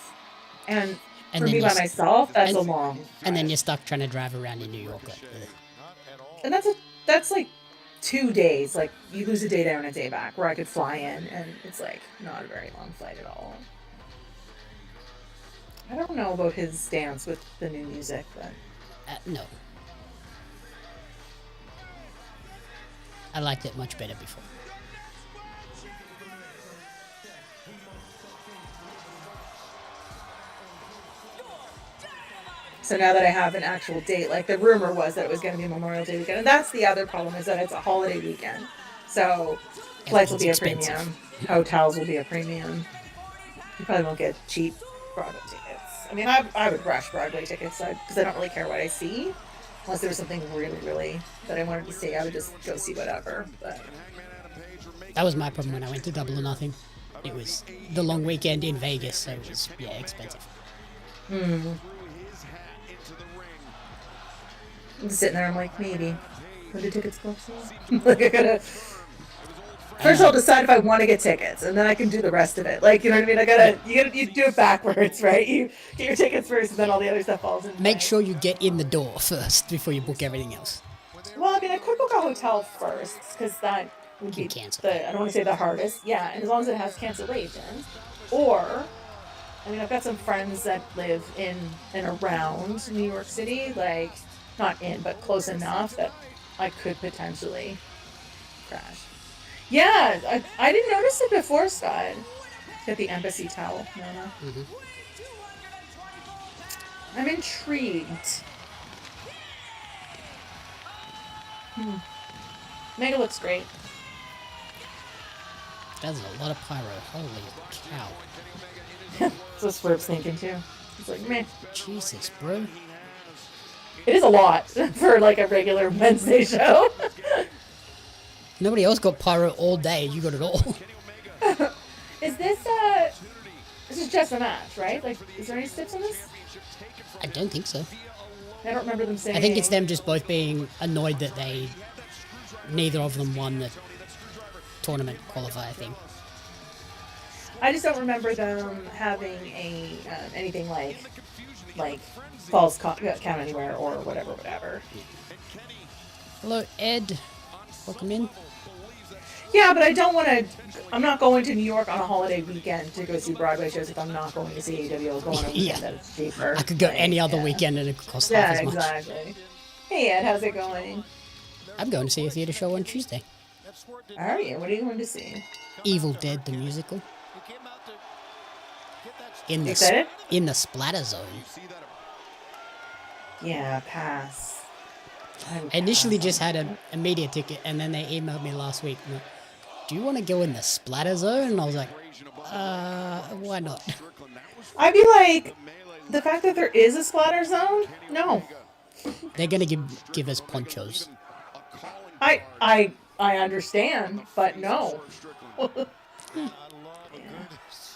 and for me by myself, that's a long drive.
And then you're stuck trying to drive around in New York.
And that's like 2 days. Like you lose a day there and a day back, where I could fly in, and it's like not a very long flight at all. I don't know about his stance with the new music, but
no, I liked it much better before.
So now that I have an actual date, like the rumor was that it was going to be Memorial Day weekend. And that's the other problem, is that it's a holiday weekend. So flights will be a premium. Hotels will be a premium. You probably won't get cheap Broadway tickets. I mean, I would rush Broadway tickets because I don't really care what I see. Unless there was something really, really that I wanted to see, I would just go see whatever. But
that was my problem when I went to Double or Nothing. It was the long weekend in Vegas, so it was, expensive.
I'm just sitting there, I'm like, maybe. When do tickets go on? Like, I gotta... First I'll decide if I want to get tickets, and then I can do the rest of it. Like, you know what I mean? You do it backwards, right? You get your tickets first, and then all the other stuff falls in.
Make sure you get in the door first before you book everything else.
Well, I mean, I could book a hotel first, because that would be I don't want to say the hardest. Yeah, and as long as it has cancellation. Or, I mean, I've got some friends that live in and around New York City, like... Not in, but close enough that I could potentially crash. Yeah, I didn't notice it before, Scott. Get the embassy towel. No. I'm intrigued. Mega looks great.
That's a lot of pyro. Holy cow.
That's what Swerve's thinking too. It's like, man,
Jesus, bro.
it is a lot for like a regular Wednesday show.
Nobody else got pyro all day. You got it all.
Is this is just a match, right? Like, is there any steps on this?
I don't think so.
I don't remember them saying.
I think it's them just both being annoyed that neither of them won the tournament qualifier thing.
I just don't remember them having anything like false count anywhere or whatever.
Hello, Ed. Welcome in.
Yeah, but I don't want to. I'm not going to New York on a holiday weekend to go see Broadway shows if I'm not going to see AEW. I was going on a weekend that's cheaper.
I could go any other weekend and it could cost half as much.
Yeah, exactly. Hey Ed, how's it going?
I'm going to see a theatre show on Tuesday.
Are you? What are you going to see?
Evil Dead the musical. In the
excited?
In the splatter zone.
Yeah, pass.
I initially just had a media ticket, and then they emailed me last week. Like, do you want to go in the splatter zone? And I was like, why not?
I'd be like, the fact that there is a splatter zone? No.
They're gonna give us ponchos.
I understand, but no.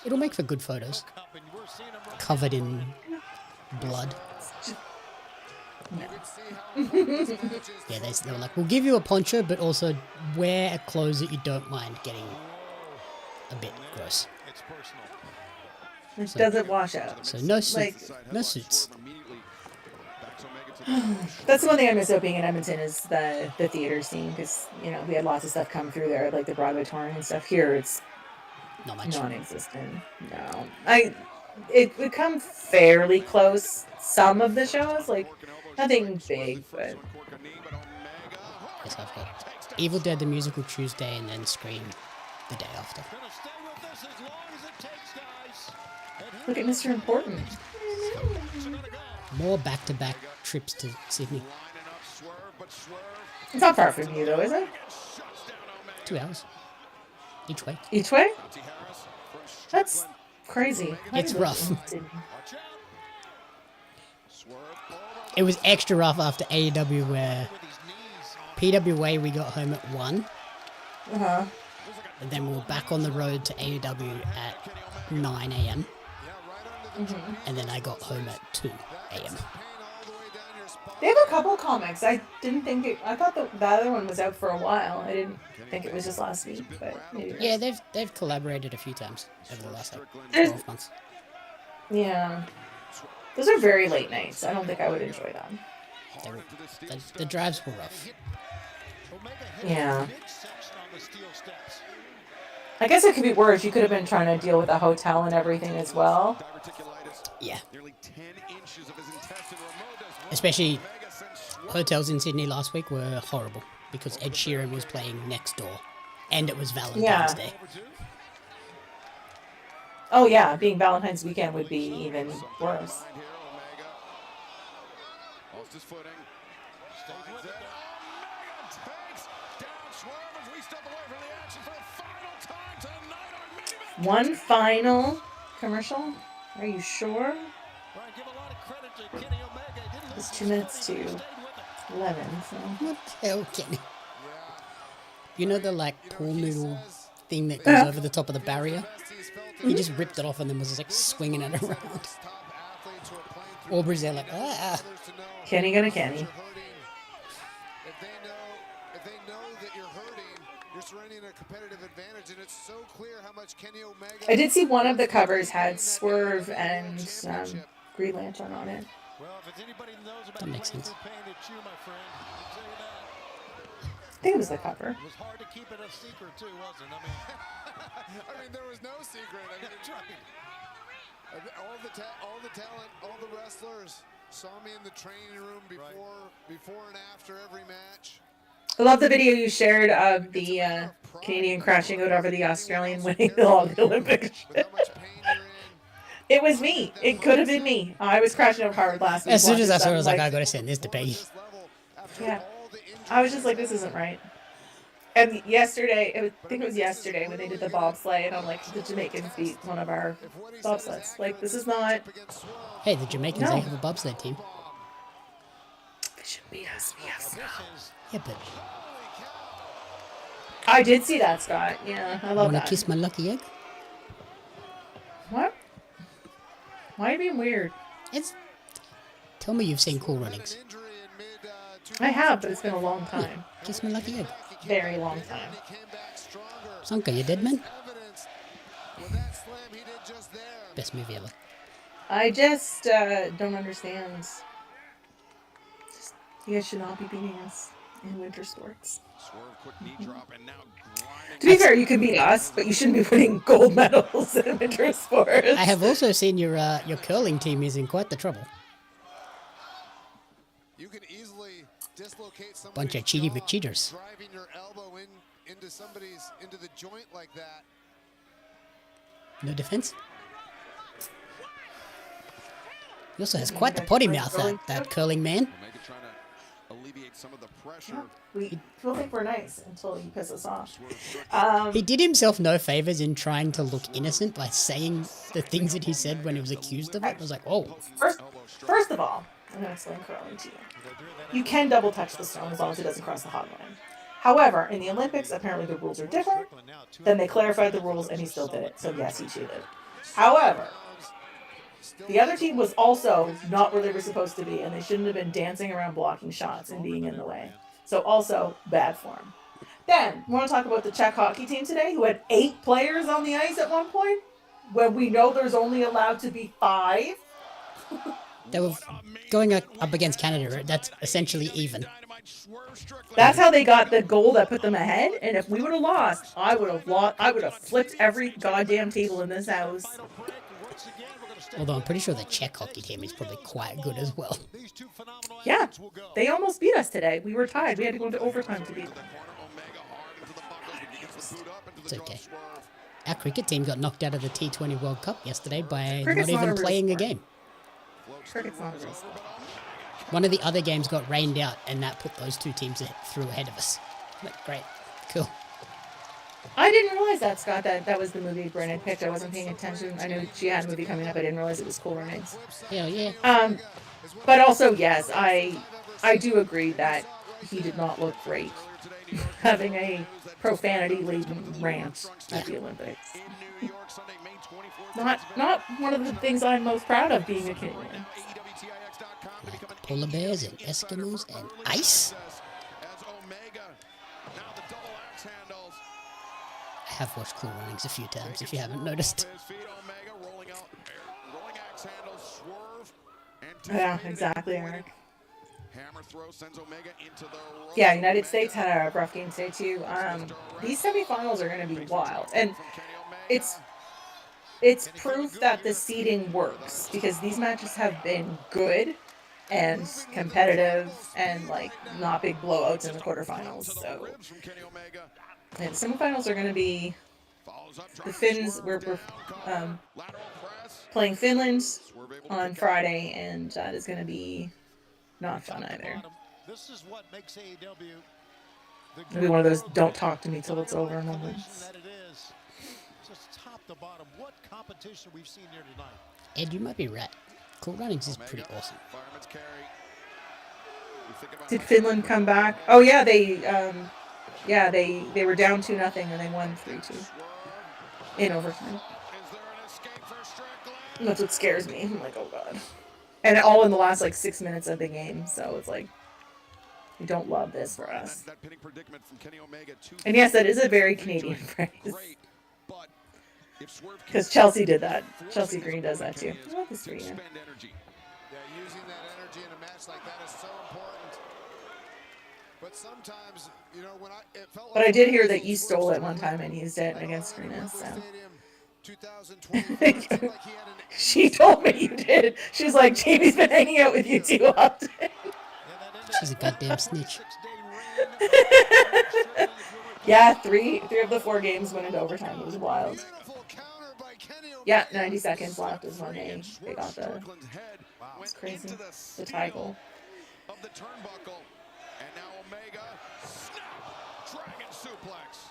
It'll make for good photos. Covered in blood.
No.
Yeah, they were like, we'll give you a poncho, but also wear a clothes that you don't mind getting a bit gross.
Which doesn't wash out.
So no suits. No suits.
That's the one thing I miss about being in Edmonton is the theater scene, because we had lots of stuff come through there, like the Broadway touring and stuff. Here it's
not much.
Non-existent. No, it would come fairly close. Some of the shows, like nothing big, but
yes, I've got Evil Dead the musical Tuesday, and then Scream the day after.
Look at Mr. Important.
More back-to-back trips to Sydney.
It's not far from you, though, is it?
2 hours. Each way.
Each way? That's crazy.
It's rough. It was extra rough after AEW, where PWA we got home at 1.
Uh-huh.
And then we were back on the road to AEW at 9 a.m.
Mm-hmm.
And then I got home at 2 a.m.
They have a couple comics. I didn't think it. I thought the other one was out for a while. I didn't think it was just last week, but maybe.
Yeah, they've collaborated a few times over the last 12 months.
Yeah, those are very late nights. I don't think I would enjoy them.
The drives were rough.
Yeah. I guess it could be worse. You could have been trying to deal with a hotel and everything as well.
Yeah. Especially hotels in Sydney last week were horrible because Ed Sheeran was playing next door, and it was Valentine's Day.
Oh yeah, being Valentine's weekend would be even worse. One final commercial? Are you sure? It's 2 minutes to 11, so...
What the hell, Kenny? You know the, pool noodle thing that goes over the top of the barrier? He just ripped it off and then was, swinging it around. Aubrey's there
Kenny gonna Kenny. I did see one of the covers had Swerve and Green Lantern on it.
That makes sense.
I think it was the cover.
It was hard to keep it a secret too, wasn't it? I mean, there was no secret. I mean, all the talent, all the wrestlers saw me in the training room before and after every match.
I love the video you shared of the Canadian crashing out over the Australian winning all the Olympics. It was me. It could have been me. I was crashing up hard last week.
As soon as
watching
I saw it, I
stuff,
was like, I gotta send this to Peggy.
yeah. I was just like, this isn't right. And yesterday, I think it was yesterday when they did the bobsleigh, and I'm like, the Jamaicans beat one of our bobsleds. Like, this is not.
Hey, the Jamaicans, they have a bobsled team.
They shouldn't beat us. Yes.
Yeah, but
I did see that, Scott. Yeah, I love
wanna
that.
kiss my lucky egg?
What? Why are you being weird?
Tell me you've seen Cool Runnings.
I have, but it's been a long time.
Yeah, kiss my lucky egg.
Very long time.
Sanka, you dead, man? Best movie ever.
I just don't understand. You guys should not be beating us in winter sports. To be fair, you could beat us, but you shouldn't be winning gold medals in winter sports.
I have also seen your curling team is in quite the trouble.
You can easily dislocate
Bunch of cheaty McCheaters.
driving your elbow into the joint like that.
No defense. He also has quite the potty mouth, that curling man.
We'll think we're nice until you piss us off.
He did himself no favors in trying to look innocent by saying the things that he said when he was accused of it. I was like, oh.
First of all, I'm going to explain curling to you. You can double touch the stone as long as it doesn't cross the hot line. However, in the Olympics, apparently the rules are different. Then they clarified the rules and he still did it. So yes, he cheated. However, the other team was also not where they were supposed to be, and they shouldn't have been dancing around blocking shots and being in the way. So also, bad form. Then, we want to talk about the Czech hockey team today, who had 8 players on the ice at one point, when we know there's only allowed to be 5.
They were going up against Canada, right? That's essentially even.
That's how they got the goal that put them ahead, and if we would have lost, I would have flipped every goddamn table in this house.
Although I'm pretty sure the Czech hockey team is probably quite good as well.
Yeah, they almost beat us today. We were tied. We had to go into overtime to beat them.
It's okay. Our cricket team got knocked out of the T20 World Cup yesterday by
Cricket's
not even
not a real
playing a
sport.
game.
Cricket's not a real sport.
One of the other games got rained out, and that put those two teams through ahead of us. Like, great. Cool.
I didn't realize that, Scott, that was the movie Brennan picked. I wasn't paying attention. I knew she had a movie coming up. I didn't realize it was Cool Runnings.
Hell yeah.
But also, yes, I do agree that he did not look great having a profanity-laden rant at the Olympics. Not one of the things I'm most proud of being a Canadian.
Polar bears and Eskimos and ice? I have watched Cool Runnings a few times, if you haven't noticed.
Yeah, exactly, Eric. Yeah, United States had a rough game today, too. These semifinals are going to be wild. And it's proof that the seeding works, because these matches have been good and competitive and, like, not big blowouts in the quarterfinals. So, and semifinals are going to be the Finns. We're playing Finland on Friday, and that is going to be not fun either.
This is what makes AEW
It'll be one of those "don't talk to me till it's over" moments.
Just top to bottom, what competition we've seen here tonight.
Ed, you might be right. Cool Runnings is pretty awesome.
Did Finland come back? Oh yeah, they were down 2-0 and they won 3-2 in overtime. And that's what scares me. I'm like, oh god. And all in the last like 6 minutes of the game, so it's like we don't love this for us. And yes, that is a very Canadian phrase. Because Chelsea did that. Chelsea Green does that too. I love this for you.
Yeah, using that energy in a match like that is so important. But sometimes, you know, when it felt
But I did hear that you stole it one time and used it against Greenness, so. She told me you did. She's like, Jamie's been hanging out with you too often.
She's a goddamn snitch.
Yeah, three of the 4 games went into overtime. It was wild. Yeah, 90 seconds left is when they got the. It's crazy. The title.
Of the turnbuckle, and now Omega snap dragon suplex.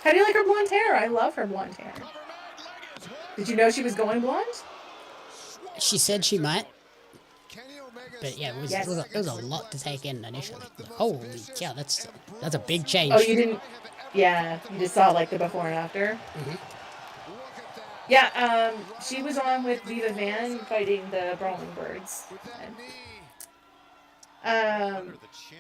How do you like her blonde hair? I love her blonde hair. Did you know she was going blonde?
She said she might. But yeah, it was a lot to take in initially. Like, holy cow, that's a big change.
Oh, you didn't? Yeah, you just saw like the before and after.
Mm-hmm.
Yeah, she was on with Viva Van fighting the Brawling Birds.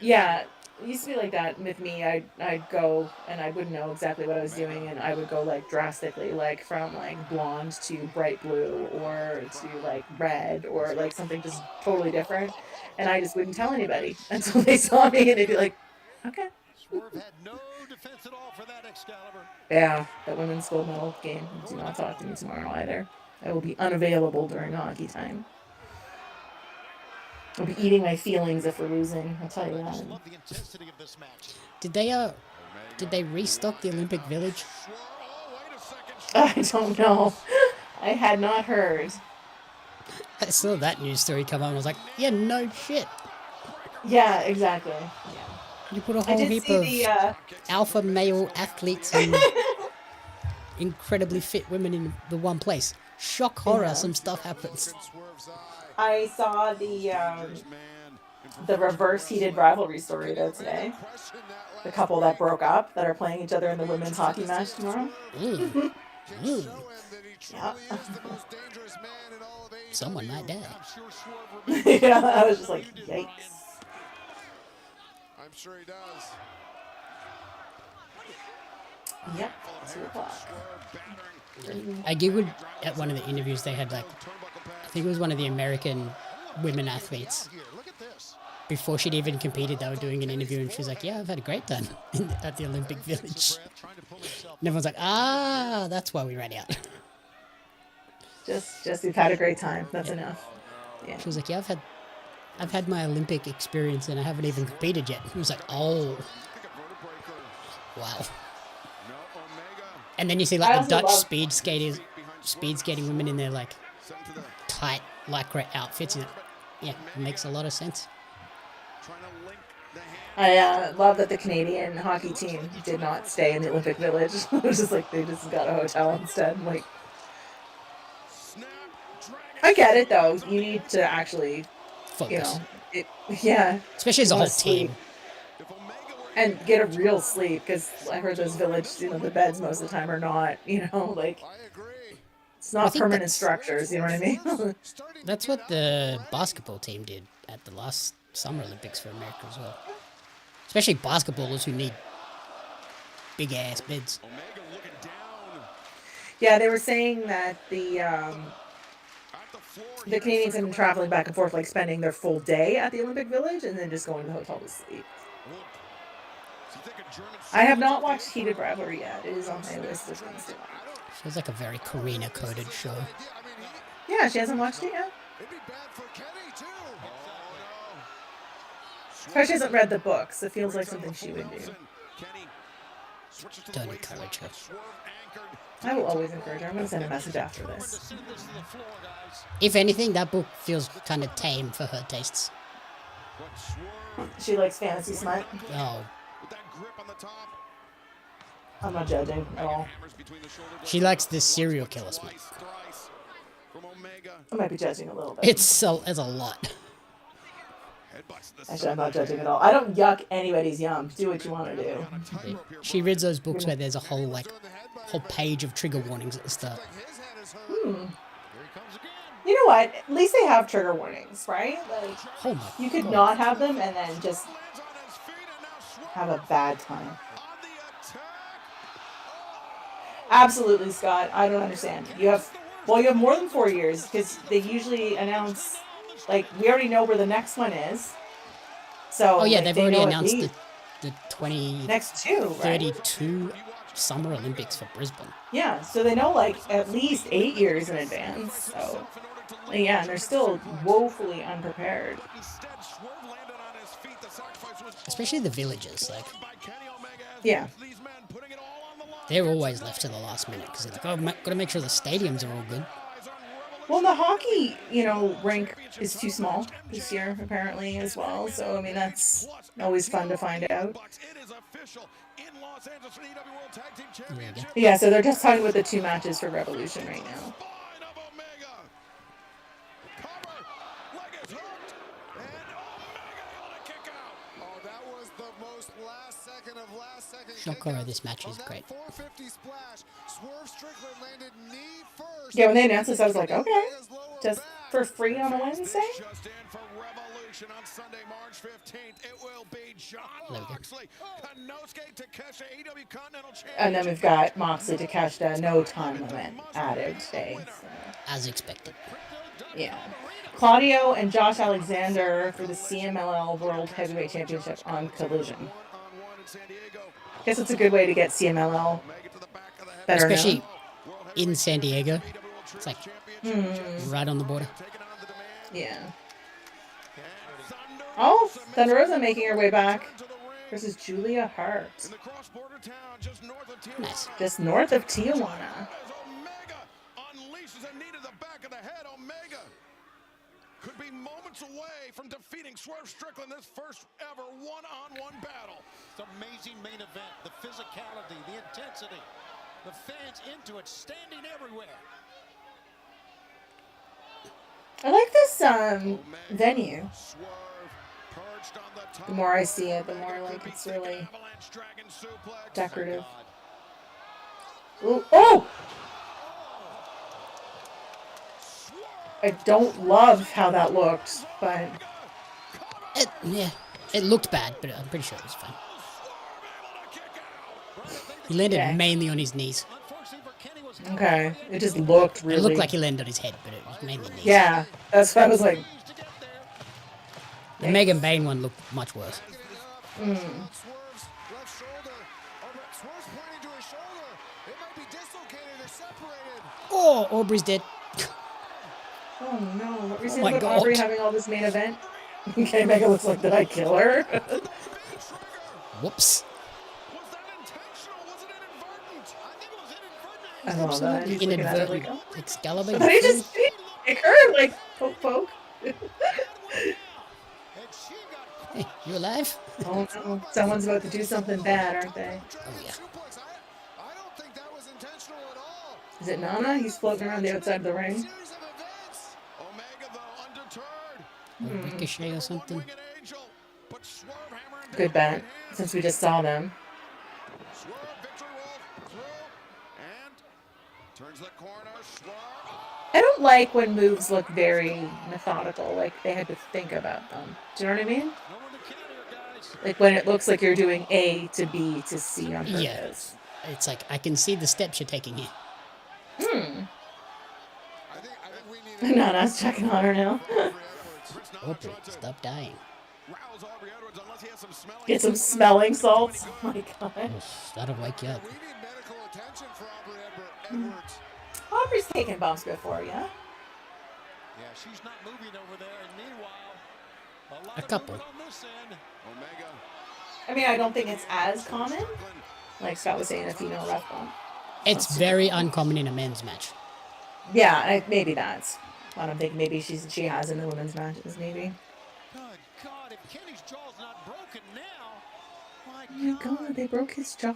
Yeah, it used to be like that with me. I'd go and I wouldn't know exactly what I was doing, and I would go like drastically, like from like blonde to bright blue, or to like red, or like something just totally different, and I just wouldn't tell anybody until they saw me, and they'd be like, "Okay."
Swerve had no defense at all for that Excalibur.
Yeah, that women's gold medal game. Do not talk to me tomorrow either. I will be unavailable during hockey time. I'll be eating my feelings if we're losing. I'll tell you that.
Did they restock the Olympic Village?
I don't know. I had not heard.
I saw that news story come on. I was like, yeah, no shit.
Yeah, exactly. Yeah.
You put a whole heap of alpha male athletes and incredibly fit women in the one place. Shock horror, some stuff happens.
I saw the reverse heated rivalry story though today. The couple that broke up that are playing each other in the women's hockey match tomorrow. Yeah.
Someone might die.
Yeah, I was just like, yikes.
I'm sure he does.
Yep, 2 o'clock.
I giggled at one of the interviews they had, like, I think it was one of the American women athletes. Before she'd even competed, they were doing an interview, and she was like, yeah, I've had a great time at the Olympic Village. And everyone's like, that's why we ran out.
Just we've had a great time. That's enough. Yeah.
She was like, yeah, I've had my Olympic experience, and I haven't even competed yet. He was like, oh. Wow. And then you see like the Dutch speed skating women in their like tight lycra outfits. Yeah, it makes a lot of sense.
I love that the Canadian hockey team did not stay in the Olympic Village. It was just like they just got a hotel instead. Like, I get it though. You need to actually focus. Yeah,
especially as a whole team.
And get a real sleep, because I heard those village, the beds most of the time are not, like, it's not permanent structures, you know what I mean?
That's what the basketball team did at the last Summer Olympics for America as well. Especially basketballers who need big ass beds.
Yeah, they were saying that the Canadians have been traveling back and forth, like spending their full day at the Olympic Village and then just going to the hotel to sleep. I have not watched Heated Rivalry yet. It is on my list of things to watch.
Feels like a very Karina-coded show.
Yeah, she hasn't watched it yet. She hasn't read the books. It feels like something she would do.
Don't encourage her.
I will always encourage her. I'm going to send a message after this.
If anything, that book feels kind of tame for her tastes.
She likes fantasy smut.
Oh.
I'm not judging at all.
She likes this serial killer smut.
I might be judging a little bit.
It's a lot.
Actually, I'm not judging at all. I don't yuck anybody's yum. Do what you want to do.
She reads those books where there's a whole page of trigger warnings at the start.
You know what? At least they have trigger warnings, right? Like,
oh my
you could not have them and then just have a bad time. Absolutely, Scott. I don't understand. You have more than 4 years, because they usually announce, like, we already know where the next one is. So,
oh yeah,
like,
they've already announced the 32 Summer Olympics for Brisbane.
Yeah, so they know like at least 8 years in advance. So yeah, and they're still woefully unprepared.
Especially the villages, like.
Yeah.
They're always left to the last minute because they're like, oh, got to make sure the stadiums are all good.
Well, the hockey, rink is too small this year, apparently, as well. So, I mean, that's always fun to find out. Yeah, so they're just talking about the 2 matches for Revolution right now.
Shocker, this match is great.
Yeah, when they announced this, I was like, okay, just for free on a Wednesday?
On Sunday, March 15th, it will be John Moxley, Konosuke Takeshita, AEW Continental Championship.
And then we've got Moxley Takeshita, no time limit added today. So.
As expected.
Yeah. Claudio and Josh Alexander for the CMLL World Heavyweight Championship on Collision. Guess it's a good way to get CMLL better
especially
known.
In San Diego. It's like right on the border.
Yeah. Oh, Thunder Rosa making her way back versus Julia Hart.
Nice.
Just north of Tijuana.
Could be moments away from defeating Swerve Strickland this first ever one-on-one battle.
It's an amazing main event. The physicality, the intensity, the fans into it, standing everywhere.
I like this venue. The more I see it, the more like it's really decorative. Ooh, oh! I don't love how that looked, but
it looked bad, but I'm pretty sure it was fine. He landed mainly on his knees.
Okay, it just looked really.
It looked like he landed on his head, but it was mainly knees.
Yeah, that's what I was like.
The Megan Bain one looked much worse. Oh, Aubrey's dead.
Oh no! What were you saying
my
about
God.
Aubrey having all this main event? Okay, Megan looks like, did I kill her?
Whoops.
I don't know that. He's looking at it like, oh.
Excalibur.
But he just kick her like poke poke.
Hey, you alive?
Oh no! Someone's about to do something bad, aren't they?
Oh yeah.
Is it Nana? He's floating around the outside of the ring.
Ricochet or something.
Good bet, since we just saw them. I don't like when moves look very methodical, like they had to think about them. Do you know what I mean? Like when it looks like you're doing A to B to C on purpose.
Yeah. It's like, I can see the steps you're taking here.
Nana's checking on her now.
Aubrey, stop dying.
Get some smelling salts. Oh my god.
That'll wake you up.
Aubrey's taken bumps before, yeah?
Yeah, she's not moving over there. And meanwhile,
A couple.
I mean, I don't think it's as common. Like Scott was saying, a female ref bump.
It's very uncommon in a men's match.
Yeah, maybe that's. I don't think maybe she has in the women's matches, maybe.
good God, if Kenny's jaw's not broken now,
Oh my god, they broke his jaw.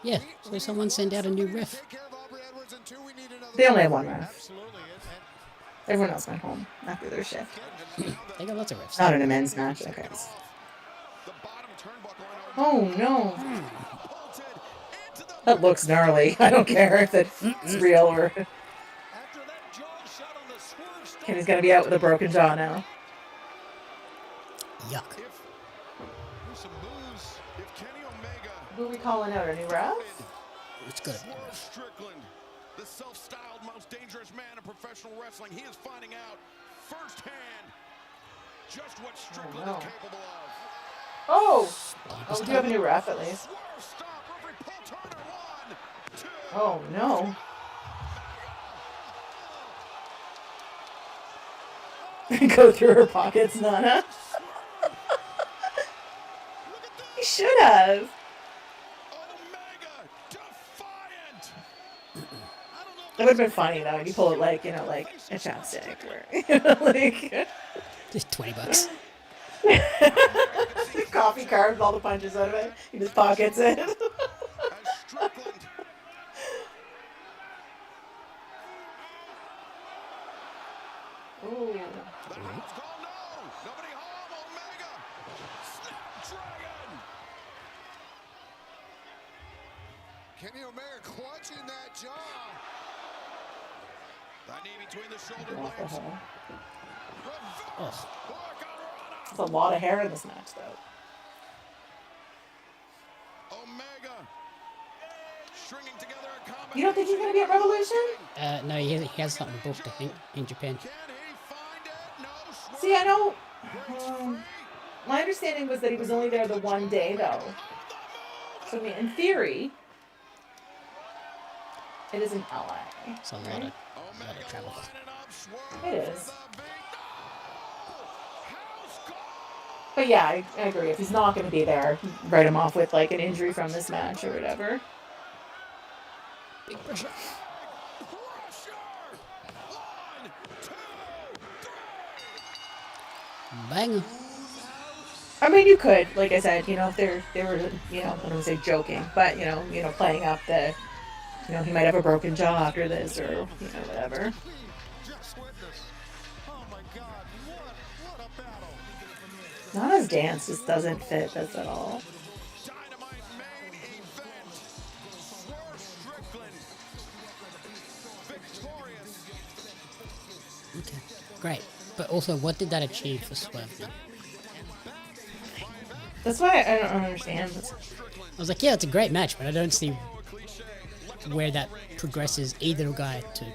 Yeah, so someone send out a new ref.
They only have one ref. Everyone else went home after their shift.
They got lots of refs.
Not in a men's match, okay. Oh no. That looks gnarly. I don't care if it's real or... Kenny's gonna be out with a broken jaw now.
Yuck.
Who are we calling out? A new ref?
It's good.
Strickland, the self-styled most dangerous man in professional wrestling. He is finding out firsthand just what Strickland is capable of.
Oh! Oh, we do have a new ref at least. Oh no. Go through her pockets, Nana. should have. That would have been funny though. You pull it like, you know, like a chapstick, or you know, like
just $20.
The coffee carves all the punches out of it. He just pockets it. Ooh.
Kenny Omega clutching that jaw. That knee between the shoulder blades.
Oh.
There's a lot of hair in this match, though.
Omega stringing together a combat.
You don't think he's gonna be at Revolution?
No, he has something booked, I think, in Japan.
See, I know. My understanding was that he was only there the one day, though. So, I mean, in theory, it is in LA.
It's a lot of travel.
It is. But yeah, I agree. If he's not going to be there, write him off with like an injury from this match or whatever.
Big pressure. Bang.
I mean, you could, like I said, you know, if they were, you know, I don't want to say joking, but you know, playing up the, you know, he might have a broken jaw after this, or you know, whatever. Nana's dance just doesn't fit this at all.
Okay, great. But also, what did that achieve for Swerve now?
That's why I don't understand.
I was like, yeah, it's a great match, but I don't see where that progresses either guy to.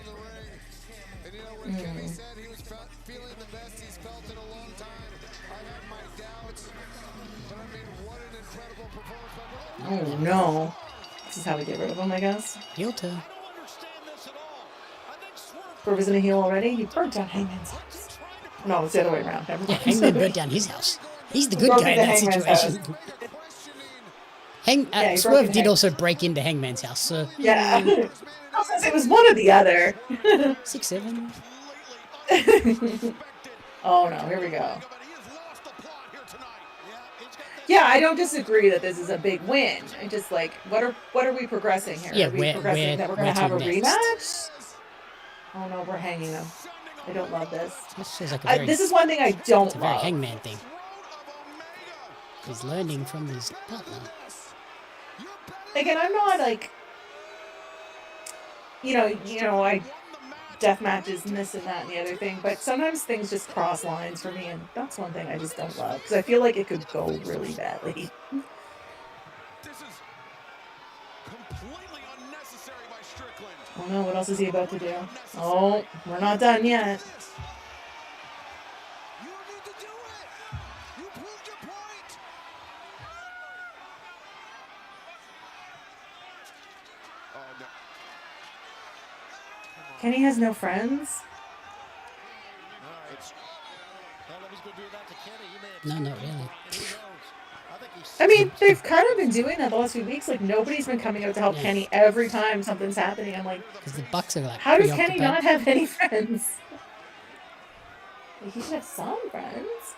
Oh no. This is how we get rid of him, I guess.
Heel turn.
Swerve isn't a heel already? He burnt down Hangman's house. No, it's the other way around.
Yeah, Hangman burnt down his house. He's the good guy in that situation. Swerve did also break into Hangman's house, so...
Yeah. I was gonna say it was one or the other.
6-7.
Oh no, here we go. Yeah, I don't disagree that this is a big win. I just like, what are we progressing here?
Yeah,
are we progressing that we're gonna have a
next?
rematch? Oh no, we're hanging him. I don't love this.
This feels like a very,
this is one thing I don't
it's a very
love.
Hangman thing. He's learning from his partner.
Again, I'm not like, you know, I death matches and this and that and the other thing, but sometimes things just cross lines for me, and that's one thing I just don't love because I feel like it could go really badly.
This is completely unnecessary by Strickland.
Oh no, what else is he about to do? Oh, we're not done yet.
You don't need to do it. You proved your point. Oh no.
Kenny has no friends?
No, not really.
I mean, they've kind of been doing that the last few weeks. Like, nobody's been coming out to help Kenny every time something's happening. I'm like,
because the Bucks are like,
how does Kenny not have any friends? Like, he should have some friends.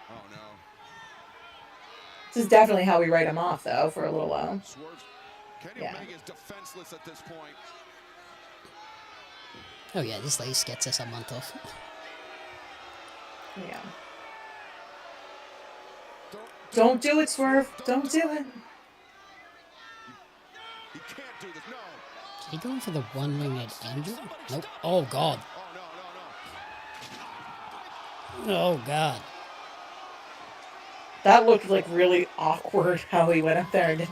Oh no.
This is definitely how we write him off, though, for a little while.
Kenny Omega is defenseless at this point.
Oh yeah, this lace gets us a month off.
Yeah. Don't do it, Swerve. Don't do it.
He can't do this. No.
Is he going for the one-winged angel? Nope. Oh god. Oh god.
That looked like really awkward how he went up there and did.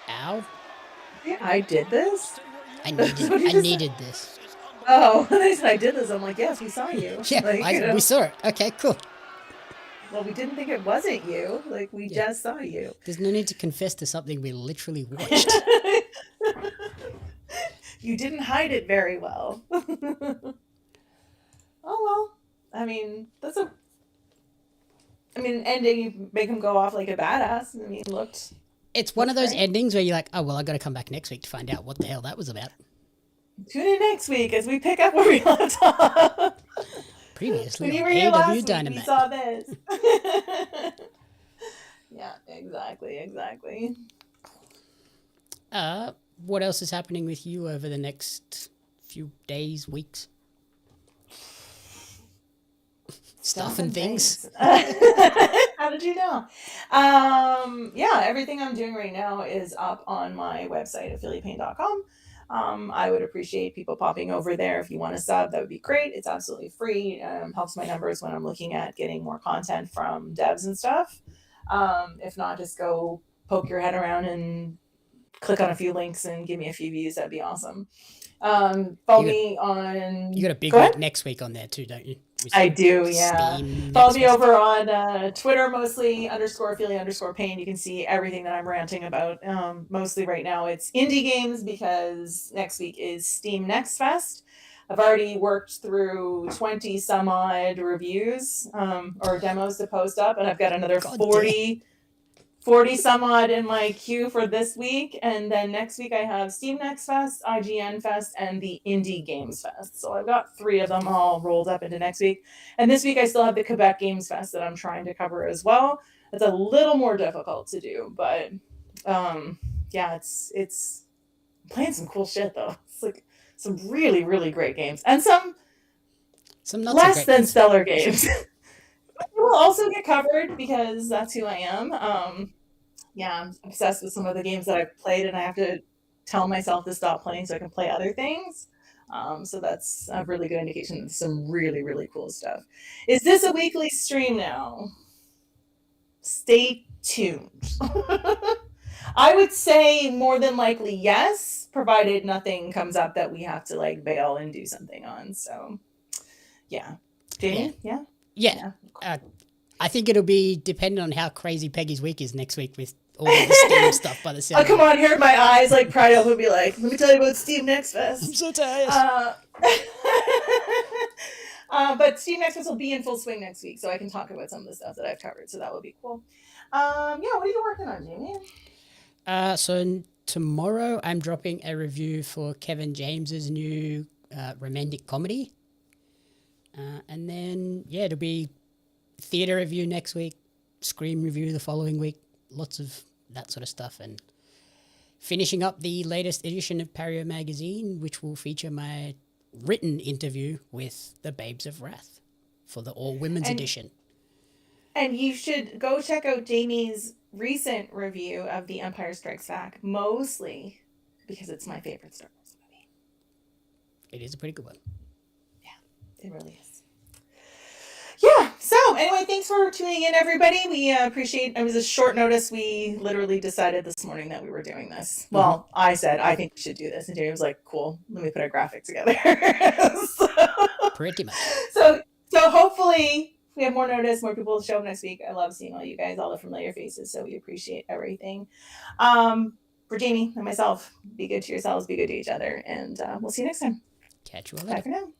Ow.
Yeah, I did this?
I needed this.
Oh, they said I did this. I'm like, yes, we saw you.
Yeah,
like,
we saw it. Okay, cool.
Well, we didn't think it wasn't you. Like, we just saw you.
There's no need to confess to something we literally watched.
You didn't hide it very well. Oh well. I mean, ending, you make him go off like a badass. I mean, it looked.
It's one of those
great.
endings where you're like, oh, well, I got to come back next week to find out what the hell that was about.
Tune in next week as we pick up where we left off.
Previously
When you
on
were here last
AEW
week,
Dynamite.
we saw this. Yeah, exactly.
What else is happening with you over the next few days, weeks? Stuff and things.
How did you know? Yeah, everything I'm doing right now is up on my website, affiliatepain.com. I would appreciate people popping over there. If you want to sub, that would be great. It's absolutely free. Helps my numbers when I'm looking at getting more content from devs and stuff. If not, just go poke your head around and click on a few links and give me a few views. That'd be awesome. Follow me on.
You got a big week next week on there too, don't you?
I do, yeah. Follow me over on Twitter, mostly _Ophelia_Pain. You can see everything that I'm ranting about. Mostly right now it's indie games because next week is Steam Next Fest. I've already worked through 20 some odd reviews or demos to post up, and I've got another 40 some odd in my queue for this week. And then next week I have Steam Next Fest, IGN Fest, and the Indie Games Fest. So I've got 3 of them all rolled up into next week. And this week I still have the Quebec Games Fest that I'm trying to cover as well. It's a little more difficult to do, but yeah, it's I'm playing some cool shit though. It's like some really, really great games. And some
not
less
so great
than
games.
stellar games. It will also get covered because that's who I am. Yeah, I'm obsessed with some of the games that I've played, and I have to tell myself to stop playing so I can play other things. So that's a really good indication of some really, really cool stuff. Is this a weekly stream now? Stay tuned. I would say more than likely yes, provided nothing comes up that we have to like bail and do something on. So yeah. Jamie? Yeah?
Yeah. I think it'll be dependent on how crazy Peggy's week is next week with all the Steam stuff by the sound.
Oh, come on, here my eyes like Pario would be like, let me tell you about Steam Next Fest.
I'm so tired.
But Steam Next Fest will be in full swing next week, so I can talk about some of the stuff that I've covered, so that will be cool. Yeah, what are you working on, Jamie?
So tomorrow I'm dropping a review for Kevin James's new romantic comedy. And then, yeah, it'll be theatre review next week, Scream review the following week, lots of that sort of stuff. And finishing up the latest edition of Pario magazine, which will feature my written interview with the Babes of Wrath for the all-women's edition.
And you should go check out Jamie's recent review of The Empire Strikes Back, mostly because it's my favorite Star Wars movie.
It is a pretty good one.
It really is. Yeah. So anyway, thanks for tuning in, everybody. We appreciate. It was a short notice. We literally decided this morning that we were doing this. Well, I said I think we should do this, and Jamie was like, "Cool. Let me put a graphic together."
Pretty much.
So hopefully we have more notice. More people will show up next week. I love seeing all you guys, all the familiar faces. So we appreciate everything. For Jamie and myself, be good to yourselves, be good to each other, and we'll see you next time.
Catch you all
Bye
later.
for now.